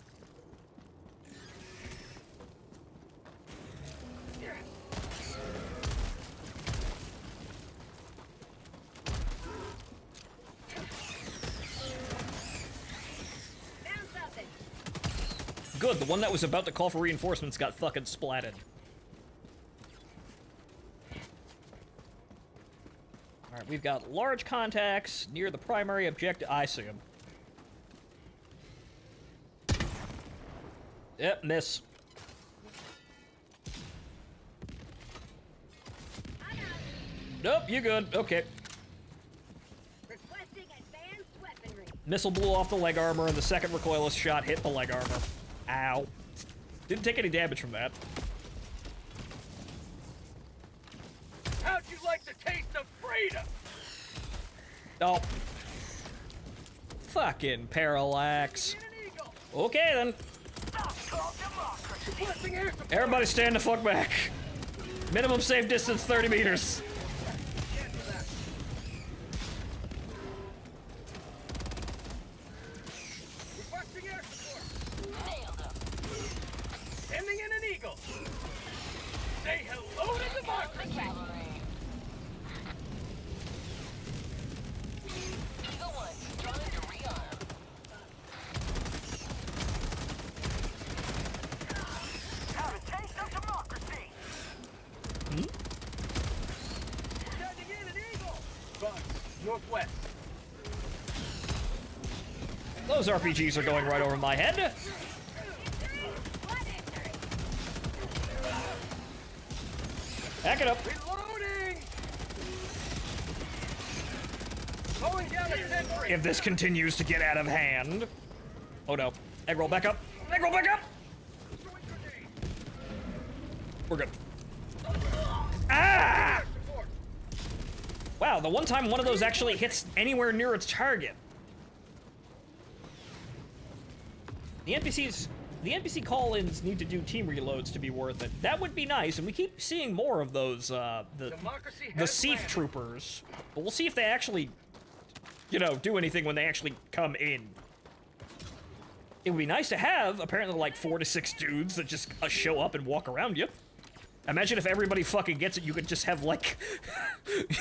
Good, the one that was about to call for reinforcements got fucking splatted. Alright, we've got large contacts near the primary objective. I see him. Yep, miss. Nope, you good. Okay. Requesting advanced weaponry. Missile blew off the leg armor, and the second recoilless shot hit the leg armor. Ow. Didn't take any damage from that. How'd you like the taste of freedom? Oh. Fucking parallax. In an eagle. Okay then. Requesting air support. Everybody stand the fuck back. Minimum safe distance 30 meters. Requesting air support. Nailed him. Sending in an eagle. Say hello to The democracy. cavalry. Eagle 1, trying to rearm. Have a taste of democracy. Sending in an eagle. Bugs, northwest. Those RPGs are going right over my head. Back it up. Reloading. Calling down a sentry. If this continues to get out of hand. Oh no. Egg roll back up. Egg roll back up. We're good. Ah! Support. Wow, the one time one of those actually hits anywhere near its target. The the NPC call-ins need to do team reloads to be worth it. That would be nice, and we keep seeing more of those, the Seaf troopers. But we'll see if they actually, you know, do anything when they actually come in. It would be nice to have, apparently, like 4 to 6 dudes that just show up and walk around you. Imagine if everybody fucking gets it, you could just have, like,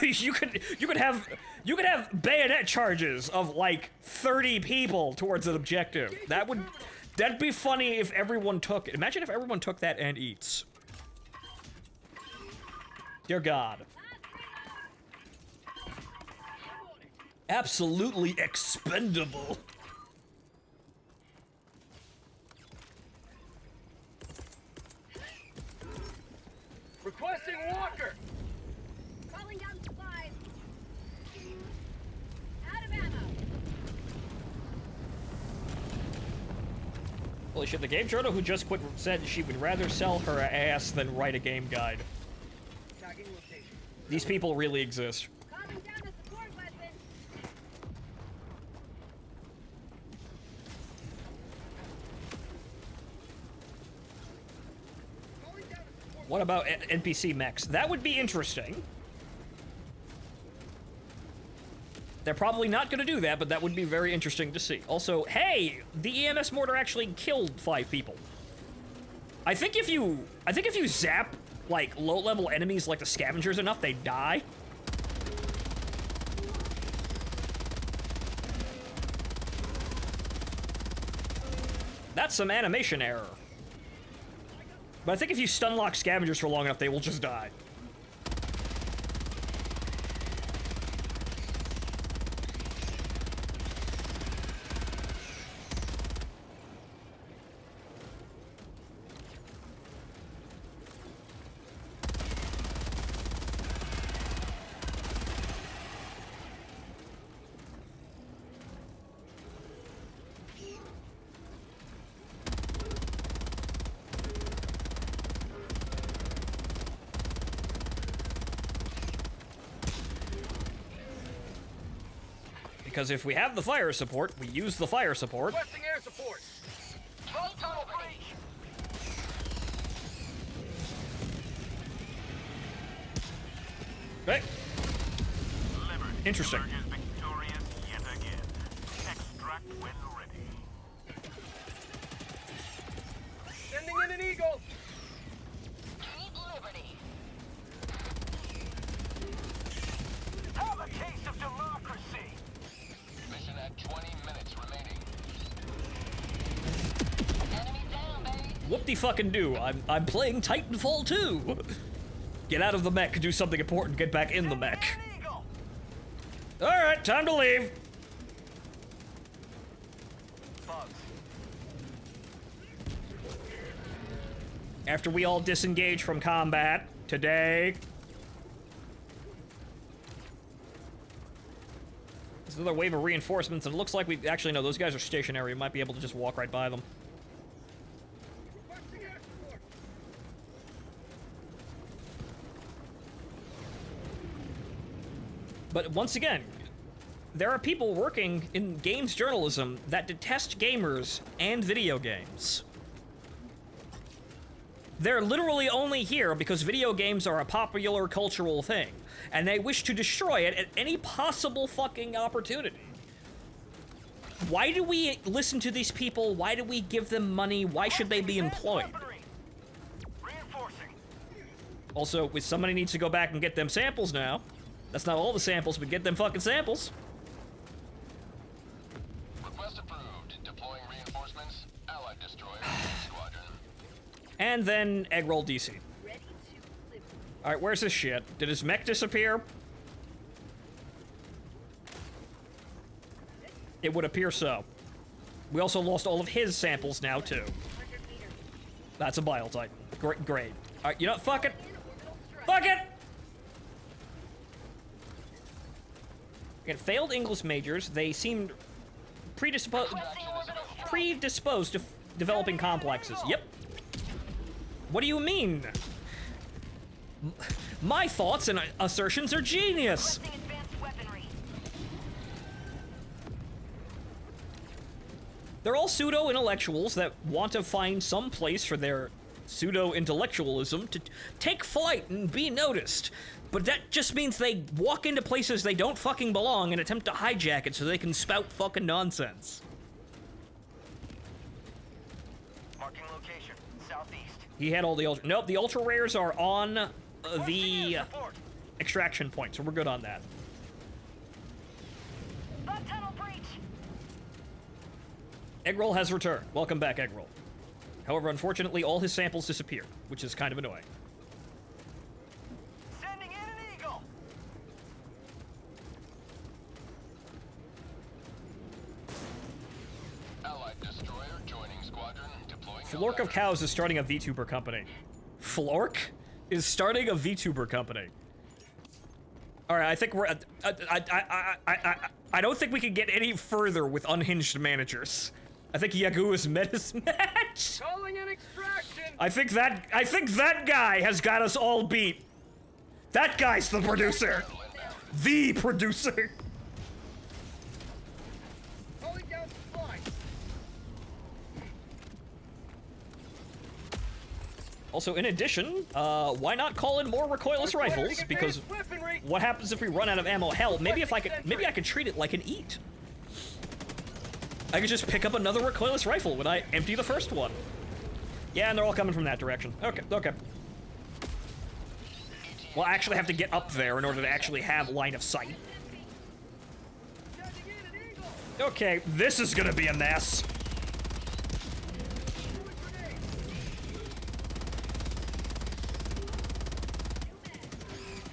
you could have bayonet charges of, like, 30 people towards an objective. That'd be funny if everyone took it. Imagine if everyone took that and eats. Dear God. Absolutely expendable. Requesting walker! Calling down supplies. Out of ammo. Holy shit, the game journal who just quit said she would rather sell her ass than write a game guide. Tagging location. These people really exist. Calling down a support weapon. What about NPC mechs? That would be interesting. They're probably not going to do that, but that would be very interesting to see. Also, hey, the EMS mortar actually killed 5 people. I think if you zap like low-level enemies like the scavengers enough, they die. That's some animation error. But I think if you stun lock scavengers for long enough, they will just die. Because if we have the fire support, we use the fire support. Requesting air support! Phontomen breach! Right. Interesting. Emerges victorious yet again. Extract when ready. Sending in an eagle! Keep liberty. Have a case of democracy! Mission at 20 minutes remaining. Enemy down, baby. Whoop-de-fucking-do. I'm playing Titanfall 2. Get out of the mech, do something important, get back in the mech. An eagle! Alright, time to leave. Bugs. After we all disengage from combat today. There's another wave of reinforcements, and it looks like we actually no, those guys are stationary. We might be able to just walk right by them. Requesting air support! But once again, there are people working in games journalism that detest gamers and video games. They're literally only here because video games are a popular cultural thing, and they wish to destroy it at any possible fucking opportunity. Why do we listen to these people? Why do we give them money? Why should they be employed? Reinforcing. Also, somebody needs to go back and get them samples now. That's not all the samples, but get them fucking samples. Request approved. Deploying reinforcements. Allied destroyer. Squadron. And then egg roll DC. Alright, where's this shit? Did his mech disappear? It would appear so. We also lost all of his samples now, too. That's a Bile Titan. Great. Alright, you know what? Fuck it! Fuck it! Again, failed English majors. They seemed predisposed to developing complexes. Yep. What do you mean? My thoughts and assertions are genius. Requesting advanced weaponry. They're all pseudo-intellectuals that want to find some place for their pseudo-intellectualism to take flight and be noticed. But that just means they walk into places they don't fucking belong and attempt to hijack it so they can spout fucking nonsense. Marking location, southeast. He had all the ultra... Nope, the ultra rares are on the Forcing air support. extraction point, so we're good on that. Bug tunnel breach. Eggroll has returned. Welcome back, Eggroll. However, unfortunately, all his samples disappeared, which is kind of annoying. Sending in an eagle. Allied destroyer joining squadron. Deploying. Flork of Cows is starting a VTuber company. Flork is starting a VTuber company. All right, I think we're. I don't think we can get any further with unhinged managers. I think Yagua's met his match. Calling an extraction. I think that guy has got us all beat. That guy's the producer. The producer. Calling down supplies. Also, in addition, why not call in more recoilless rifles? Because what happens if we run out of ammo? Hell, maybe I could treat it like an eat. I could just pick up another recoilless rifle when I empty the first one. Yeah, and they're all coming from that direction. Okay, okay. We'll actually have to get up there in order to actually have line of sight. Okay, this is gonna be a mess.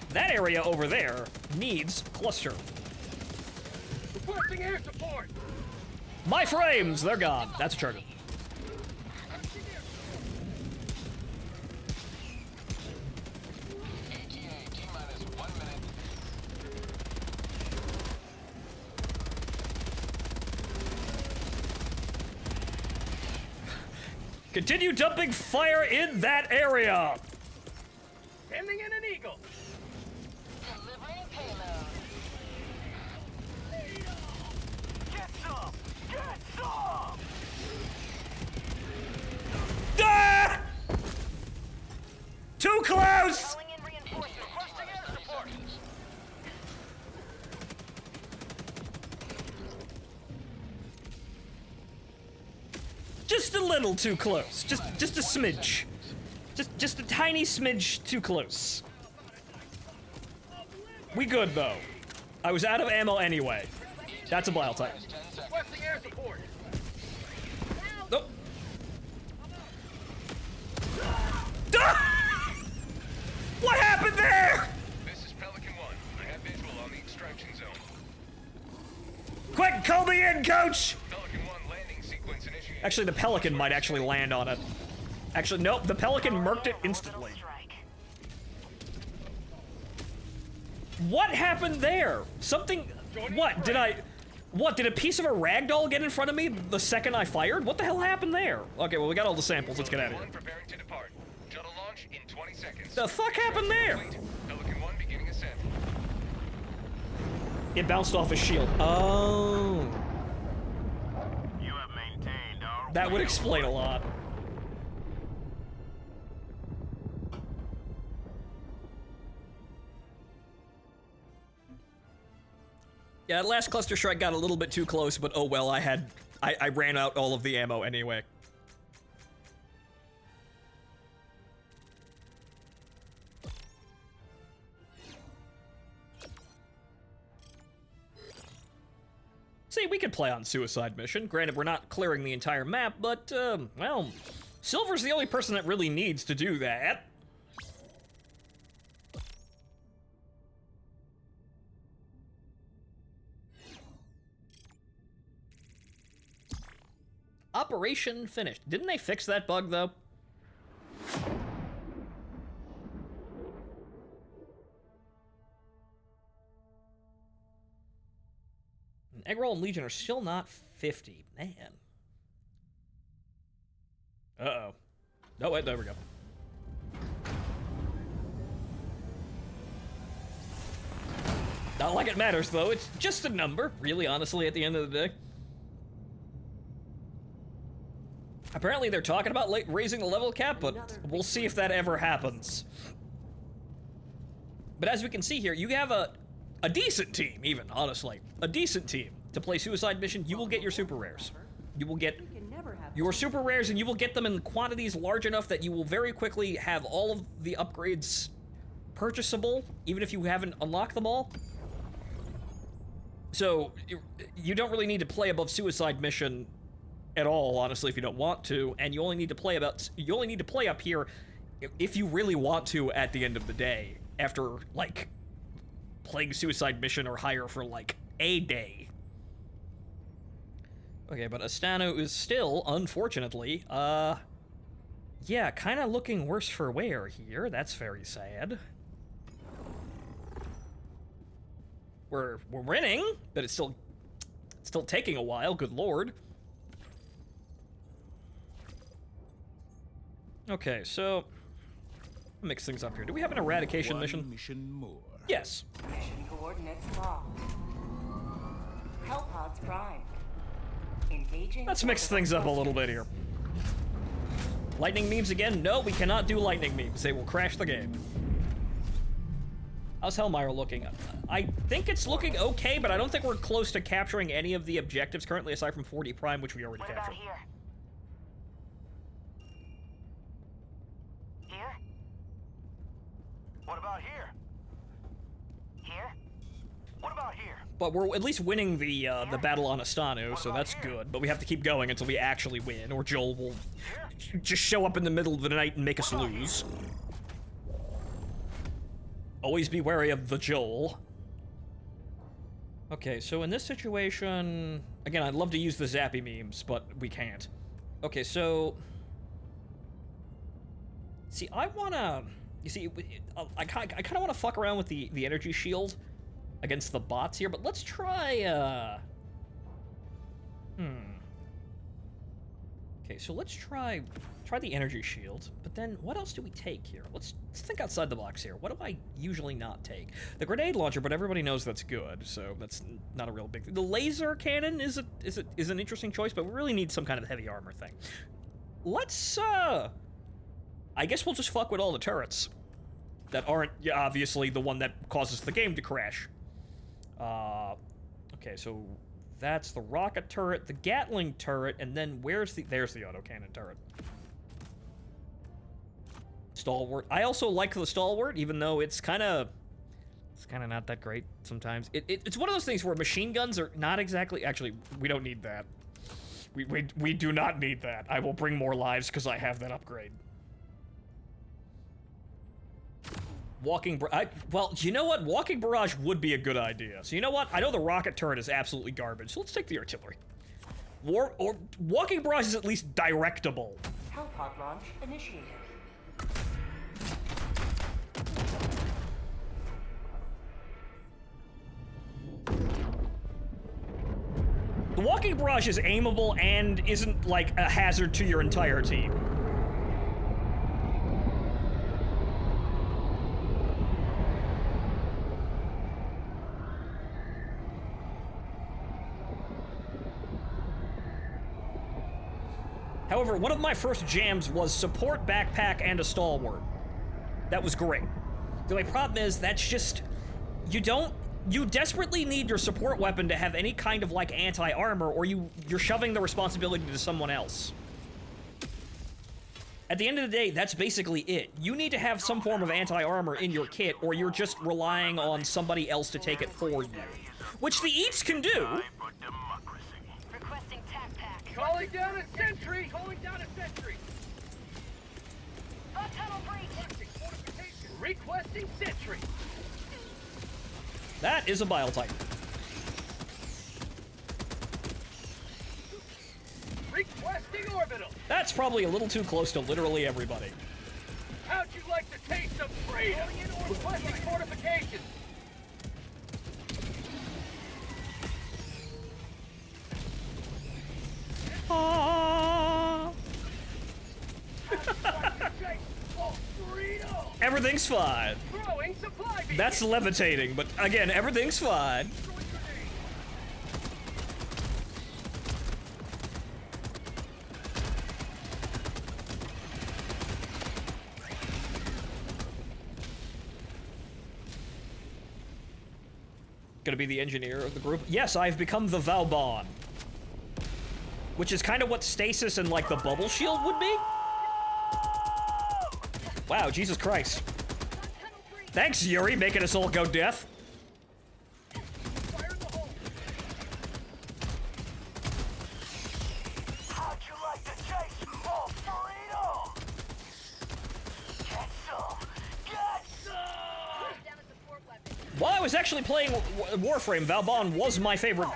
That area over there needs cluster. Requesting air support. My frames, they're gone. That's a charger. ATA T-minus 1 minute. Continue dumping fire in that area. Sending in an eagle. Delivering payload. Get some. Get some. Ah! Too close! Calling in reinforcements. Requesting air support. Just a little too close. Just a smidge. Just a tiny smidge too close. We good though. I was out of ammo anyway. That's a bile type. Requesting air support. Nope. Ah! What happened there? This is Pelican 1. I have visual on the extraction zone. Quick, call me in, coach! Pelican 1 landing sequence initiated. Actually, the Pelican might actually land on it. Actually, nope, the Pelican murked it instantly. What happened there? Something... What? Did a piece of a ragdoll get in front of me the second I fired? What the hell happened there? Okay, well, we got all the samples. Let's get out of here. Preparing to depart. Shuttle launch in 20 seconds. The fuck happened there? Pelican 1 beginning ascent. It bounced off his shield. Oh. You have maintained our That would explain a lot. Yeah, that last cluster strike got a little bit too close, but oh well, I ran out all of the ammo anyway. See, we could play on Suicide Mission. Granted, we're not clearing the entire map, but, well, Silver's the only person that really needs to do that. Operation finished. Didn't they fix that bug, though? Eggroll and Legion are still not 50. Man. Uh-oh. Oh, wait, there we go. Not like it matters, though. It's just a number, really, honestly, at the end of the day. Apparently they're talking about raising the level cap, but we'll see if that ever happens. But as we can see here, you have a decent team, even, honestly. A decent team. To play Suicide Mission, you will get your super rares. You will get your super rares, and you will get them in quantities large enough that you will very quickly have all of the upgrades purchasable, even if you haven't unlocked them all. So, you don't really need to play above Suicide Mission at all, honestly, if you don't want to, and you only need to play up here if you really want to at the end of the day, after, like, playing Suicide Mission or higher for, like, a day. Okay, but Astano is still, unfortunately, yeah, kind of looking worse for wear here. That's very sad. We're winning, but it's still taking a while, good lord. Okay, so mix things up here. Do we have an eradication mission? Mission more. Yes. Mission coordinates locked. Hellpods primed. Engaging. Let's mix things up a little bit here. Lightning memes again? No, we cannot do lightning memes. They will crash the game. How's Hellmire looking? I think it's looking okay, but I don't think we're close to capturing any of the objectives currently, aside from 4D Prime, which we already What about captured. here? Here? What about here? Here? What about here? But we're at least winning the battle on Astano, so that's good. But we have to keep going until we actually win, or Joel will just show up in the middle of the night and make us lose. Always be wary of the Joel. Okay, so in this situation... Again, I'd love to use the Zappy memes, but we can't. Okay, so... See, I wanna... You see, I kind of want to fuck around with the energy shield against the bots here, but let's try, Okay, so let's try the energy shield, but then what else do we take here? Let's think outside the box here. What do I usually not take? The grenade launcher, but everybody knows that's good, so that's not a real big thing. The laser cannon is an interesting choice, but we really need some kind of heavy armor thing. Let's, I guess we'll just fuck with all the turrets that aren't obviously the one that causes the game to crash. Okay, so that's the rocket turret, the Gatling turret, and then there's the autocannon turret. Stalwart. I also like the Stalwart, even though it's kind of not that great sometimes. It's one of those things where machine guns are not exactly... Actually, we don't need that. We do not need that. I will bring more lives because I have that upgrade. Well, you know what? Walking barrage would be a good idea. So you know what? I know the rocket turret is absolutely garbage, so let's take the artillery. Walking barrage is at least directable. Hellpod launch initiated. The walking barrage is aimable and isn't like a hazard to your entire team. However, one of my first jams was support backpack and a stalwart. That was great. The only problem is that's just... You desperately need your support weapon to have any kind of, like, anti-armor, or you're shoving the responsibility to someone else. At the end of the day, that's basically it. You need to have some form of anti-armor in your kit, or you're just relying on somebody else to take it for you. Which the Eats can do. Requesting tac pack. Calling down a sentry! Calling down a sentry! Bug tunnel breach. Requesting sentry! That is a bile titan. Requesting orbital! That's probably a little too close to literally everybody. How'd you like to taste some freedom? Requesting fortifications! Everything's fine. Throwing supply beacon. That's levitating, but again, everything's fine. gonna be the engineer of the group. Yes, I've become the Valbon. Which is kind of what stasis and, like, the bubble shield would be. Wow, Jesus Christ. Thanks, Yuri, making us all go deaf. How'd you like to chase all freedom? Get some! Get some! Down a support weapon. While I was actually playing Warframe, Valbon was my favorite,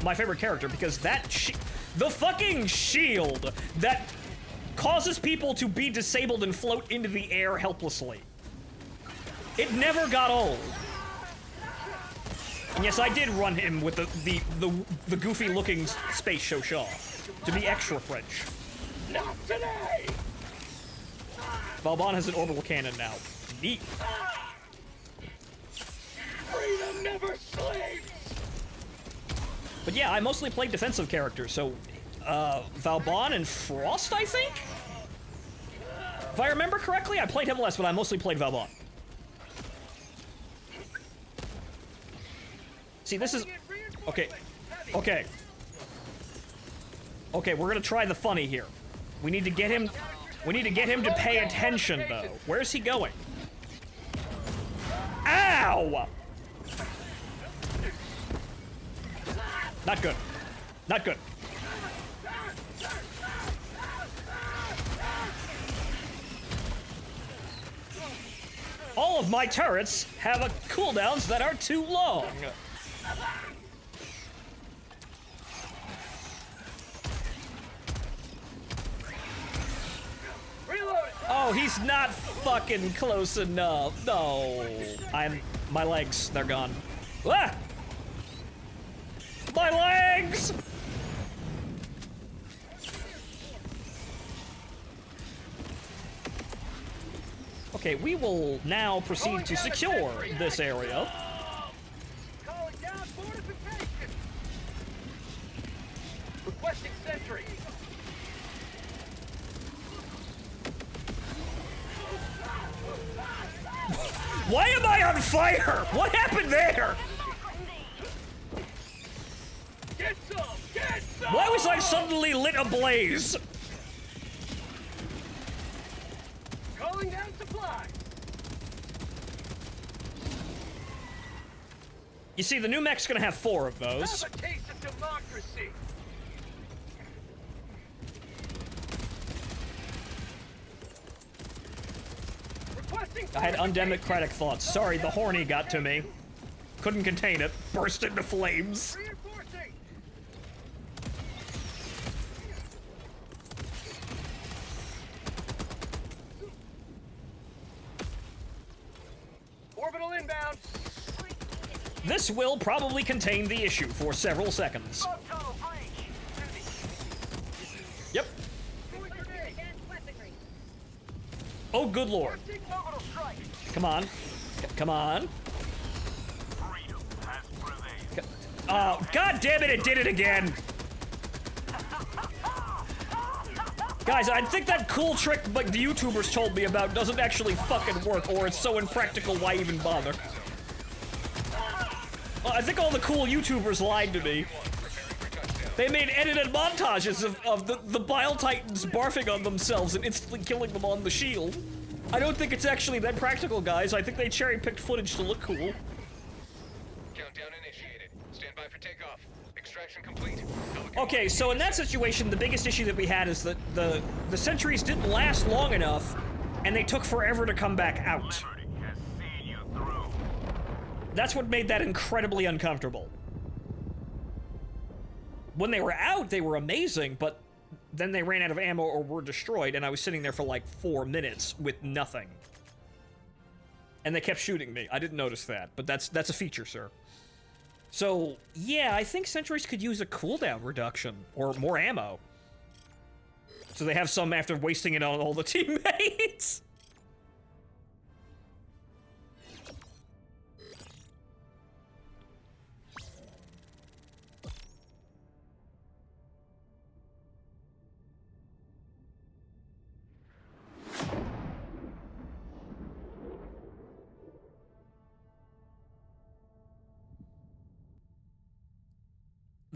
my favorite character because that the fucking shield that causes people to be disabled and float into the air helplessly. It never got old. And yes, I did run him with the goofy-looking space Shoshaw to be extra French. Not today! Valbon has an orbital cannon now. Neat. Freedom never sleeps! But yeah, I mostly played defensive characters, so Valbon and Frost, I think? If I remember correctly, I played him less, but I mostly played Valbon. See, this is... Okay. Okay. Okay, we're gonna try the funny here. We need to get him... We need to get him to pay attention, though. Where's he going? Ow! Not good. Not good. All of my turrets have cooldowns that are too long. Oh, he's not fucking close enough. No. My legs, they're gone. Ah! My legs! Okay, we will now proceed to secure this area. Calling down fortification! Requesting sentry! Why am I on fire? What happened there? Get some! Get some! Why was I suddenly lit ablaze? Calling down supplies! You see, the new mech's gonna have 4 of those. Have a taste of democracy! Requesting I had undemocratic thoughts. Sorry, the horny got to me. Couldn't contain it. Burst into flames. Reinforcing! Orbital inbound! This will probably contain the issue for several seconds. Tunnel breach! Yep. Advanced weaponry. Oh, good lord. Orbital strike! Come on. Come on. Freedom has prevailed. Oh, god damn it, it did it again. Guys, I think that cool trick like the YouTubers told me about doesn't actually fucking work, or it's so impractical, why even bother? I think all the cool YouTubers lied to me. They made edited montages of the Bile Titans barfing on themselves and instantly killing them on the shield. I don't think it's actually that practical, guys. I think they cherry-picked footage to look cool. Countdown initiated. Stand by for takeoff. Extraction complete. Okay, so in that situation, the biggest issue that we had is that the sentries didn't last long enough, and they took forever to come back out. Liberty has seen you through. That's what made that incredibly uncomfortable. When they were out, they were amazing, but then they ran out of ammo or were destroyed, and I was sitting there for like 4 minutes with nothing. And they kept shooting me. I didn't notice that, but that's a feature, sir. So, yeah, I think sentries could use a cooldown reduction, or more ammo. So they have some after wasting it on all the teammates.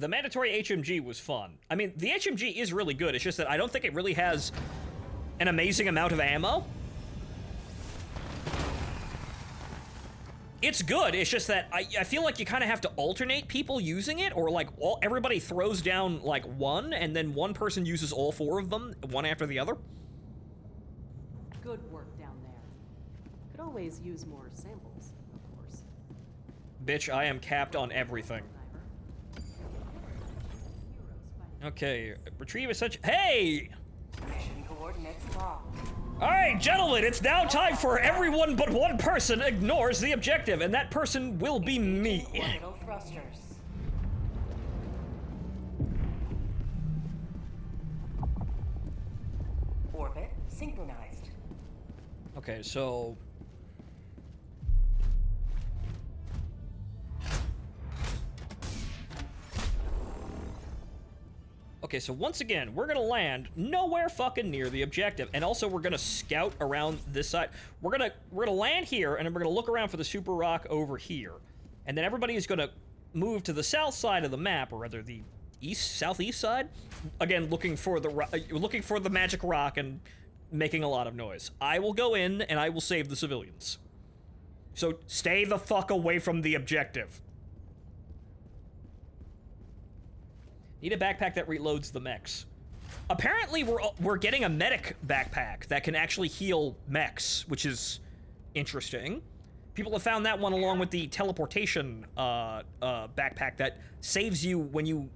the mandatory HMG was fun. I mean, the HMG is really good. It's just that I don't think it really has an amazing amount of ammo. It's good. It's just that I feel like you kind of have to alternate people using it, or like everybody throws down like one, and then one person uses all 4 of them, one after the other. Good work down there. Could always use more samples, of course. Bitch, I am capped on everything. Okay, retrieve such. Hey! Mission coordinates locked. Alright, gentlemen, it's now time for everyone but one person ignores the objective, and that person will be me. Orbital thrusters. Orbit synchronized. Okay, so... Okay, so once again, we're gonna land nowhere fucking near the objective, and also we're gonna scout around this side. We're gonna land here, and then we're gonna look around for the super rock over here, and then everybody is gonna move to the south side of the map, or rather the southeast side. Again, looking for the magic rock and making a lot of noise. I will go in and I will save the civilians. So stay the fuck away from the objective. Need a backpack that reloads the mechs. Apparently, we're getting a medic backpack that can actually heal mechs, which is interesting. People have found that one along with the teleportation backpack that saves you when you...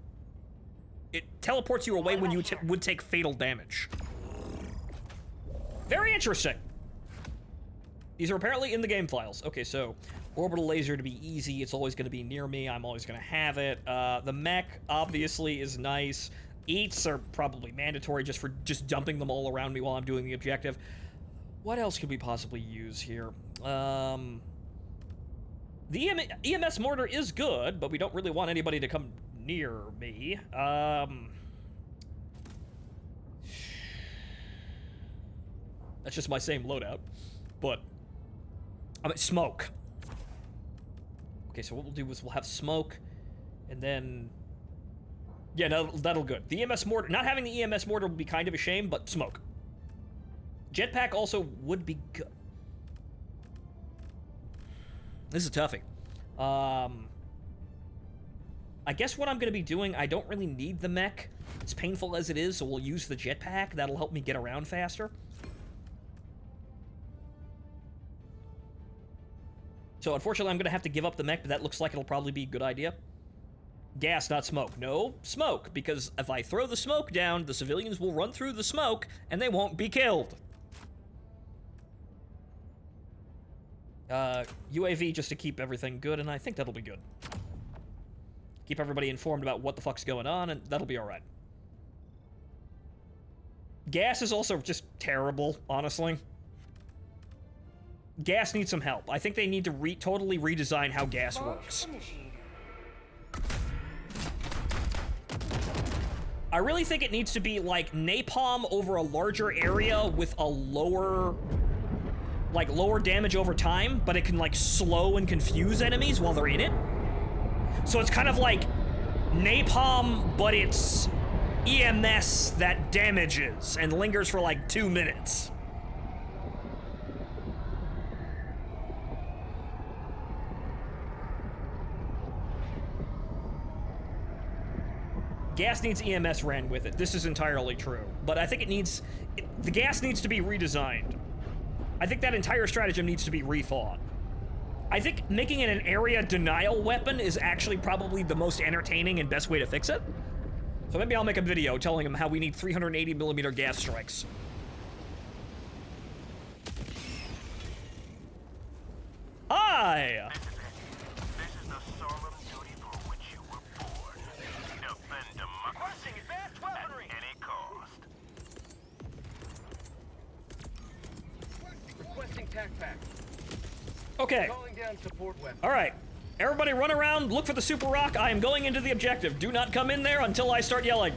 It teleports you away when you would take fatal damage. Very interesting. These are apparently in the game files. Okay, so orbital laser to be easy. It's always going to be near me. I'm always going to have it. The mech obviously is nice. Eats are probably mandatory just for dumping them all around me while I'm doing the objective. What else could we possibly use here? The EMS mortar is good, but we don't really want anybody to come near me. That's just my same loadout, but I mean, smoke. Okay, so what we'll do is we'll have smoke, and then... Yeah, no, that'll good. The EMS mortar... Not having the EMS mortar would be kind of a shame, but smoke. Jetpack also would be good. This is a toughie. I guess what I'm going to be doing, I don't really need the mech. It's painful as it is, so we'll use the jetpack. That'll help me get around faster. So unfortunately, I'm going to have to give up the mech, but that looks like it'll probably be a good idea. Gas, not smoke. No, smoke, because if I throw the smoke down, the civilians will run through the smoke, and they won't be killed. UAV just to keep everything good, and I think that'll be good. Keep everybody informed about what the fuck's going on, and that'll be alright. Gas is also just terrible, honestly. Gas needs some help. I think they need to totally redesign how gas works. I really think it needs to be like napalm over a larger area with a lower damage over time, but it can like slow and confuse enemies while they're in it. So it's kind of like napalm, but it's EMS that damages and lingers for like 2 minutes. Gas needs EMS ran with it. This is entirely true. But I think the gas needs to be redesigned. I think that entire stratagem needs to be rethought. I think making it an area denial weapon is actually probably the most entertaining and best way to fix it. So maybe I'll make a video telling them how we need 380mm gas strikes. Hi! This is the solemn duty for which you were born. Defend democracy advanced weaponry at any cost. Requesting tac pack. Okay. Calling down support weapon. All right. Everybody run around, look for the super rock. I am going into the objective. Do not come in there until I start yelling.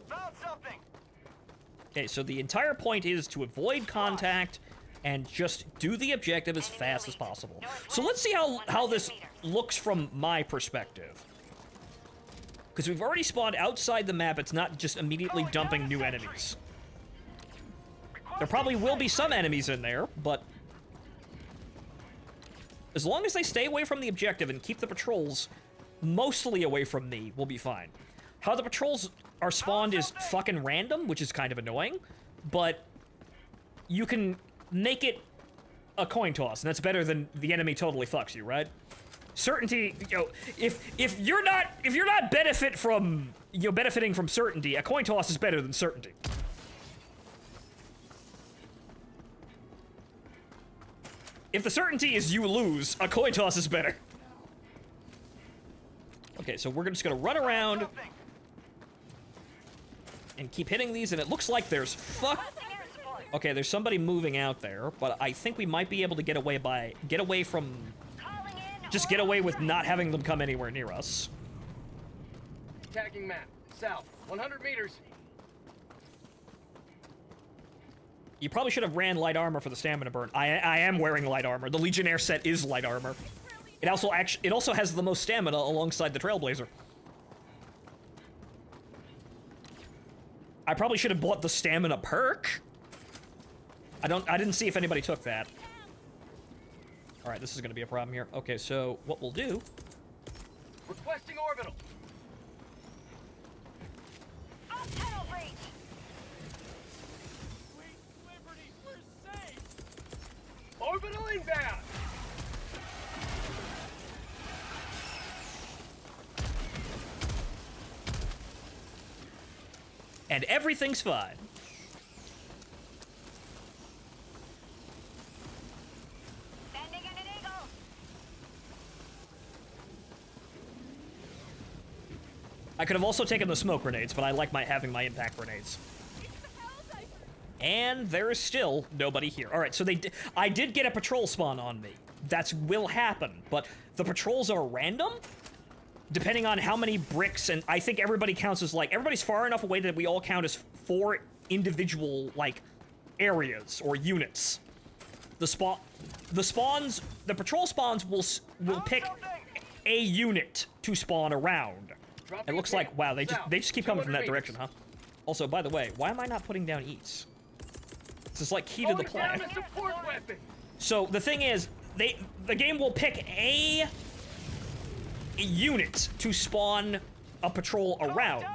Found something. Okay, so the entire point is to avoid contact and just do the objective as fast as possible. So let's see how this looks from my perspective. Because we've already spawned outside the map, it's not just immediately dumping new enemies. There probably will be some enemies in there, but as long as they stay away from the objective and keep the patrols mostly away from me, we'll be fine. How the patrols are spawned is fucking random, which is kind of annoying, but you can make it a coin toss, and that's better than the enemy totally fucks you, right? Certainty, you know, if you're not benefiting from certainty, a coin toss is better than certainty. If the certainty is you lose, a coin toss is better. Okay, so we're just gonna run around and keep hitting these, and it looks like there's okay, there's somebody moving out there, but I think we might be able to get away with not having them come anywhere near us. Tagging map. South. 100 meters. You probably should have ran light armor for the stamina burn. I am wearing light armor. The Legionnaire set is light armor. It also has the most stamina alongside the Trailblazer. I probably should have bought the stamina perk. I didn't see if anybody took that. All right, this is going to be a problem here. Okay, so what we'll do... Requesting orbital. Tunnel breach. Sweet liberty, we're safe. Orbital inbound. And everything's fine. Sending in an eagle. I could have also taken the smoke grenades, but I like having my impact grenades. And there is still nobody here. All right, so I did get a patrol spawn on me. That will happen, but the patrols are random, depending on how many bricks, and I think everybody counts as, like, everybody's far enough away that we all count as 4 individual, like, areas or units. The patrol spawns will pick a unit to spawn around. It looks like, wow, they just keep coming from that direction, huh? Also, by the way, why am I not putting down eats? This is like key to the plan. So the thing is, the game will pick a unit to spawn a patrol around,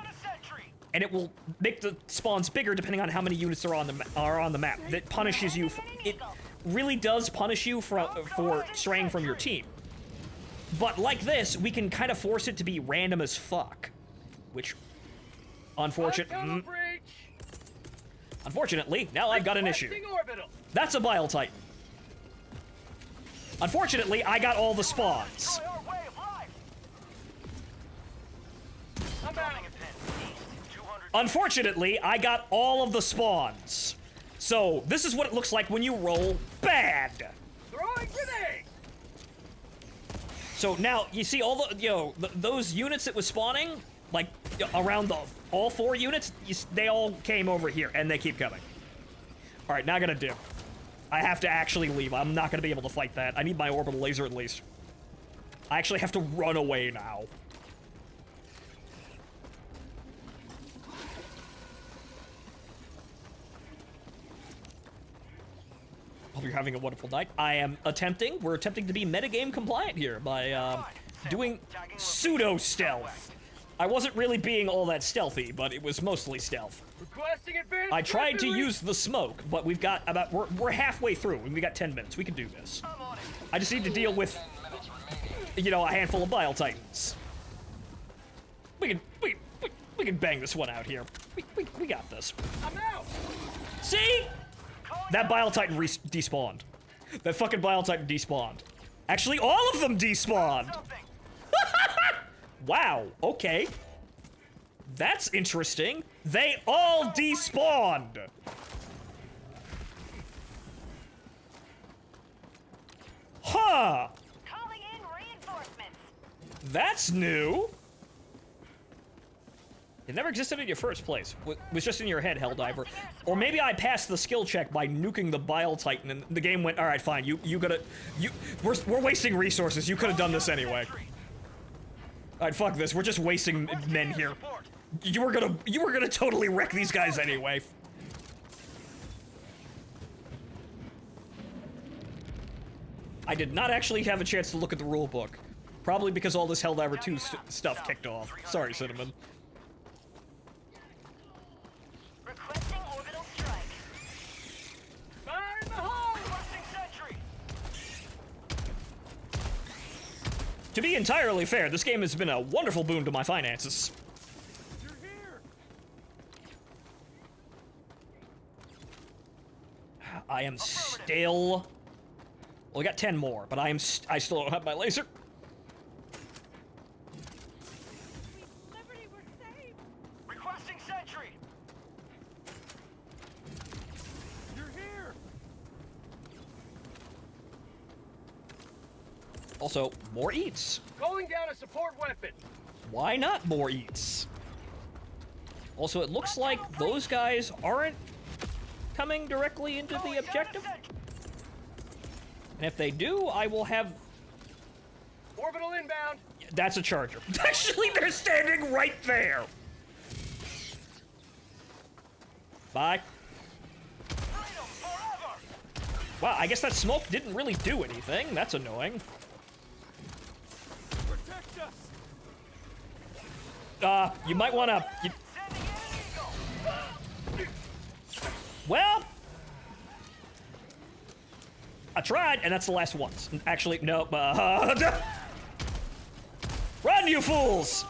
and it will make the spawns bigger depending on how many units are on the map. That punishes you. It really does punish you for straying from your team. But like this, we can kind of force it to be random as fuck, which, unfortunately, now I've got an issue. That's a Bile Titan. Unfortunately, I got all the spawns. Unfortunately, I got all of the spawns. So, this is what it looks like when you roll bad. Throwing grenade. So now, you see all the, those units that was spawning, like, around all 4 units, they all came over here, and they keep coming. All right, now I gotta dip. I have to actually leave. I'm not gonna be able to fight that. I need my orbital laser at least. I actually have to run away now. Hope you're having a wonderful night. We're attempting to be metagame compliant here by doing pseudo-stealth. I wasn't really being all that stealthy, but it was mostly stealth. I tried to use the smoke, but we've got we're halfway through, and we got 10 minutes. We can do this. I just need to deal with, a handful of Bile Titans. We can bang this one out here. We got this. I'm out. See? That Bile Titan despawned. That fucking Bile Titan despawned. Actually, all of them despawned! Wow, okay. That's interesting. They all despawned! Huh! Calling in reinforcements. That's new. It never existed in your first place. It was just in your head, Helldiver. Or maybe I passed the skill check by nuking the Bile Titan, and the game went, all right, fine. We're wasting resources. You could have done this anyway. All right, fuck this. We're just wasting men here. You were gonna totally wreck these guys anyway. I did not actually have a chance to look at the rule book. Probably because all this Helldiver 2 stuff kicked off. Sorry, Cinnamon. Requesting orbital strike. Fire in the hole! Requesting sentry! To be entirely fair, this game has been a wonderful boon to my finances. You're here! I am still... Well, we got 10 more, but I still don't have my laser. Liberty, we're saved. Requesting sentry! You're here! Also, more eats. Calling down a support weapon. Why not more eats? Also, it looks like those guys aren't coming directly into the objective. And if they do, I will have... Orbital inbound. That's a charger. Actually, they're standing right there. Bye. Freedom forever! Wow, I guess that smoke didn't really do anything. That's annoying. Protect us! You might want to... Sending in an eagle! Well... I tried, and that's the last one. Actually, no. Run, you fools!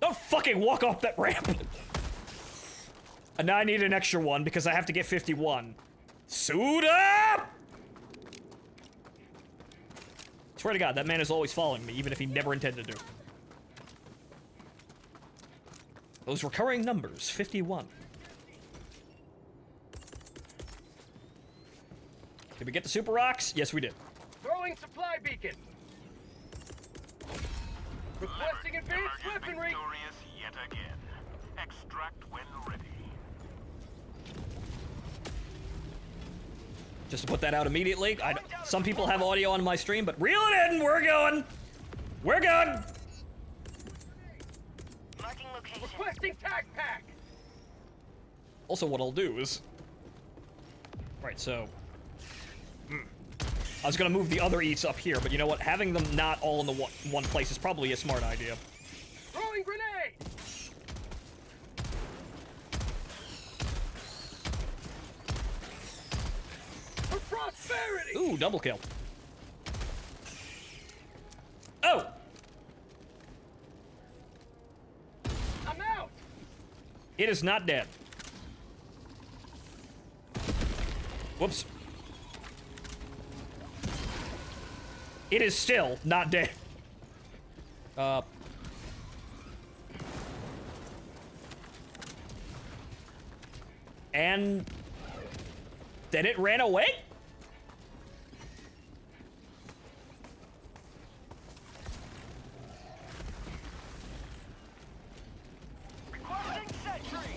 Don't fucking walk off that ramp. And now I need an extra one because I have to get 51. Suit up! Swear to God, that man is always following me, even if he never intended to. Those recurring numbers, 51. Did we get the super rocks? Yes, we did. Throwing supply beacon. Requesting advanced weaponry. Victorious yet again. Extract when ready. Just to put that out immediately, some people have audio on my stream, but reel it in, we're going! We're good! Marking location. Requesting tac pack. Also, what I'll do is... Right, so... I was gonna move the other eats up here, but you know what? Having them not all in the one place is probably a smart idea. Throwing grenade. For prosperity. Ooh, double kill. Oh! I'm out. It is not dead. Whoops. It is still not dead. And then it ran away? Requesting sentry.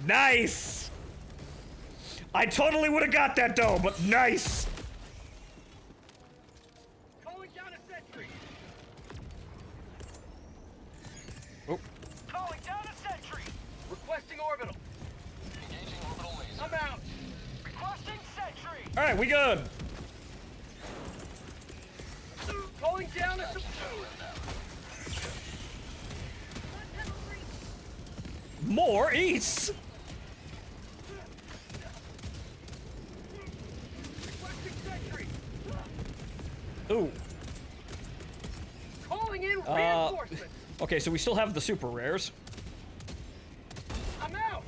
Nice! I totally would have got that though, but nice! Calling down a sentry. Oh. Calling down a sentry. Requesting orbital. Engaging orbital laser. I'm out. Requesting sentry. Alright, we good. Calling down a supply. More eats! Requesting sentry. Ooh. Calling in reinforcements. Okay, so we still have the super rares. I'm out.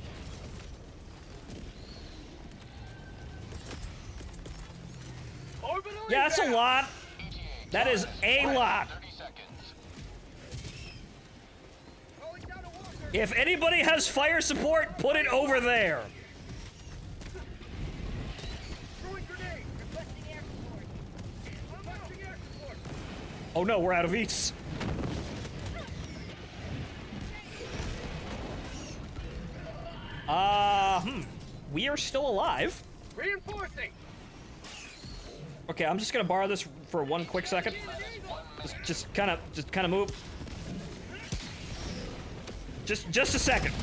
Orbital Yeah, that's a inbound. lot. That is a lot. 30 seconds. Calling down a walker. If anybody has fire support, put it over there. Throwing grenade. Requesting air support. Requesting air support. Oh no, we're out of eats. We are still alive. Reinforcing. Okay, I'm just gonna borrow this for one quick second. Just kind of move. Just a second.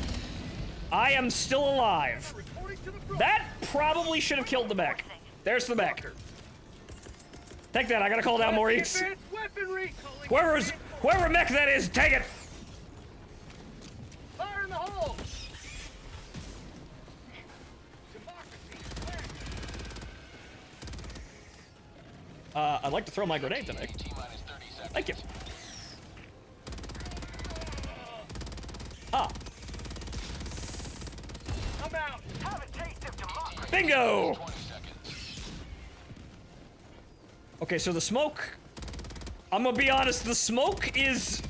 I am still alive. That probably should have killed the mech. There's the mech. Take that, I gotta call down more eats. Whoever mech that is, take it! Fire in the hole! I'd like to throw my grenade today. Thank you. Ah. I'm out. Have a taste of democracy. Bingo! Okay, so the smoke... I'm gonna be honest, the smoke is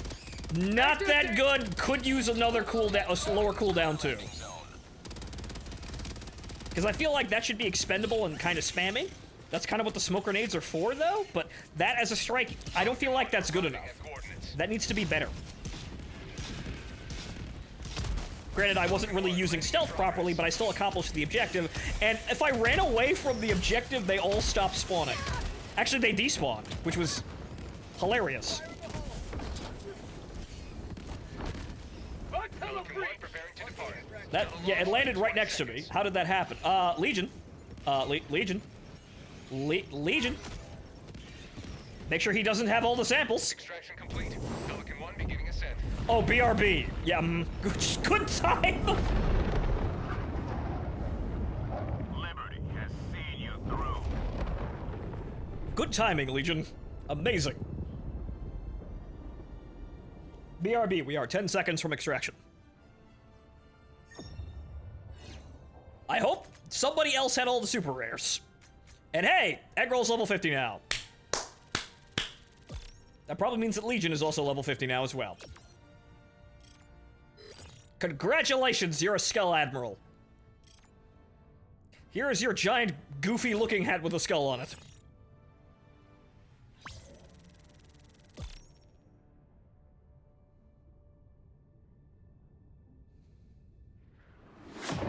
not that good. Could use another cooldown, a slower cooldown too. Because I feel like that should be expendable and kind of spammy. That's kind of what the smoke grenades are for, though. But that as a strike, I don't feel like that's good enough. That needs to be better. Granted, I wasn't really using stealth properly, but I still accomplished the objective. And if I ran away from the objective, they all stopped spawning. Actually, they despawned, which was hilarious. That, yeah, it landed right next to me. How did that happen? Legion. Legion. Legion. Make sure he doesn't have all the samples. Extraction complete. Pelican 1 beginning ascent. Oh, BRB. Yeah, good time. Liberty has seen you through. Good timing, Legion. Amazing. BRB, we are 10 seconds from extraction. I hope somebody else had all the super rares. And hey, egg roll's level 50 now. That probably means that Legion is also level 50 now as well. Congratulations, you're a Skull Admiral. Here is your giant, goofy-looking hat with a skull on it.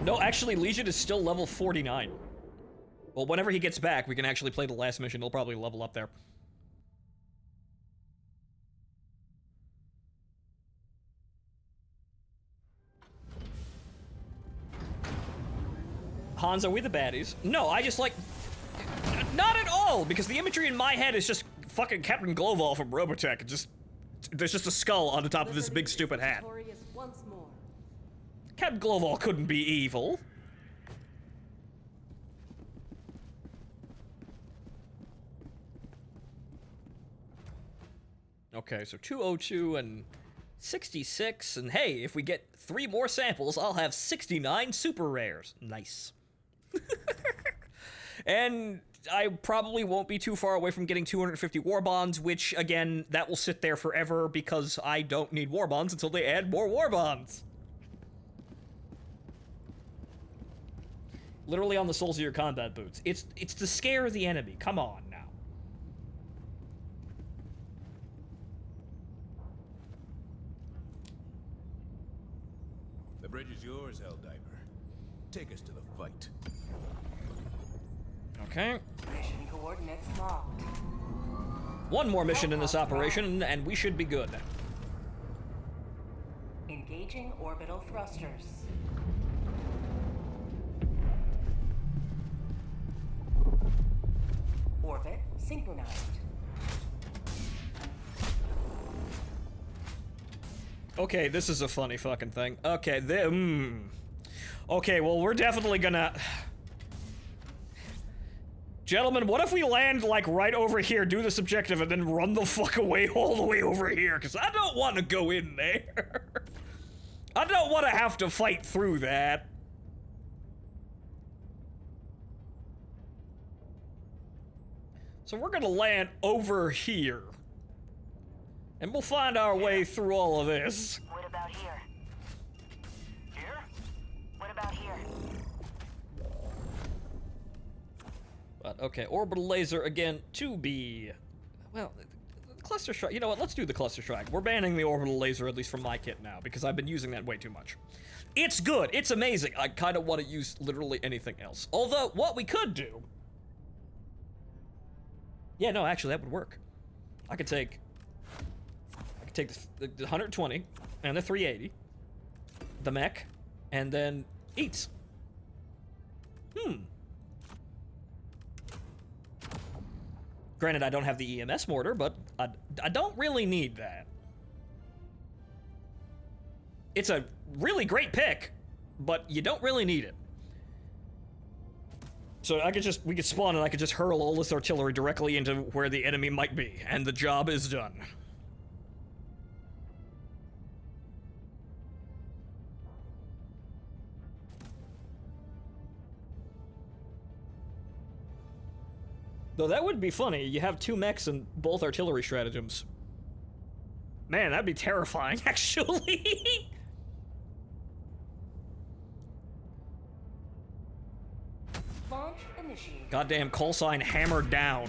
No, actually, Legion is still level 49. Well, whenever he gets back, we can actually play the last mission. He'll probably level up there. Hans, are we the baddies? No, I just like... Not at all, because the imagery in my head is just fucking Captain Glowball from Robotech. It just... There's just a skull on the top of this big stupid hat. Once more. Captain Glowball couldn't be evil. Okay, so 202 and 66, and hey, if we get 3 more samples, I'll have 69 super rares. Nice. And I probably won't be too far away from getting 250 war bonds, which, again, that will sit there forever because I don't need war bonds until they add more war bonds. Literally on the soles of your combat boots. It's to scare the enemy. Come on now. The bridge is yours, Helldiver. Take us to the fight. Okay. Mission coordinates locked. One more mission in this operation, and we should be good. Engaging orbital thrusters. Orbit synchronized. Okay, this is a funny fucking thing. Okay, okay, well, we're definitely gonna... Gentlemen, what if we land, like, right over here, do this objective, and then run the fuck away all the way over here? Because I don't want to go in there. I don't want to have to fight through that. So we're gonna land over here. And we'll find our way through all of this. What about here? Here? What about here? But, okay, orbital laser again to be... Well, Cluster strike. You know what? Let's do the cluster strike. We're banning the orbital laser, at least from my kit now, because I've been using that way too much. It's good. It's amazing. I kind of want to use literally anything else. Although, what we could do... Yeah, no, actually, that would work. I could take the 120 and the 380, the mech, and then eats. Granted, I don't have the EMS mortar, but I don't really need that. It's a really great pick, but you don't really need it. So we could spawn and I could just hurl all this artillery directly into where the enemy might be, and the job is done. Though that would be funny. You have 2 mechs and both artillery stratagems. Man, that'd be terrifying, actually. Launch initiated. Goddamn call sign hammered down.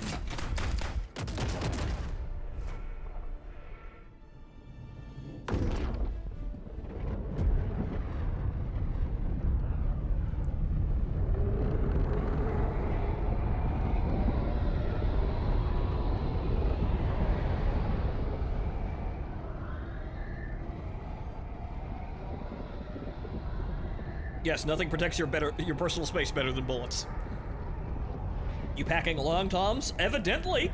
Yes, nothing protects your personal space better than bullets. You packing along, Toms? Evidently.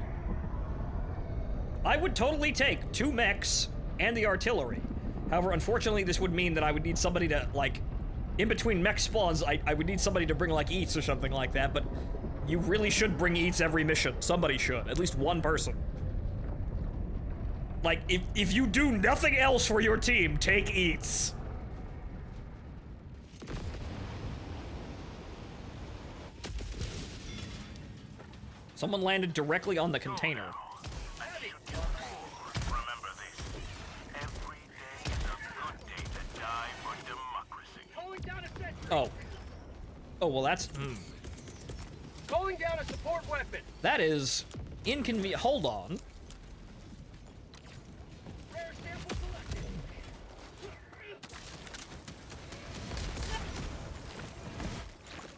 I would totally take 2 mechs and the artillery. However, unfortunately, this would mean that I would need somebody to, like, in between mech spawns, I would need somebody to bring, like, eats or something like that, but you really should bring eats every mission. Somebody should. At least one person. Like, if you do nothing else for your team, take eats. Someone landed directly on the container. Remember this. Every day is a good day to die for democracy. Calling down a sentry. Oh. Oh, well that's... Calling down a support weapon. That is inconvenient. Hold on. Rare sample selected.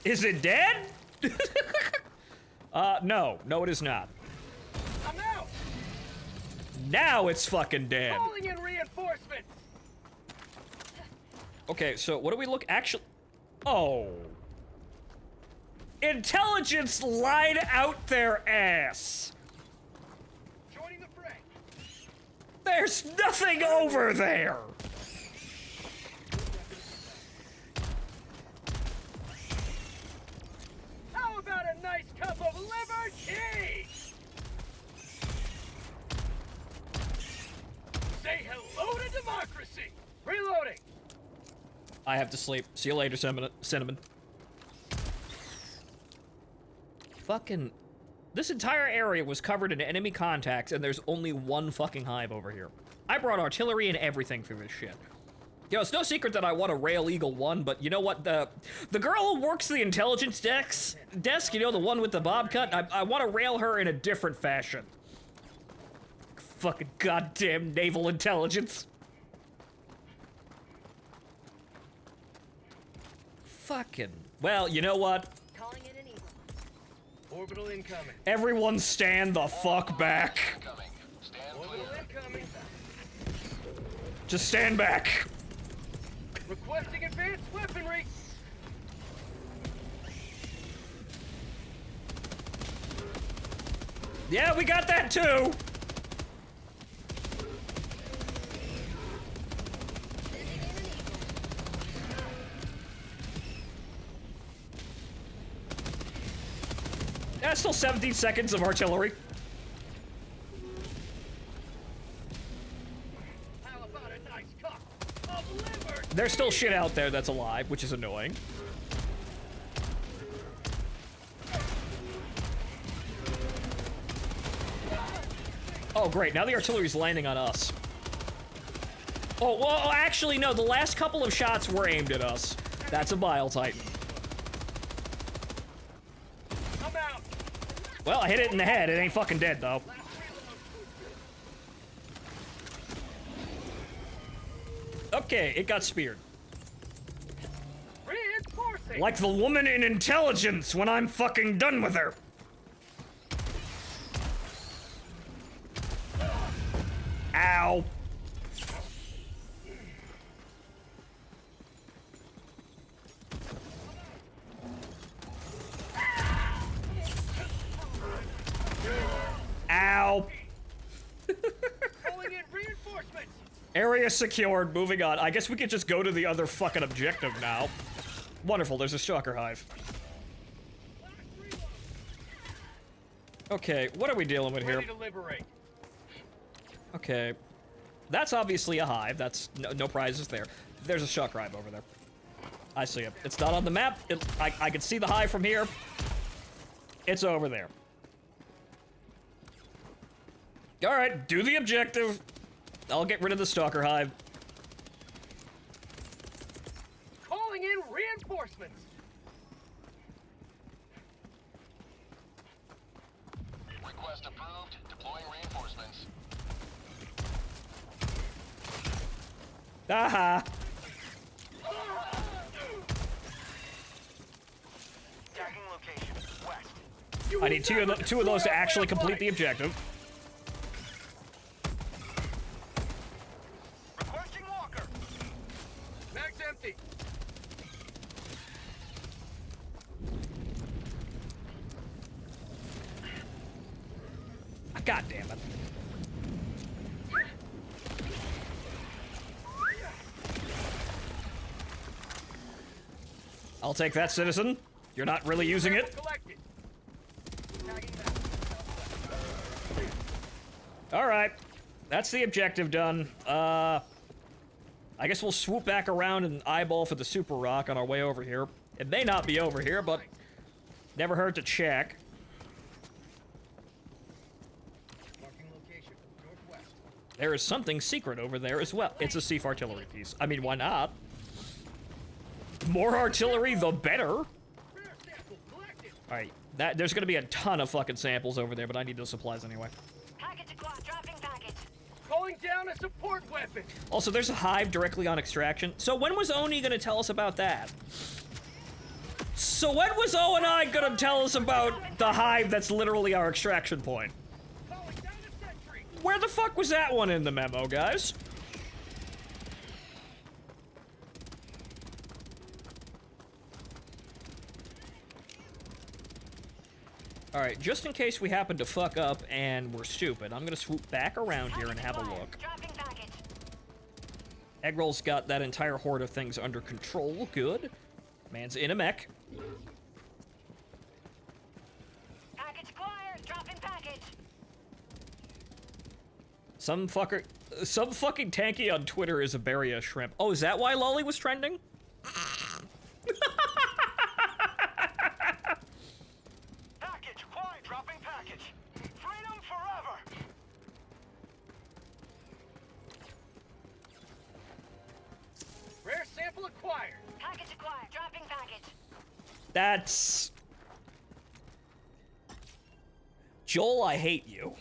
Is it dead? No. No, it is not. I'm out. Now it's fucking dead. Calling in reinforcements. Okay, so what do we look actually... Oh. Intelligence lied out their ass. Joining the fray. There's nothing over there. How about a nice cup of liver tea? Say hello to democracy. Reloading. I have to sleep. See you later, Cinnamon. Fucking... This entire area was covered in enemy contacts, and there's only one fucking hive over here. I brought artillery and everything for this shit. You know, it's no secret that I want to rail Eagle 1, but you know what? The girl who works the intelligence desk, you know, the one with the bob cut, I want to rail her in a different fashion. Fucking goddamn naval intelligence. Fucking... Well, you know what? Calling in an eagle. Orbital incoming. Everyone stand the fuck back. Incoming. Stand Orbital clear. incoming. Just stand back. Requesting advanced weaponry. Yeah, we got that too. That's still 17 seconds of artillery. How about a nice cup of liver? There's still shit out there that's alive, which is annoying. Oh, great. Now the artillery's landing on us. Oh, well, actually, no. The last couple of shots were aimed at us. That's a Bile Titan. I'm out. Well, I hit it in the head. It ain't fucking dead, though. Okay, it got speared. Reinforcing. Like the woman in Intelligence when I'm fucking done with her. Ow. Ow. Calling in reinforcements. Area secured, moving on. I guess we could just go to the other fucking objective now. Wonderful, there's a stalker hive. Okay, what are we dealing with here? Ready to liberate. Okay. That's obviously a hive. That's no prizes there. There's a stalker hive over there. I see it. It's not on the map. I can see the hive from here. It's over there. Alright, do the objective. I'll get rid of the stalker hive. Calling in reinforcements. Request approved. Deploying reinforcements. Aha! Tagging location. West. I need two of those to actually complete the objective. Requesting walker. Mag's empty. God damn it. I'll take that, citizen. You're not really using it. Collected. Alright. That's the objective done. I guess we'll swoop back around and eyeball for the super rock on our way over here. It may not be over here, but never hurt to check. Marking location. Northwest. There is something secret over there as well. It's a Sief artillery piece. I mean, why not? More artillery, the better. Rare sample collected. Alright, there's gonna be a ton of fucking samples over there, but I need those supplies anyway. Package acquired. Dropping package. Calling down a support weapon. Also, there's a hive directly on extraction. So when was Oni gonna tell us about that? So when was O and I gonna tell us about the hive that's literally our extraction point? Calling down a sentry. Where the fuck was that one in the memo, guys? Alright, just in case we happen to fuck up and we're stupid, I'm gonna swoop back around here and have a look. Dropping package. Eggroll's got that entire horde of things under control. Good. Man's in a mech. Package acquired. Dropping package. Some fucking tanky on Twitter is a Beria shrimp. Oh, is that why Lolly was trending? Package. Quiet. Dropping package. Freedom forever. Rare sample acquired. Package acquired. Dropping package. That's... Joel, I hate you.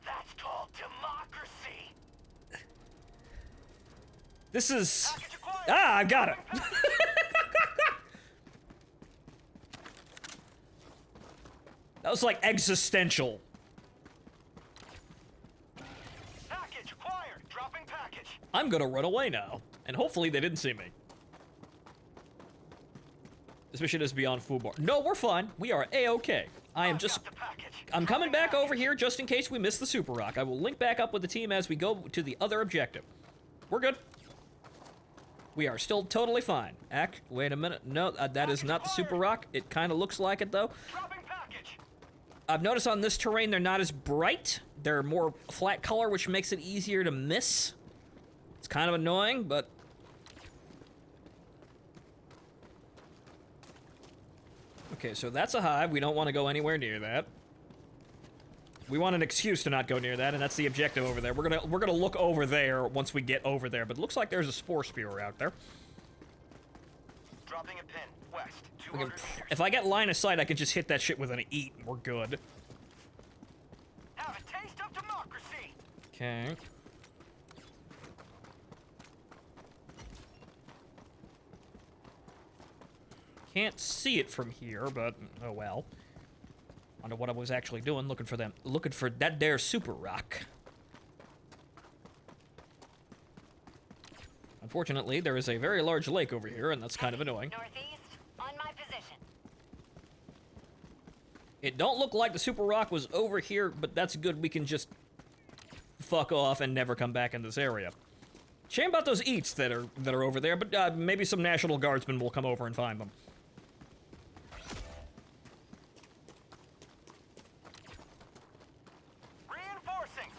That's called democracy. This is... Package acquired. Ah, I got it. That was like existential. Package acquired. Dropping package. I'm gonna run away now. And hopefully they didn't see me. This mission is beyond Fubar. No, we're fine. We are A-okay. I am just... Got the package. I'm coming back over here just in case we miss the Super Rock. I will link back up with the team as we go to the other objective. We're good. We are still totally fine. Wait a minute. No, that is not the Super Rock. It kind of looks like it, though. Dropping package. I've noticed on this terrain they're not as bright. They're more flat color, which makes it easier to miss. It's kind of annoying, but... Okay, so that's a hive. We don't want to go anywhere near that. We want an excuse to not go near that, and that's the objective over there. We're gonna look over there once we get over there, but it looks like there's a spore spewer out there. Dropping a pin. West. We 200 can, meters. if I get line of sight, I can just hit that shit with an eat, and we're good. Have a taste of democracy. Okay. can't see it from here, but oh well. Wonder what I was actually doing, looking for that there super rock. Unfortunately, there is a very large lake over here, and that's kind of annoying. Northeast, on my position. It don't look like the super rock was over here, but that's good. We can just fuck off and never come back in this area. Shame about those eats that are over there, but maybe some National Guardsmen will come over and find them. Reinforcing.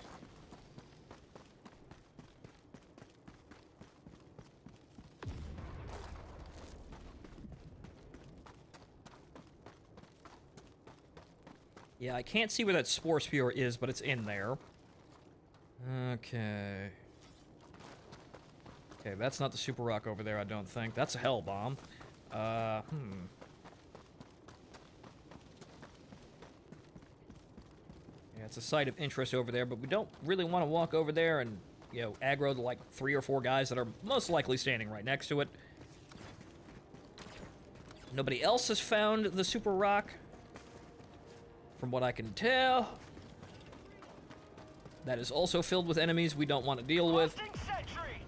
Yeah, I can't see where that Spore Spear is, but it's in there. Okay. Okay, that's not the super rock over there, I don't think. That's a hell bomb. Yeah, it's a site of interest over there, but we don't really want to walk over there and, you know, aggro the, like, 3 or 4 guys that are most likely standing right next to it. Nobody else has found the super rock, from what I can tell. That is also filled with enemies we don't want to deal with. Sentry.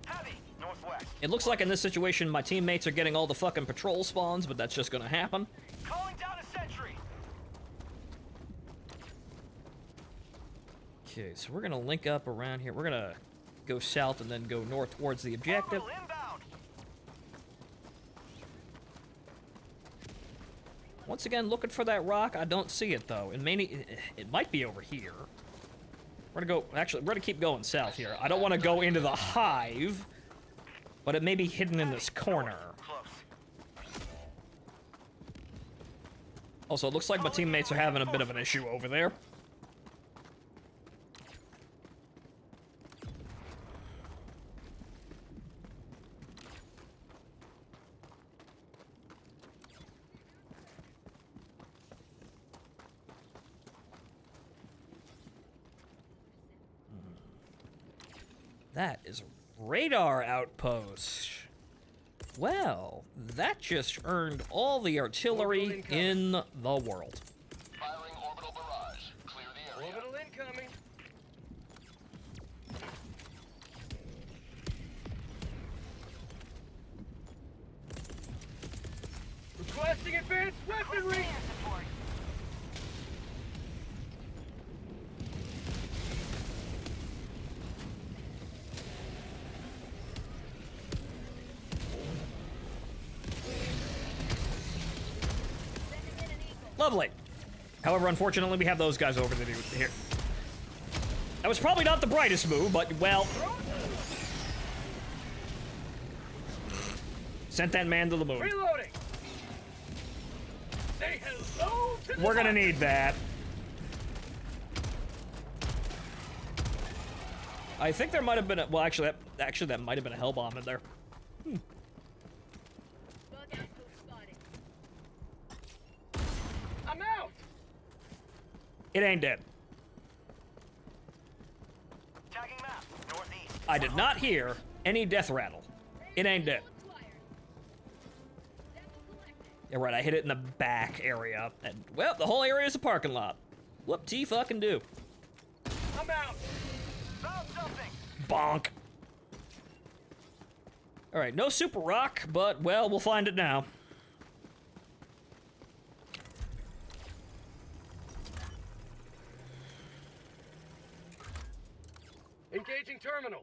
Heavy. Northwest. It looks like in this situation my teammates are getting all the fucking patrol spawns, but that's just gonna happen. Calling down a sentry. Okay, so we're gonna link up around here. We're gonna go south and then go north towards the objective. Orbital inbound. Once again, looking for that rock. I don't see it though. It might be over here. We're gonna go. Actually, we're gonna keep going south here. I don't want to go into the hive, but it may be hidden in this corner. Close. Also, it looks like my teammates are having a bit of an issue over there. That is a radar outpost. Well, that just earned all the artillery in the world. Firing orbital barrage. Clear the area. Orbital incoming. Requesting advanced weaponry. Air support. Lovely. However, unfortunately, we have those guys over here. That was probably not the brightest move, but, well... Sent that man to the moon. Reloading. Say hello to the We're gonna need that. I think there might have been a... Well, actually, that might have been a hell bomb in there. I'm out. It ain't dead. Tagging map. Northeast. I did not hear any death rattle. It ain't dead. Yeah, right, I hit it in the back area. And, well, the whole area is a parking lot. Whoop-de-fucking-do. I'm out. Found something. Bonk. Alright, no super rock, but, well, we'll find it now. Engaging terminal.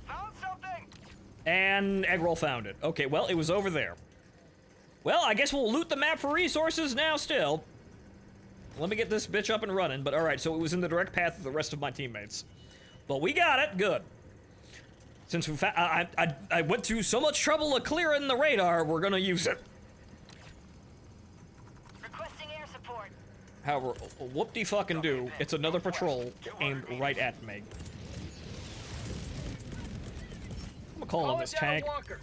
Found something. And Eggroll found it. Okay, well, it was over there. Well, I guess we'll loot the map for resources now still. Let me get this bitch up and running. But alright, so it was in the direct path of the rest of my teammates. But we got it. Good. Since we I went through so much trouble of clearing the radar, we're gonna use it. Requesting air support. However, whoop-de-fucking-do, it's another patrol aimed right at me. I'm gonna call on this tank. Walker.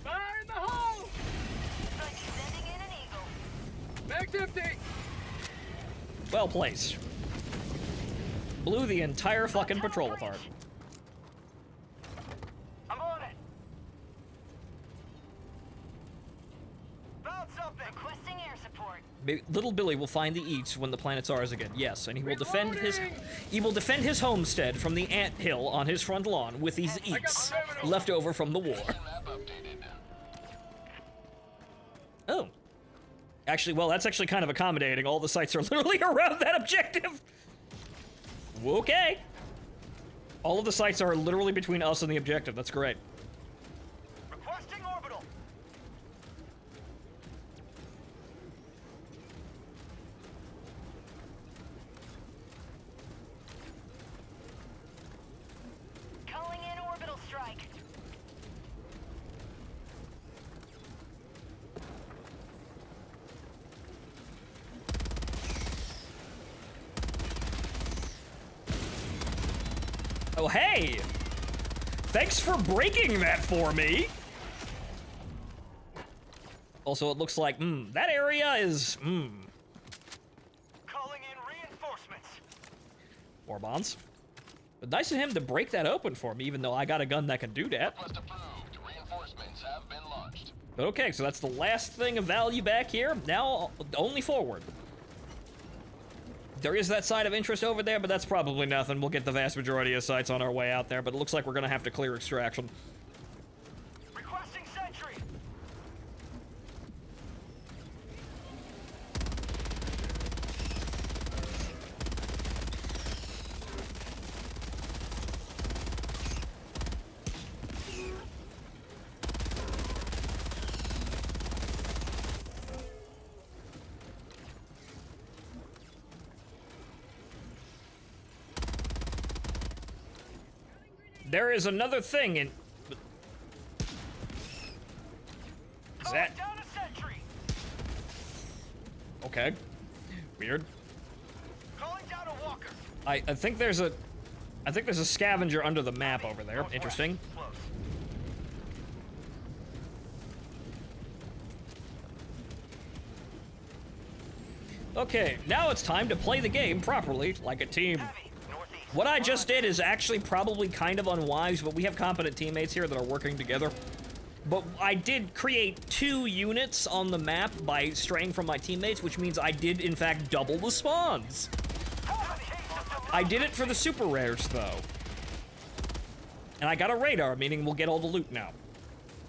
Fire in the hole. Sending in an eagle. Mag's empty. Well placed. Blew the entire fucking patrol apart. Little Billy will find the eats when the planet's ours again. Yes, and he will defend his homestead from the ant hill on his front lawn with these eats left over from the war. Map updated. Oh. Actually, well, that's actually kind of accommodating. All the sites are literally around that objective. Okay. All of the sites are literally between us and the objective. That's great. Requesting orbital. Calling in orbital strike. Oh, hey! Thanks for breaking that for me! Also, it looks like, that area is, Calling in reinforcements. War bonds. But nice of him to break that open for me, even though I got a gun that can do that. Request approved. Reinforcements have been launched. But okay, so that's the last thing of value back here. Now, only forward. There is that side of interest over there, but that's probably nothing. We'll get the vast majority of sites on our way out there, but it looks like we're gonna have to clear extraction. Requesting sentry. There is another thing in... Is that... Down a sentry. Okay. Weird. Calling down a walker. I think there's a scavenger under the map over there. Northwest. Interesting. Close. Okay, now it's time to play the game properly, like a team. Heavy. Northeast. What I just did is actually probably kind of unwise, but we have competent teammates here that are working together. But I did create 2 units on the map by straying from my teammates, which means I did, in fact, double the spawns. I did it for the super rares, though. And I got a radar, meaning we'll get all the loot now.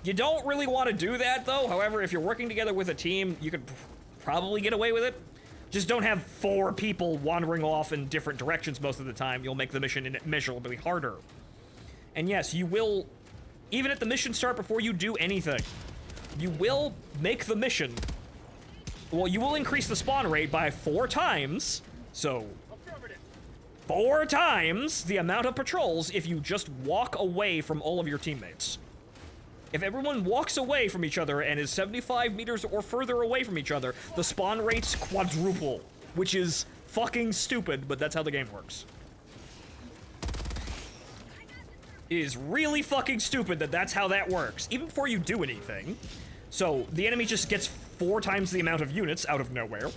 You don't really want to do that, though. However, if you're working together with a team, you could probably get away with it. Just don't have 4 people wandering off in different directions most of the time. You'll make the mission immeasurably harder. And yes, you will, even at the mission start before you do anything, you will make the mission. Well, you will increase the spawn rate by 4 times. So, 4 times the amount of patrols if you just walk away from all of your teammates. If everyone walks away from each other and is 75 meters or further away from each other, the spawn rates quadruple, which is fucking stupid, but that's how the game works. It is really fucking stupid that that's how that works, even before you do anything. So, the enemy just gets 4 times the amount of units out of nowhere.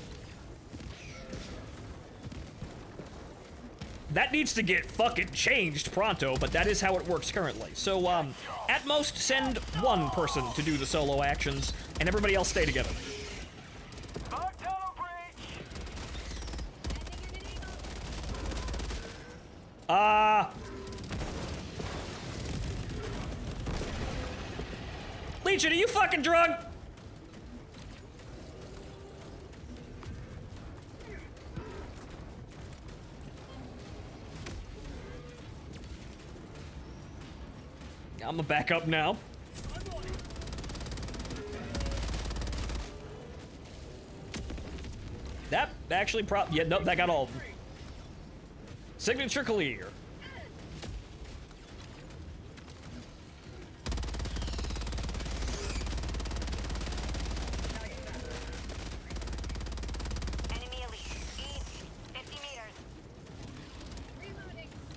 That needs to get fucking changed pronto, but that is how it works currently. So, at most, send 1 person to do the solo actions, and everybody else stay together. Legion, are you fucking drunk? I'm gonna back up now. That actually yeah, nope, that got all of them. Signature clear. Enemy elite. East. 50 meters.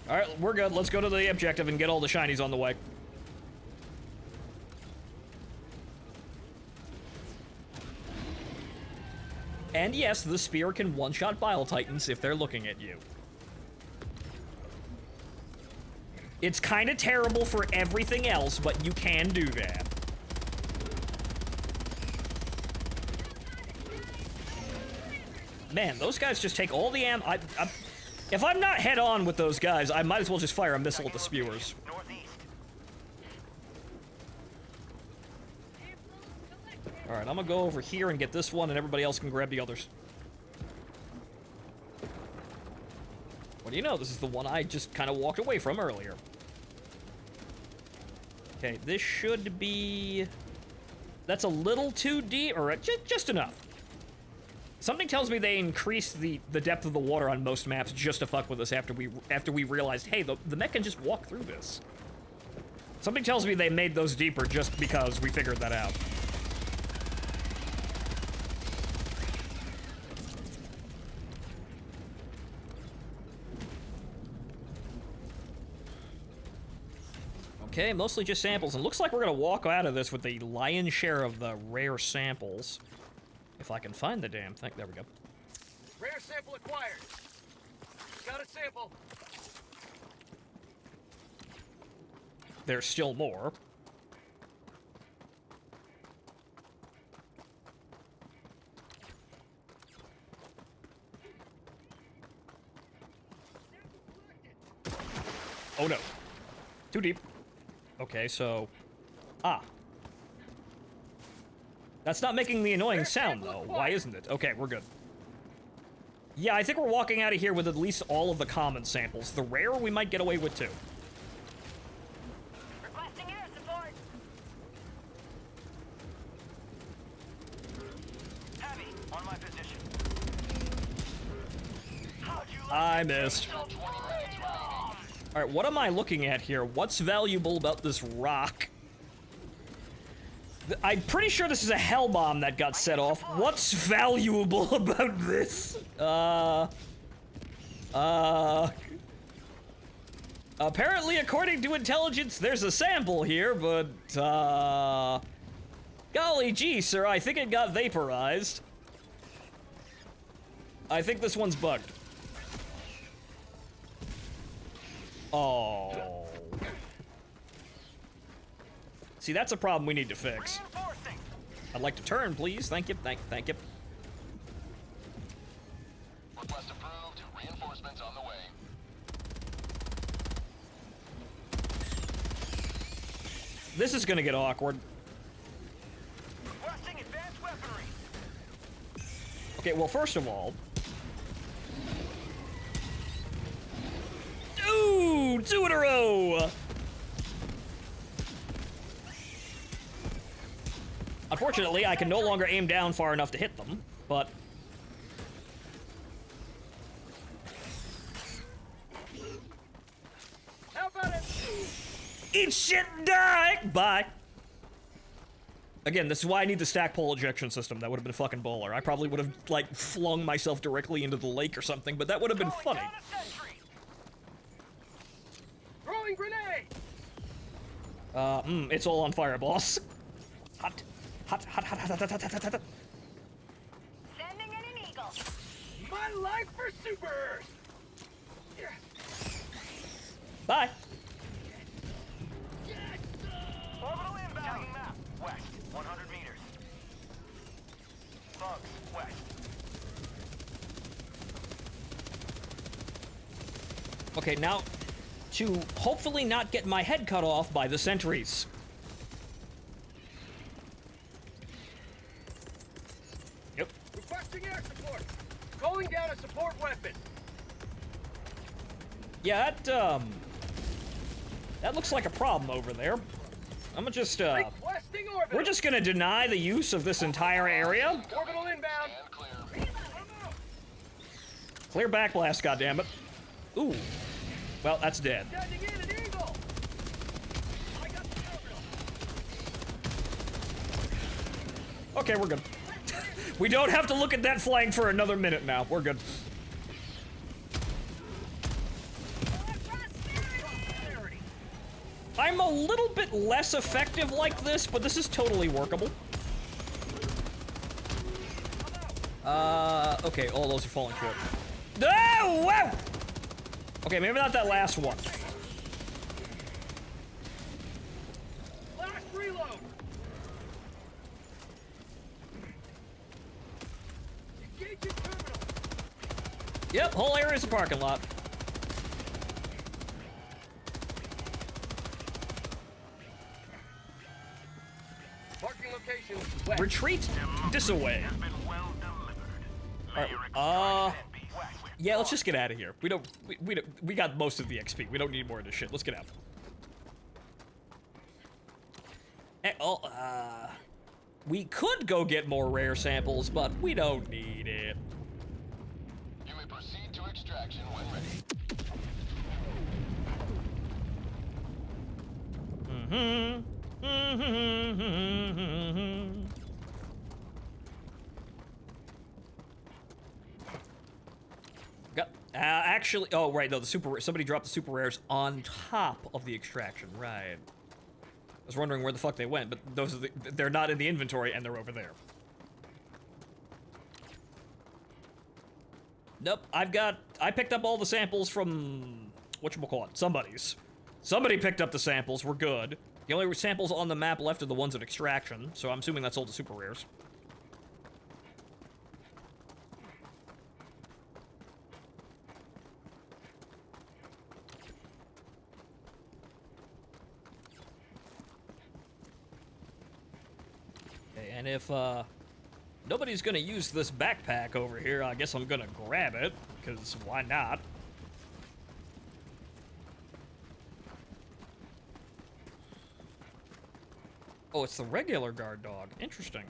Alright, we're good. Let's go to the objective and get all the shinies on the way. And yes, the spear can one-shot Bile Titans if they're looking at you. It's kind of terrible for everything else, but you can do that. Man, those guys just take all the if I'm not head on with those guys, I might as well just fire a missile at the spewers. Northeast. Alright, I'm gonna go over here and get this one, and everybody else can grab the others. What do you know? This is the one I just kind of walked away from earlier. Okay, this should be... That's a little too deep, or just enough. Something tells me they increased the depth of the water on most maps just to fuck with us after we realized, hey, the mech can just walk through this. Something tells me they made those deeper just because we figured that out. Okay, mostly just samples, and looks like we're gonna walk out of this with the lion's share of the rare samples. If I can find the damn thing. There we go. Rare sample acquired. Got a sample. There's still more. Oh no. Too deep. Okay, so... Ah. That's not making the annoying sound, though. Why isn't it? Okay, we're good. Yeah, I think we're walking out of here with at least all of the common samples. The rare we might get away with, too. Requesting air support. Heavy on my position. I missed. 20 minutes remaining. Alright, what am I looking at here? What's valuable about this rock? I'm pretty sure this is a hell bomb that got set off. What's valuable about this? Apparently, according to intelligence, there's a sample here, but, golly gee, sir, I think it got vaporized. I think this one's bugged. Oh. See, that's a problem we need to fix. Reinforcing. I'd like to turn, please. Thank you, thank you. Request approved. Reinforcements on the way. This is gonna get awkward. Requesting advanced weaponry. Okay, well, first of all... Ooh, 2 in a row! Unfortunately, I can no longer aim down far enough to hit them, but... How about it? Eat shit and die! Bye. Again, this is why I need the stack pole ejection system. That would have been fucking baller. I probably would have, like, flung myself directly into the lake or something, but that would have been funny. Down a sentry. Throwing grenade. It's all on fire, boss. Hot. Hot, hot, hot, hot, hot, hot, hot, hot, hot. Sending in an eagle. My life for supers. Bye. Orbital inbound. Tagging map. West. 100 meters. Bugs. West. Okay, now, to hopefully not get my head cut off by the sentries. Yep. Requesting air support. Calling down a support weapon. Yeah, that looks like a problem over there. I'm gonna just, Requesting orbital. we're just gonna deny the use of this entire area. Orbital inbound. And clear. Clear backblast, goddammit. Ooh. Well, that's dead. Sending in an eagle. I got the orbital. Okay, we're good. We don't have to look at that flank for another minute now. We're good. I'm a little bit less effective like this, but this is totally workable. Okay, all those are falling short. Oh, wow! Okay, maybe not that last one. Last reload. Engaging terminal. Yep, whole area's a parking lot. Marking location. West. Retreat this away. Has been well delivered. Alright, Layer extraction piece. yeah, let's just get out of here. We got most of the XP. We don't need more of this shit. Let's get out. We could go get more rare samples, but we don't need it. You may proceed to extraction when ready. Actually, oh right, no, somebody dropped the super rares on top of the extraction, right? I was wondering where the fuck they went, but they're not in the inventory and they're over there. Nope, I picked up all the samples from, whatchamacallit, Somebody picked up the samples, we're good. The only samples on the map left are the ones at extraction, so I'm assuming that's all the super rares. Okay, and if, nobody's gonna use this backpack over here, I guess I'm gonna grab it, because why not? Oh, it's the regular guard dog. Interesting.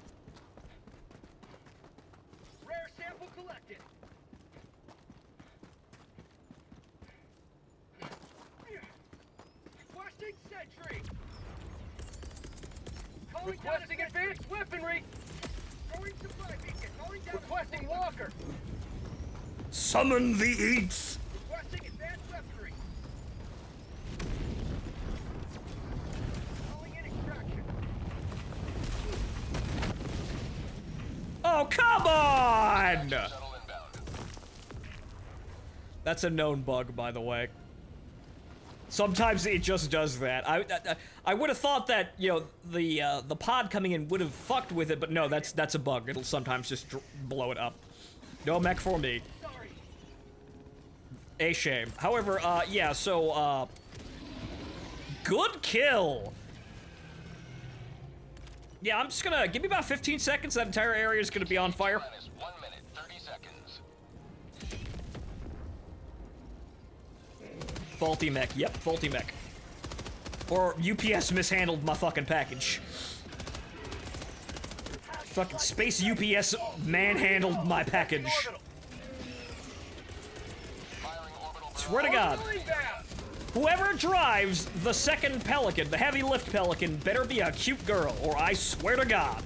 Rare sample collected. Requesting sentry. Requesting advanced weaponry. Throwing supply beacon. Calling down. Requesting walker. Summon the eats! Requesting advanced weaponry. Calling in extraction. Oh, come on! Shuttle inbound. That's a known bug, by the way. Sometimes it just does that. I would have thought that, you know, the pod coming in would have fucked with it, but no, that's a bug. It'll sometimes just blow it up. No mech for me. Sorry. A shame. However, yeah, so, good kill! Yeah, I'm just gonna, give me about 15 seconds, that entire area is gonna be on fire. Minus 1 minute, 30 seconds. Faulty mech, yep, faulty mech. Or UPS mishandled my fucking package. Fucking space UPS manhandled my package. Firing orbital. Swear to God. Whoever drives the second Pelican, the heavy lift Pelican, better be a cute girl, or I swear to God.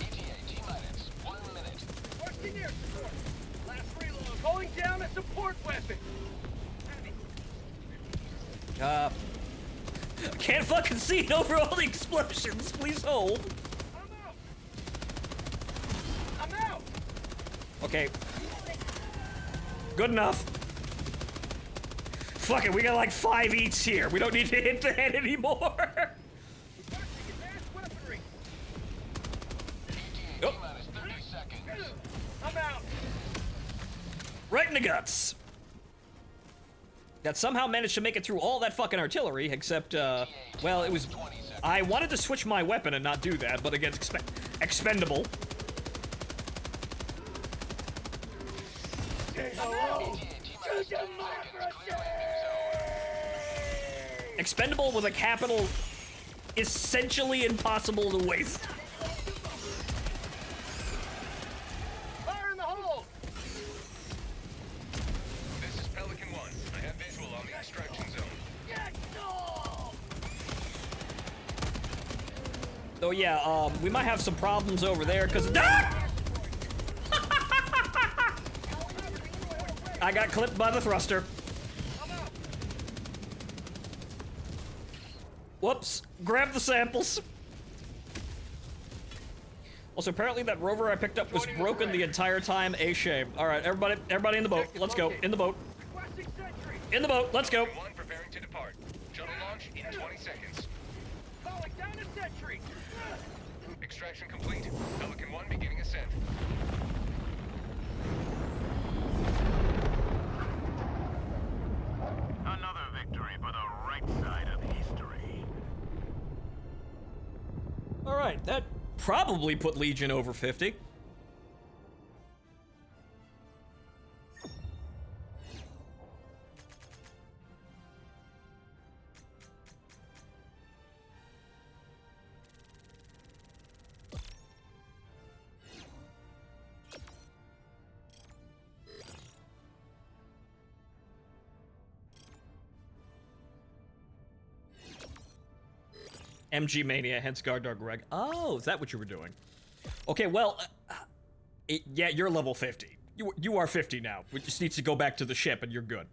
ETA T-minus 1 minute. Requesting air support. Last reload. Calling down a support weapon. Can't fucking see it over all the explosions. Please hold. I'm out. Okay. Good enough. Fuck it, we got like 5 eats here. We don't need to hit the head anymore. Requesting advanced weaponry. ETA T-minus 30 seconds. I'm out. Right in the guts. That somehow managed to make it through all that fucking artillery, except, well, it was... I wanted to switch my weapon and not do that, but again, expendable. Expendable with a capital, essentially impossible to waste. Fire in the hole. This is Pelican 1. I have visual on the extraction zone. So yeah, we might have some problems over there, because... Ah! I got clipped by the thruster. Whoops. Grab the samples. Also, apparently that rover I picked up was broken the entire time. A shame. Alright, everybody in the boat. Let's go. In the boat. In the boat. Let's go. One preparing to depart. Shuttle launch in 20 seconds. Calling down a sentry. Extraction complete. Pelican 1 beginning ascent. right, that probably put Legion over 50. MG Mania, hence Gardar Greg. Oh, is that what you were doing? Okay, well, yeah, you're level 50. You are 50 now. We just need to go back to the ship and you're good.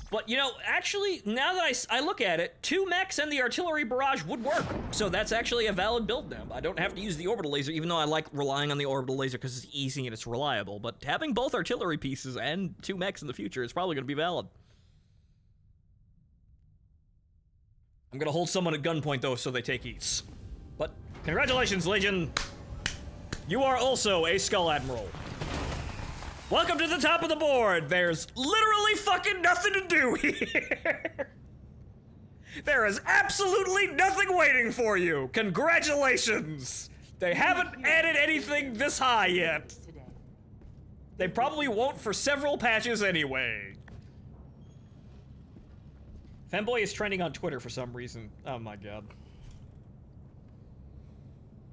But, you know, actually, now that I look at it, 2 mechs and the artillery barrage would work. So that's actually a valid build now. I don't have to use the orbital laser, even though I like relying on the orbital laser because it's easy and it's reliable. But having both artillery pieces and 2 mechs in the future is probably going to be valid. I'm gonna hold someone at gunpoint, though, so they take eats. But, congratulations, Legion! You are also a Skull Admiral. Welcome to the top of the board! There's literally fucking nothing to do here! There is absolutely nothing waiting for you! Congratulations! They haven't added anything this high yet. They probably won't for several patches anyway. Fanboy is trending on Twitter for some reason. Oh my god.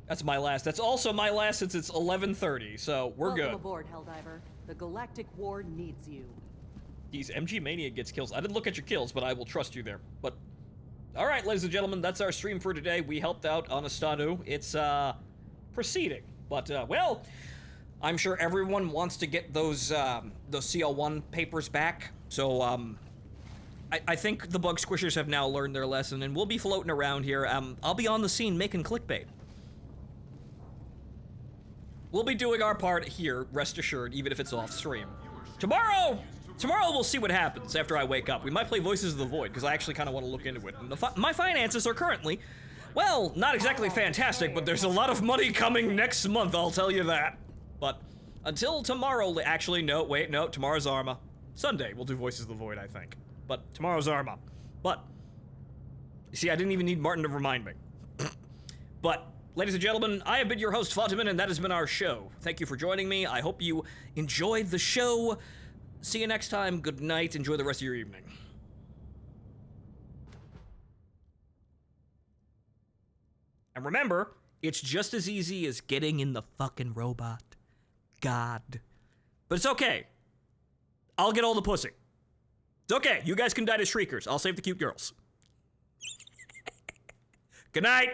That's my last. That's also my last since it's 11:30, so we're good. Welcome aboard, Helldiver. The Galactic War needs you. These MG Mania gets kills. I didn't look at your kills, but I will trust you there. But, alright, ladies and gentlemen, that's our stream for today. We helped out on Astanu. It's, proceeding. But, well, I'm sure everyone wants to get those CL1 papers back. So, I think the bug squishers have now learned their lesson, and we'll be floating around here. I'll be on the scene making clickbait. We'll be doing our part here, rest assured, even if it's off stream. Tomorrow we'll see what happens after I wake up. We might play Voices of the Void, because I actually kind of want to look into it. And my finances are currently, well, not exactly fantastic, but there's a lot of money coming next month, I'll tell you that. But until tomorrow, actually, no, tomorrow's Arma. Sunday, we'll do Voices of the Void, I think. But tomorrow's Arma. But, you see, I didn't even need Martin to remind me. But, ladies and gentlemen, I have been your host, Phontomen, and that has been our show. Thank you for joining me. I hope you enjoyed the show. See you next time. Good night. Enjoy the rest of your evening. And remember, it's just as easy as getting in the fucking robot. God. But it's okay. I'll get all the pussy. It's okay. You guys can die to shriekers. I'll save the cute girls. Good night.